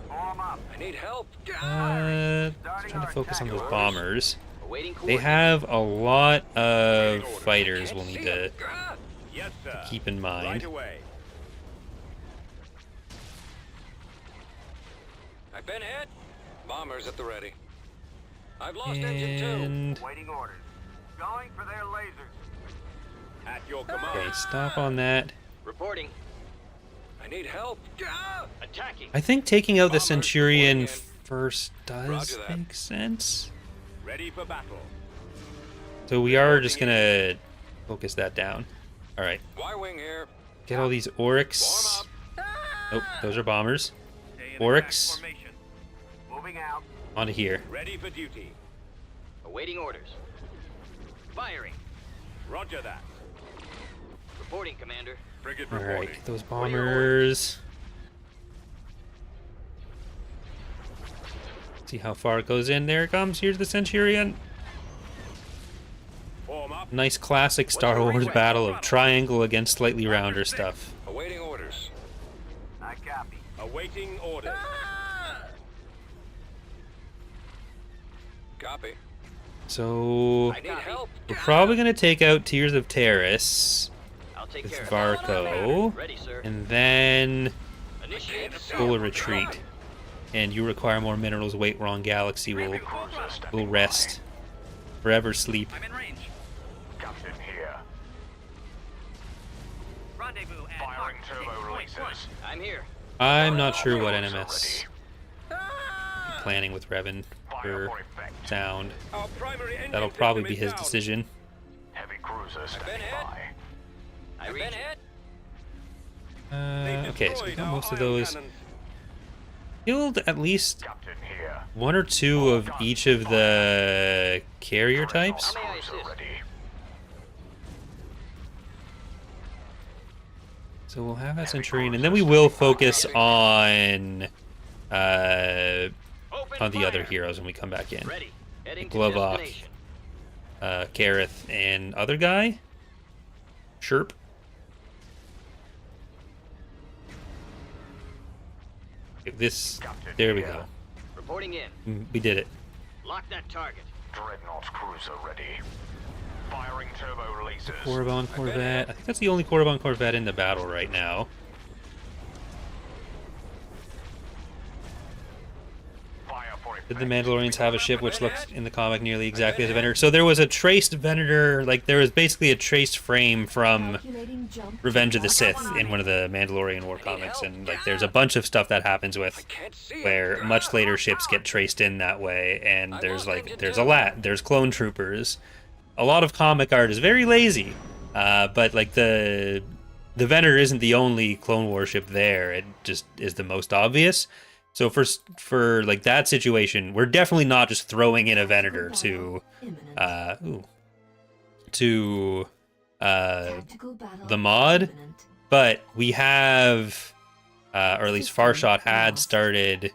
E: Form up.
J: I need help.
A: Trying to focus on those bombers.
H: Awaiting
A: They
H: coordinates.
A: have a lot of fighters we'll need to
J: Yes, sir.
A: keep in
J: Right
A: mind.
J: away. I've been hit. Bombers at the ready. I've lost engine 2.
A: And...
E: Waiting orders. Going for their lasers.
J: At your command.
A: okay, stop on that.
H: Reporting.
J: I need help.
H: Attacking.
A: I think taking out the
J: Bombers
A: Centurion
J: reporting in.
A: first does
J: Roger that.
A: make sense.
J: Ready for battle.
A: So we are just gonna focus that down. Alright,
J: Y-wing here.
A: get all these Oryx.
J: Form
A: Oh, those are bombers. Oryx,
E: Moving out.
A: onto here.
J: up. Ready for duty.
H: Awaiting orders. Firing.
J: Roger that.
H: Reporting, Commander.
J: Frigate reporting.
A: Alright, get those bombers. See how far it goes in. There it comes. Here's the Centurion.
J: Form up.
A: Nice classic Star Wars battle of triangle against slightly rounder stuff.
J: Awaiting orders.
E: I copy.
J: Awaiting orders. Copy.
A: So
J: I need help.
A: we're probably gonna take out Tears of Terrace
H: I'll take
A: with
H: care of it.
A: Varco,
H: Ready, sir.
A: and then
H: Initiate
A: full retreat. And you require more minerals. Wait, wrong galaxy. Will rest. Forever sleep.
E: I'm in range.
I: Captain here.
E: Rendezvous at
I: Firing turbo releases.
H: I'm here.
A: I'm not sure what
I: Cruiser
A: NMS
I: ready.
A: planning with Revan
I: Fire
A: for
I: for effect.
A: sound.
J: Our primary engine
A: That'll probably
J: system
A: be
J: is
A: his
J: down.
A: decision.
I: Heavy cruiser
J: been
I: standing
J: hit.
I: by.
H: I
J: I've
H: read
J: been
H: you.
J: hit.
A: Okay, so we
J: Destroyed
A: got
J: our
A: most of
J: ion
A: those.
J: cannons.
A: Killed at least
I: Captain here.
A: one or two of each of the carrier types.
H: How may I
I: Cruiser
H: assist?
I: ready.
A: So we'll have that Centurion, and then we will focus on
H: Open
A: the other
H: fire.
A: heroes when we come back in.
H: Ready. Heading to
A: Glovok.
H: destination.
A: Gareth and other guy, Sherp. This, there we go.
H: Reporting in.
A: We did it.
H: Lock that target.
I: Dreadnought cruiser ready. Firing turbo releases.
A: Korriban Corvette. I think that's the only Korriban Corvette in the battle right now.
I: Fire for effect.
A: Did the Mandalorians have a ship which looked in the comic nearly exactly as a Venator? So there was a traced Venator, like there was basically a traced frame from
B: Calculating jump.
A: Revenge of the Sith in one of the Mandalorian war comics, and like there's a bunch of stuff that happens with where much later ships get traced in that way, and there's there's clone troopers. A lot of comic art is very lazy, but like the Venator isn't the only Clone War ship there. It just is the most obvious. So for like that situation, we're definitely not just throwing in a Venator to
B: Tactical battle
A: the mod,
B: imminent.
A: but we have, or at least Farshot had started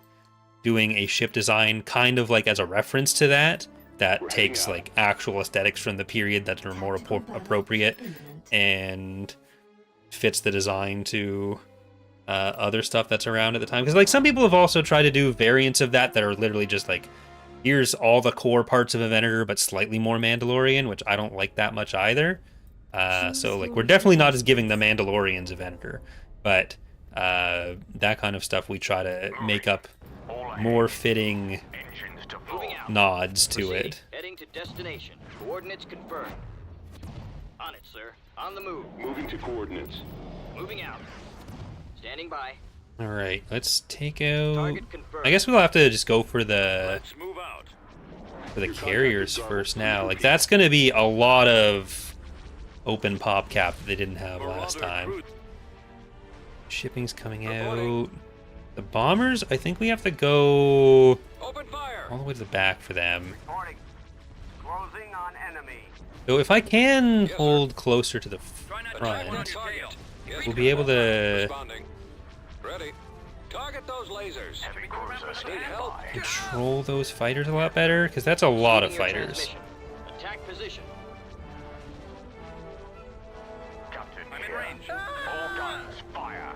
A: doing a ship design kind of like as a reference to that takes like actual aesthetics from the period that are more appropriate and fits the design to other stuff that's around at the time. Because like some people have also tried to do variants of that are literally just like, here's all the core parts of a Venator but slightly more Mandalorian, which I don't like that much either. So like we're definitely not just giving the Mandalorians a Venator, but that kind of stuff we try to make up more fitting nods to it.
H: Heading to destination. Coordinates confirmed. On it, sir. On the move.
C: Moving to coordinates.
H: Moving out. Standing by.
A: All right, let's take out.
H: Target confirmed.
A: I guess we'll have to just go for the
G: Let's move out.
A: carriers first now. Like that's gonna be a lot of open pop cap that they didn't have last time. Shipping's coming out. The bombers, I think we have to go
J: Open fire.
A: all the way to the back for them.
H: Reporting. Closing on enemy.
A: So if I can
J: Yes, sir.
A: hold closer to the
J: Attack on
A: front,
J: target. Yes,
A: we'll be able to
J: responding. Ready. Target those lasers.
I: Heavy cruiser
J: Need
I: standing
J: help?
I: by.
A: control those fighters a lot better, because that's a lot of
H: Receiving your
A: fighters.
H: transmission. Attack position.
I: Captain here. All guns, fire.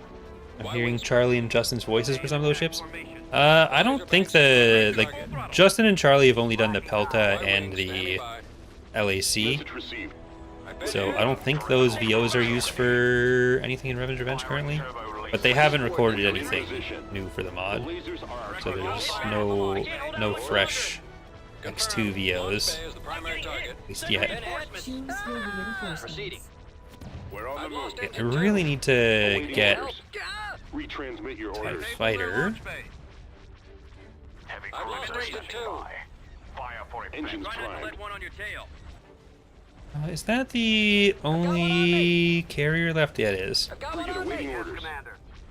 A: I'm hearing Charlie and Justin's voices for some of those ships. I don't think the Justin and Charlie have only done the Pelta and the LAC,
C: Message received.
A: so I don't think those VOs are used for anything in Revenge Revenge currently. But they haven't recorded anything new for the
C: The
A: mod,
C: lasers are
A: so there's no fresh X2 VOs,
J: Is the primary target.
A: at least yet.
B: Choose your reinforcements.
H: Proceeding.
C: We're on the
J: I've
C: move.
J: lost
A: I
J: engine
A: really need to
C: Awaiting
A: get
C: orders. Retransmit your
A: TIE
C: orders.
A: Fighter.
I: Heavy
J: I've lost
I: cruiser
J: engine
I: standing
J: two.
I: by. Fire for
C: Engines
I: impact.
C: primed.
H: one on your tail.
A: Is that the only carrier left? Yeah, it is.
J: I've got one
C: Frigate
J: on me.
C: awaiting orders.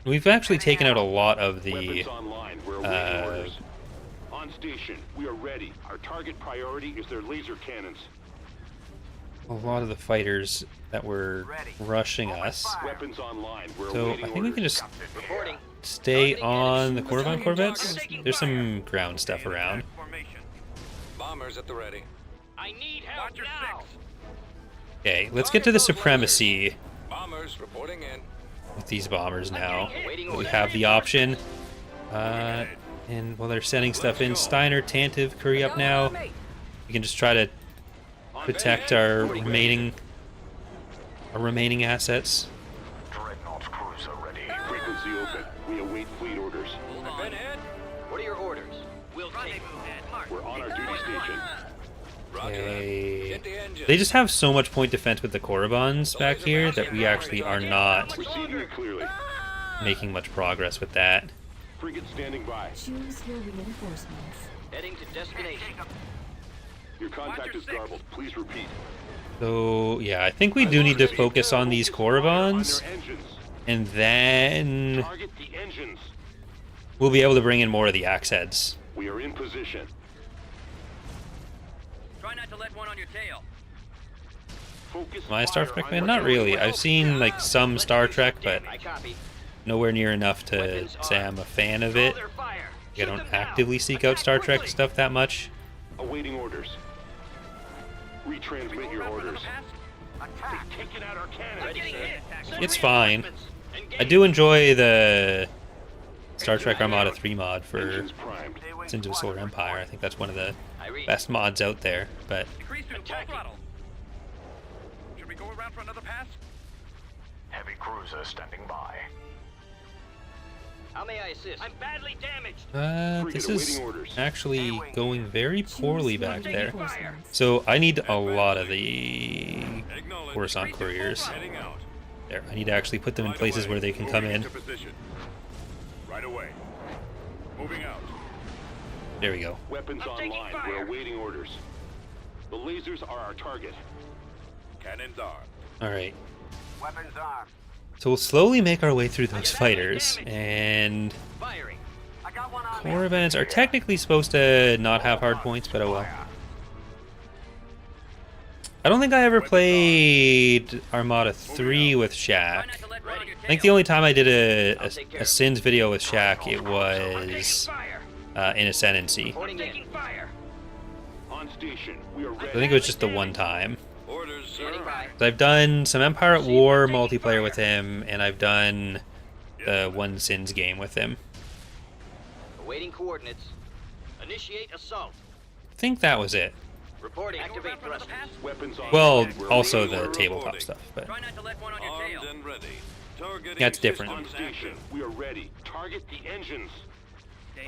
A: We've actually taken out a lot of the
C: Weapons online. We're awaiting orders. On station. We are ready. Our target priority is their laser cannons.
A: fighters that were rushing us.
C: Weapons online. We're
A: So
C: awaiting
A: I think we can
C: orders.
A: just
H: Reporting.
A: stay on the Corvan Corvettes. There's some ground stuff around.
J: Bombers at the ready.
H: I need help now.
A: Okay, let's get to the supremacy
J: Bombers reporting in.
A: with these bombers now. We have the option. And while they're sending stuff in, Steiner, Tantive, hurry up now. We can just try to protect our remaining assets.
I: Dreadnought cruiser ready.
C: Frequency open. We await fleet orders.
J: Been hit.
H: What are your orders? We'll take
C: We're on our duty station.
J: Roger that.
A: Okay.
J: Get the engine.
A: They just have so much point defense with the Korribans back here that we actually are not
C: Receiving you clearly.
A: making much progress with that.
C: Frigate standing by.
B: Choose your reinforcements.
H: Heading to destination.
C: Your contact is garbled. Please repeat.
A: So yeah, I think we do need to focus on these Korribans,
C: On their engines.
A: and then
C: Target the engines.
A: we'll be able to bring in more of the axe heads.
C: We are in position.
H: Try not to let one on your tail.
C: Focus
A: Am I a Star
C: fire
A: Trek
C: on
A: fan?
C: our
A: Not really.
C: target.
A: I've seen like some Star Trek, but
H: I copy.
A: nowhere near enough to say I'm a fan of it.
H: Their fire.
A: I don't actively seek out Star Trek stuff that much.
C: Awaiting orders. Retransmit your orders.
H: Attack.
C: They've taken out our cannons.
H: Ready, sir.
A: It's fine. I do enjoy the Star Trek Armada 3 mod for
C: Engines primed.
A: Sins of the Solar Empire. I think that's one of the
H: I read.
A: best mods out there, but
H: Increase to full throttle.
G: Should we go around for another pass?
I: Heavy cruiser standing by.
H: How may I assist? I'm badly damaged.
A: This is actually going very poorly back there.
B: Reinforcements.
A: So I need a lot of the Coruscant couriers.
G: Heading out.
A: There, I need to actually put them in places where they can come in.
G: Moving into position. Right away. Moving out.
A: There we go.
C: Weapons online. We're awaiting orders. The lasers are our target.
G: Cannons armed.
A: All right.
I: Weapons armed.
A: So we'll slowly make our way through those fighters, and
H: Firing.
I: I got one on me.
A: Corvans are technically supposed to not have hard points, but oh well. I don't think I ever played Armada 3 with Shaq.
E: Try not to let one on your
A: I think
E: tail.
A: the only time I did a Sins video with Shaq, it was
E: Fire.
A: in Ascendancy.
H: Reporting in.
E: Taking fire.
C: On station. We are ready.
A: I think it was just the one time.
G: Orders,
H: Standing
G: sir.
H: by.
A: So I've done some Empire at War multiplayer with him, and I've done the one Sins game with him.
H: Awaiting coordinates. Initiate assault.
A: I think that was it.
H: Reporting. Activate thrusters.
C: Weapons online.
A: Well,
C: We're
A: also
C: awaiting
A: the
C: orders.
A: tabletop stuff, but
E: Try not to let one on your
G: Armed
E: tail.
G: and ready. Targeting
A: That's different.
C: On
G: systems
C: station.
G: active.
C: We are ready. Target the engines.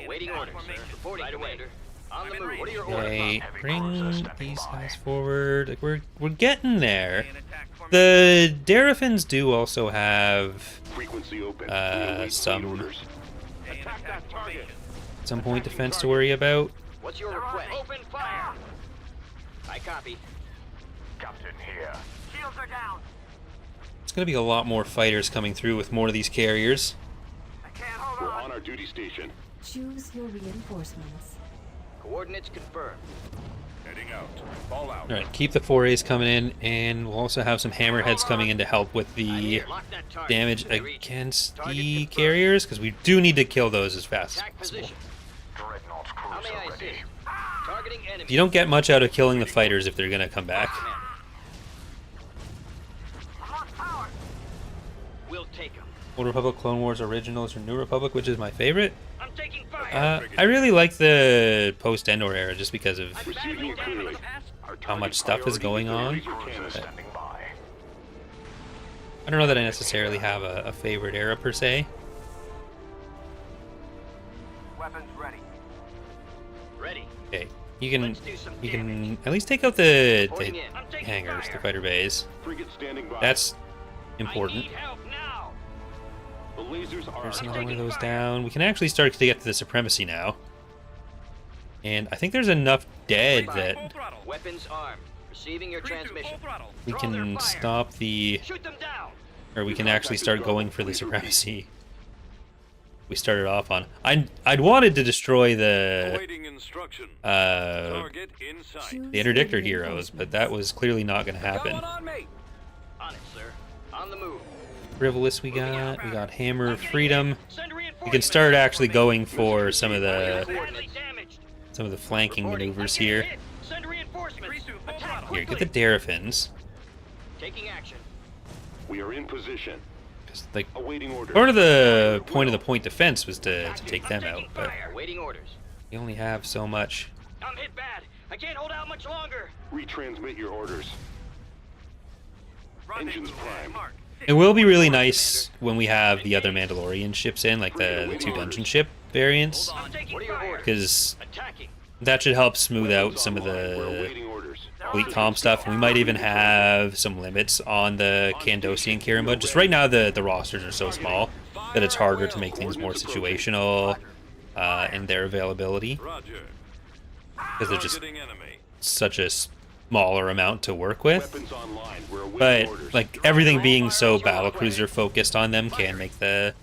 H: Awaiting orders, sir. Reporting, Commander. On the move. What are your
A: okay,
H: orders?
A: bring these guys forward. Like we're getting there. The Darafins do also have
C: Frequency open. We await
A: some-
C: fleet orders. Attack that target.
A: some point defense to worry about.
H: What's your request? Open fire. I copy.
I: Captain here. Shields are down.
A: It's gonna be a lot more fighters coming through with more of these carriers.
I: I can't hold
C: We're
I: on.
C: on our duty station.
B: Choose your reinforcements.
H: Coordinates confirmed.
G: Heading out. Fall out.
A: All right, keep the forays coming in, and we'll also have some hammerheads coming in to help with the
H: Lock that target.
A: damage
H: I read.
A: against
H: Target
A: the
H: confirmed.
A: carriers, because we do need to kill those as fast as
H: Attack
A: possible.
H: position.
I: Dreadnought
H: How may I
I: cruiser ready.
H: assist? Targeting enemy.
A: You don't get much out of killing the fighters if they're gonna come back.
I: Lost power.
H: We'll take them.
A: Old Republic, Clone Wars Originals, or New Republic, which is my favorite.
H: I'm taking fire.
A: I really like the post-Endor era just because of
C: Receiving clearly. Our
A: how much
C: target
A: stuff is
C: priority
A: going
C: their
A: on.
C: laser cannons.
I: Standing by.
A: I don't know that I necessarily have a favorite era per se.
I: Weapons ready.
H: Ready.
A: Okay, you can
H: Let's do some damage.
A: at least take out the
H: Reporting in. I'm taking
A: hangars, the
H: fire.
A: fighter bays.
C: Frigate standing by.
A: That's
H: I
A: important.
H: need help now.
C: The lasers are
A: There's
C: our
A: another one of
C: target.
A: those down. We can actually start to get to the supremacy now. And I think there's enough dead that
H: Weapons armed. Receiving your transmission.
A: we
H: Draw their
A: can
H: fire.
A: stop the,
H: Shoot them down.
A: or we can actually start going for the supremacy. We started off on. I'd wanted to destroy the
G: Awaiting instruction.
A: the
G: Target in sight.
B: Choose
A: interdictor
B: your
A: heroes, but
B: reinforcements.
A: that was clearly not going to
E: Got
A: happen.
E: one on me.
H: On it, sir. On the move.
A: Frivolous we got Hammer of Freedom.
H: Send
A: We can
H: reinforcements.
A: start actually going for some of the
H: Badly damaged.
A: flanking
H: Reporting.
A: maneuvers
H: I'm getting
A: here.
H: hit. Send reinforcements. Attack
A: Here,
H: quickly.
A: get the Darafins.
H: Taking action.
C: We are in position.
A: 'Cause, like,
C: Awaiting orders.
A: part of the point of the point defense was to take them out,
H: Taking
A: but
H: fire. Waiting orders.
A: you only have so much.
H: I'm hit bad. I can't hold out much longer.
C: Retransmit your orders. Engines prime.
A: It will be really nice when we have the other Mandalorian ships in, like the two dungeon ship variants,
H: I'm taking
E: What are your
H: fire.
E: orders?
A: because
H: Attacking.
A: that should help smooth out
C: Weapons
A: some of
C: online. We're
A: the
C: awaiting orders.
A: fleet comp stuff. We might even have some limits on the Candosian Kirimba. Just right now, the rosters are so small that it's harder to make things more situational in their availability,
G: Roger.
A: because they're just
G: Targeting enemy.
A: such a smaller amount to work with.
C: Weapons online. We're awaiting
A: But
C: orders.
A: like everything being so battlecruiser focused on them can make the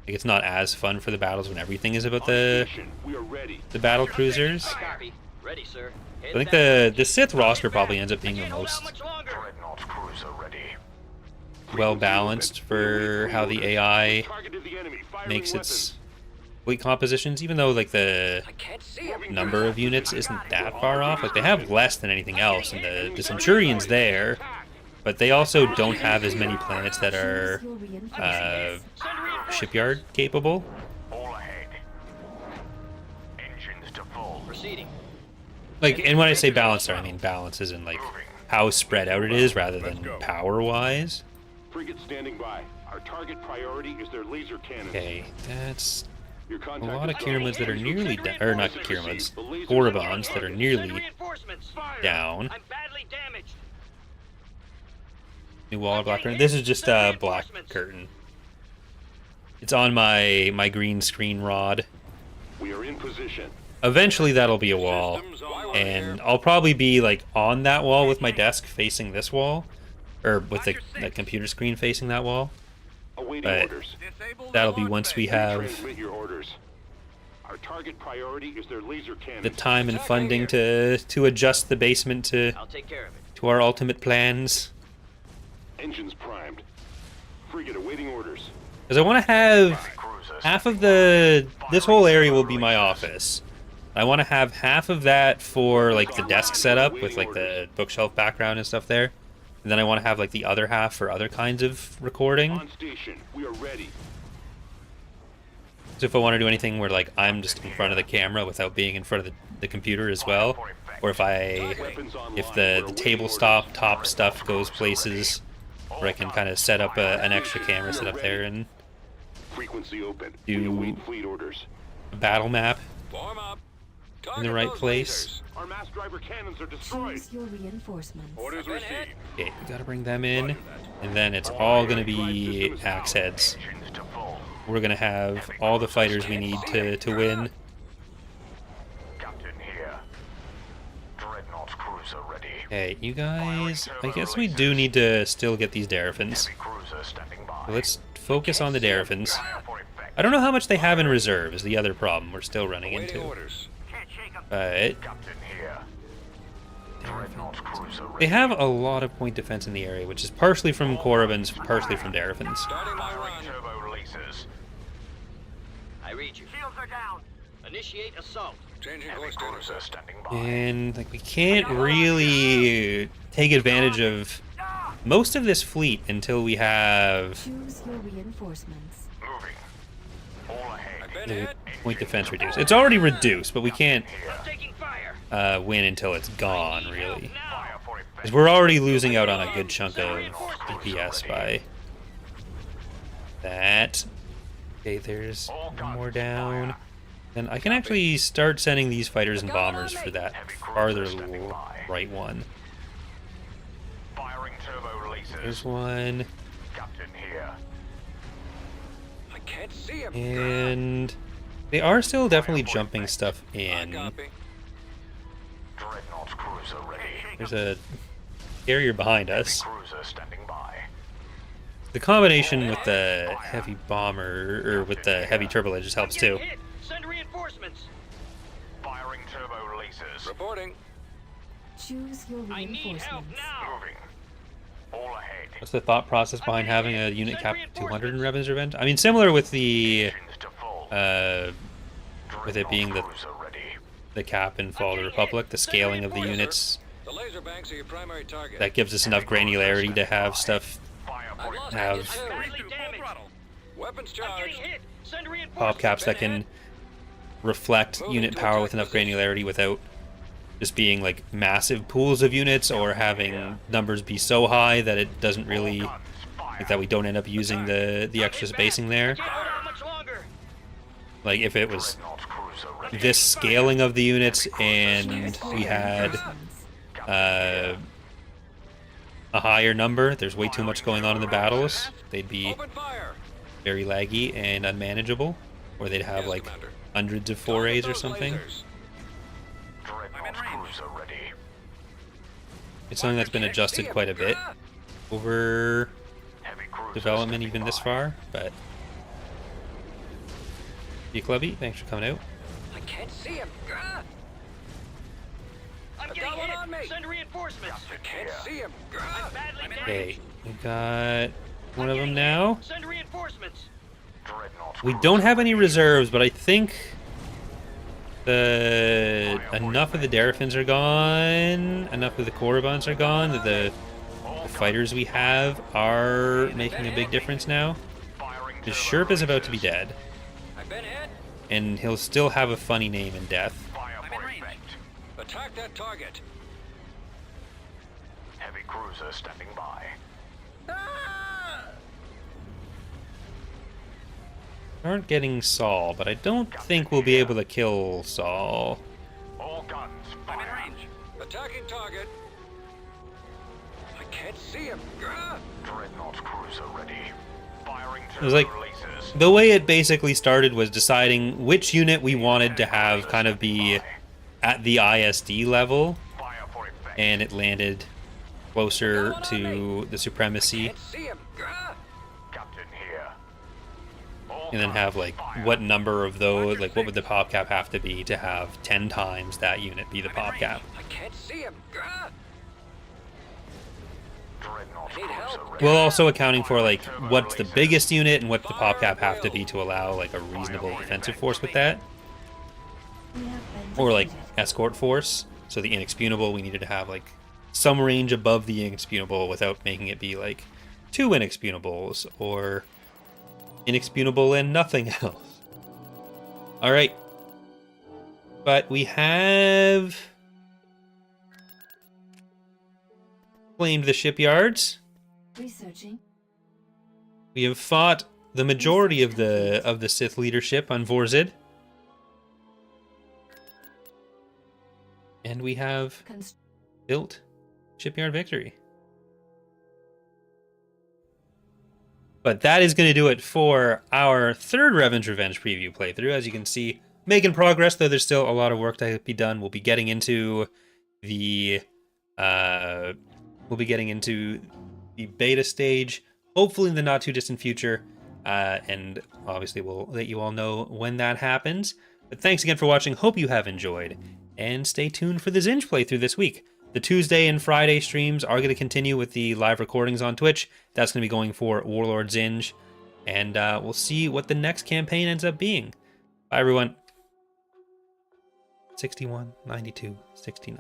A: like it's not as fun for the battles when everything is about
C: On
A: the
C: station. We are ready.
A: battle cruisers.
H: I copy. Ready, sir.
A: I think the Sith roster probably ends up being the
H: Can't hold out
A: most
H: much longer.
I: Dreadnought cruiser ready.
A: well balanced for how the AI
C: Targeted the enemy. Firing
A: makes
C: weapons.
A: its fleet compositions, even though like the
E: I can't see him.
A: number of units isn't that far off. Like they have less than anything else, and the Centurion's there, but they also don't have as many planets that are
B: Choose your reinforcements.
A: shipyard capable.
I: All ahead. Engines to full.
H: Proceeding.
A: Like, and when I say balanced, I mean balance is in like how spread out it is rather than power wise.
C: Frigate standing by. Our Our target priority is their laser cannons.
A: Okay, that's
C: Your
A: a
C: contact
A: lot of
C: is gone.
A: Kiramuds that are nearly down, or not Kiramuds, Gorobons that are nearly
H: Reinforcements.
A: down.
H: I'm badly damaged.
A: New wall black curtain. This is just a black curtain. It's on my green screen rod.
C: We are in position.
A: Eventually that'll be a wall, and I'll probably be like on that wall with my desk facing this wall, or with the computer screen facing that wall.
C: Awaiting
A: But
C: orders.
A: that'll be once we have
C: Transmit your orders. Our target priority is their laser cannons.
A: the time and funding to adjust the basement to
H: I'll take care of it.
A: to our ultimate plans.
C: Engines primed. Frigate awaiting orders.
A: Because I want to have half of this whole area will be my office. I want to have half of that for like the desk setup with like the bookshelf background and stuff there. And then I want to have like the other half for other kinds of recording.
C: On station. We are ready.
A: So if I want to do anything where like I'm just in front of the camera without being in front of the computer as well, or if the tabletop stuff goes places where I can kind of set up an extra camera set up there and
C: Frequency open.
A: Do-
C: We await fleet orders.
A: a battle map
J: Form up.
A: in the right place.
C: Our mass driver cannons are destroyed.
B: Choose your reinforcements.
C: Orders received.
A: Okay, we gotta bring them in, and then it's all gonna be axe heads. We're gonna have all the fighters we need to win.
I: Captain here. Dreadnought cruiser ready.
A: Okay, you guys, I guess we do need to still get these Darafins.
I: Heavy cruiser standing by.
A: So let's focus on the Darafins.
I: Fire for effect.
A: I don't know how much they have in reserve is the other problem we're still running
J: Awaiting
A: into.
J: orders.
A: But
I: Captain here. Dreadnought cruiser ready.
A: they have a lot of point defense in the area, which is partially from Korribans, partially from Darafins.
J: Starting my run.
I: Turbo releases.
H: I read you. Shields are down. Initiate assault.
J: Changing
I: Heavy
J: course to
I: cruiser
J: intercept.
I: standing by.
A: And like we can't really take advantage of most of this fleet until we have
B: Choose your reinforcements.
I: Moving. All ahead.
J: I've been
A: the
J: hit.
A: point defense reduced. It's already reduced, but we can't
H: I'm taking fire.
A: win until it's gone, really.
H: Now.
I: Fire for effect.
A: Because we're already losing out on a good chunk of DPS by that. Okay, there's one more down. And I can actually start sending these fighters and bombers for that farther right one.
I: Firing turbo releases.
A: There's one.
I: Captain here.
J: I can't see him.
A: And they are still definitely jumping stuff
J: I
A: in.
J: copy.
I: Dreadnought cruiser ready.
A: There's a carrier behind us.
I: Cruiser standing by.
A: The combination with the heavy bomber, or with the heavy turbo just helps too.
H: Hit. Send reinforcements.
I: Firing turbo releases.
J: Reporting.
B: Choose your
H: I need help
B: reinforcements.
H: now.
I: Moving. All ahead.
A: What's the thought process behind having a unit cap 200 in Revan's Revenge? I mean, similar with the,
I: Engines to full.
A: with it being
I: Dreadnought cruiser ready.
A: the cap in Fall of the Republic, the scaling of the units,
J: The laser banks are your primary target.
A: that gives us enough granularity to have stuff
I: Fire
J: I've
I: for
J: lost
A: have-
J: target two.
H: Badly damaged.
J: Weapons
H: I'm getting
J: charged.
H: hit. Send
A: pop
H: reinforcements.
A: caps that can reflect unit power with enough granularity without just being like massive pools of units or having numbers be so high that it doesn't really, like, that we don't end up using the extra spacing there.
H: Can't hold out much longer.
A: Like if it was
I: Dreadnought cruiser ready.
A: this scaling of the units and we had a higher number, there's way too much going on in the battles, they'd be
J: Open fire.
A: very laggy and unmanageable, or they'd have
J: Yes,
A: like
J: Commander.
A: hundreds of forays or
J: Those
A: something.
J: lasers.
I: Dreadnought cruiser ready.
A: It's something that's been adjusted quite a bit over
I: Heavy cruiser
A: development
I: standing
A: even this
I: by.
A: far, but you Clubby, thanks for coming out.
J: I can't see him.
H: I'm
J: I've
H: getting
J: got one
H: hit.
J: on me.
H: Send reinforcements.
J: I can't see him.
H: I'm badly damaged.
A: Okay, we got one of them now.
H: Send reinforcements.
I: Dreadnought
A: We don't have any reserves, but I think enough of the Darafins are gone, enough of the Korribans are gone, that the fighters we have are making a big difference now. His Sherp is about to be dead,
J: I've been hit.
A: and he'll still have a funny name in death.
I: Fire for effect.
J: Attack that target.
I: Heavy cruiser standing by.
A: Aren't getting Saul, but I don't think we'll be able to kill Saul.
I: All guns,
H: I'm in
I: fire.
H: range.
J: Attacking target.
H: I can't see him. Gah!
I: Dreadnought cruiser ready. Firing
A: It was like,
I: lasers.
A: the way it basically started was deciding which unit we wanted to have kind of be at the ISD level,
I: Fire for effect.
A: and it landed closer to the supremacy,
H: Can't see him. Gah!
I: Captain here. All
A: and then have
I: guns,
A: like
I: fire.
A: what number of those, like what would the pop cap have to be to have 10 times that unit be the
H: I'm in
A: pop
H: range.
A: cap.
H: I can't see him. Gah!
I: Dreadnought
H: I need help.
I: cruiser ready.
A: Well, also accounting for like what's the biggest unit and what the pop cap have to be to allow like a reasonable defensive force with that,
B: We have been
A: or like
B: defeated.
A: escort force. So the inexpugnable, we needed to have like some range above the inexpugnable without making it be like two inexpugnables or inexpugnable and nothing else. All right, but we have claimed the shipyards.
B: Researching.
A: We have fought the majority of the Sith leadership on Vorzid, and we have built Shipyard Victory. But that is going to do it for our third Revan's Revenge preview playthrough. As you can see, making progress, though there's still a lot of work to be done. We'll be getting into the beta stage, hopefully in the not too distant future, and obviously we'll let you all know when that happens. But thanks again for watching. Hope you have enjoyed, and stay tuned for the Zinj playthrough this week. The Tuesday and Friday streams are going to continue with the live recordings on Twitch. That's going to be going for Warlord Zinj, and we'll see what the next campaign ends up being. Bye, everyone. 61, 92, 69.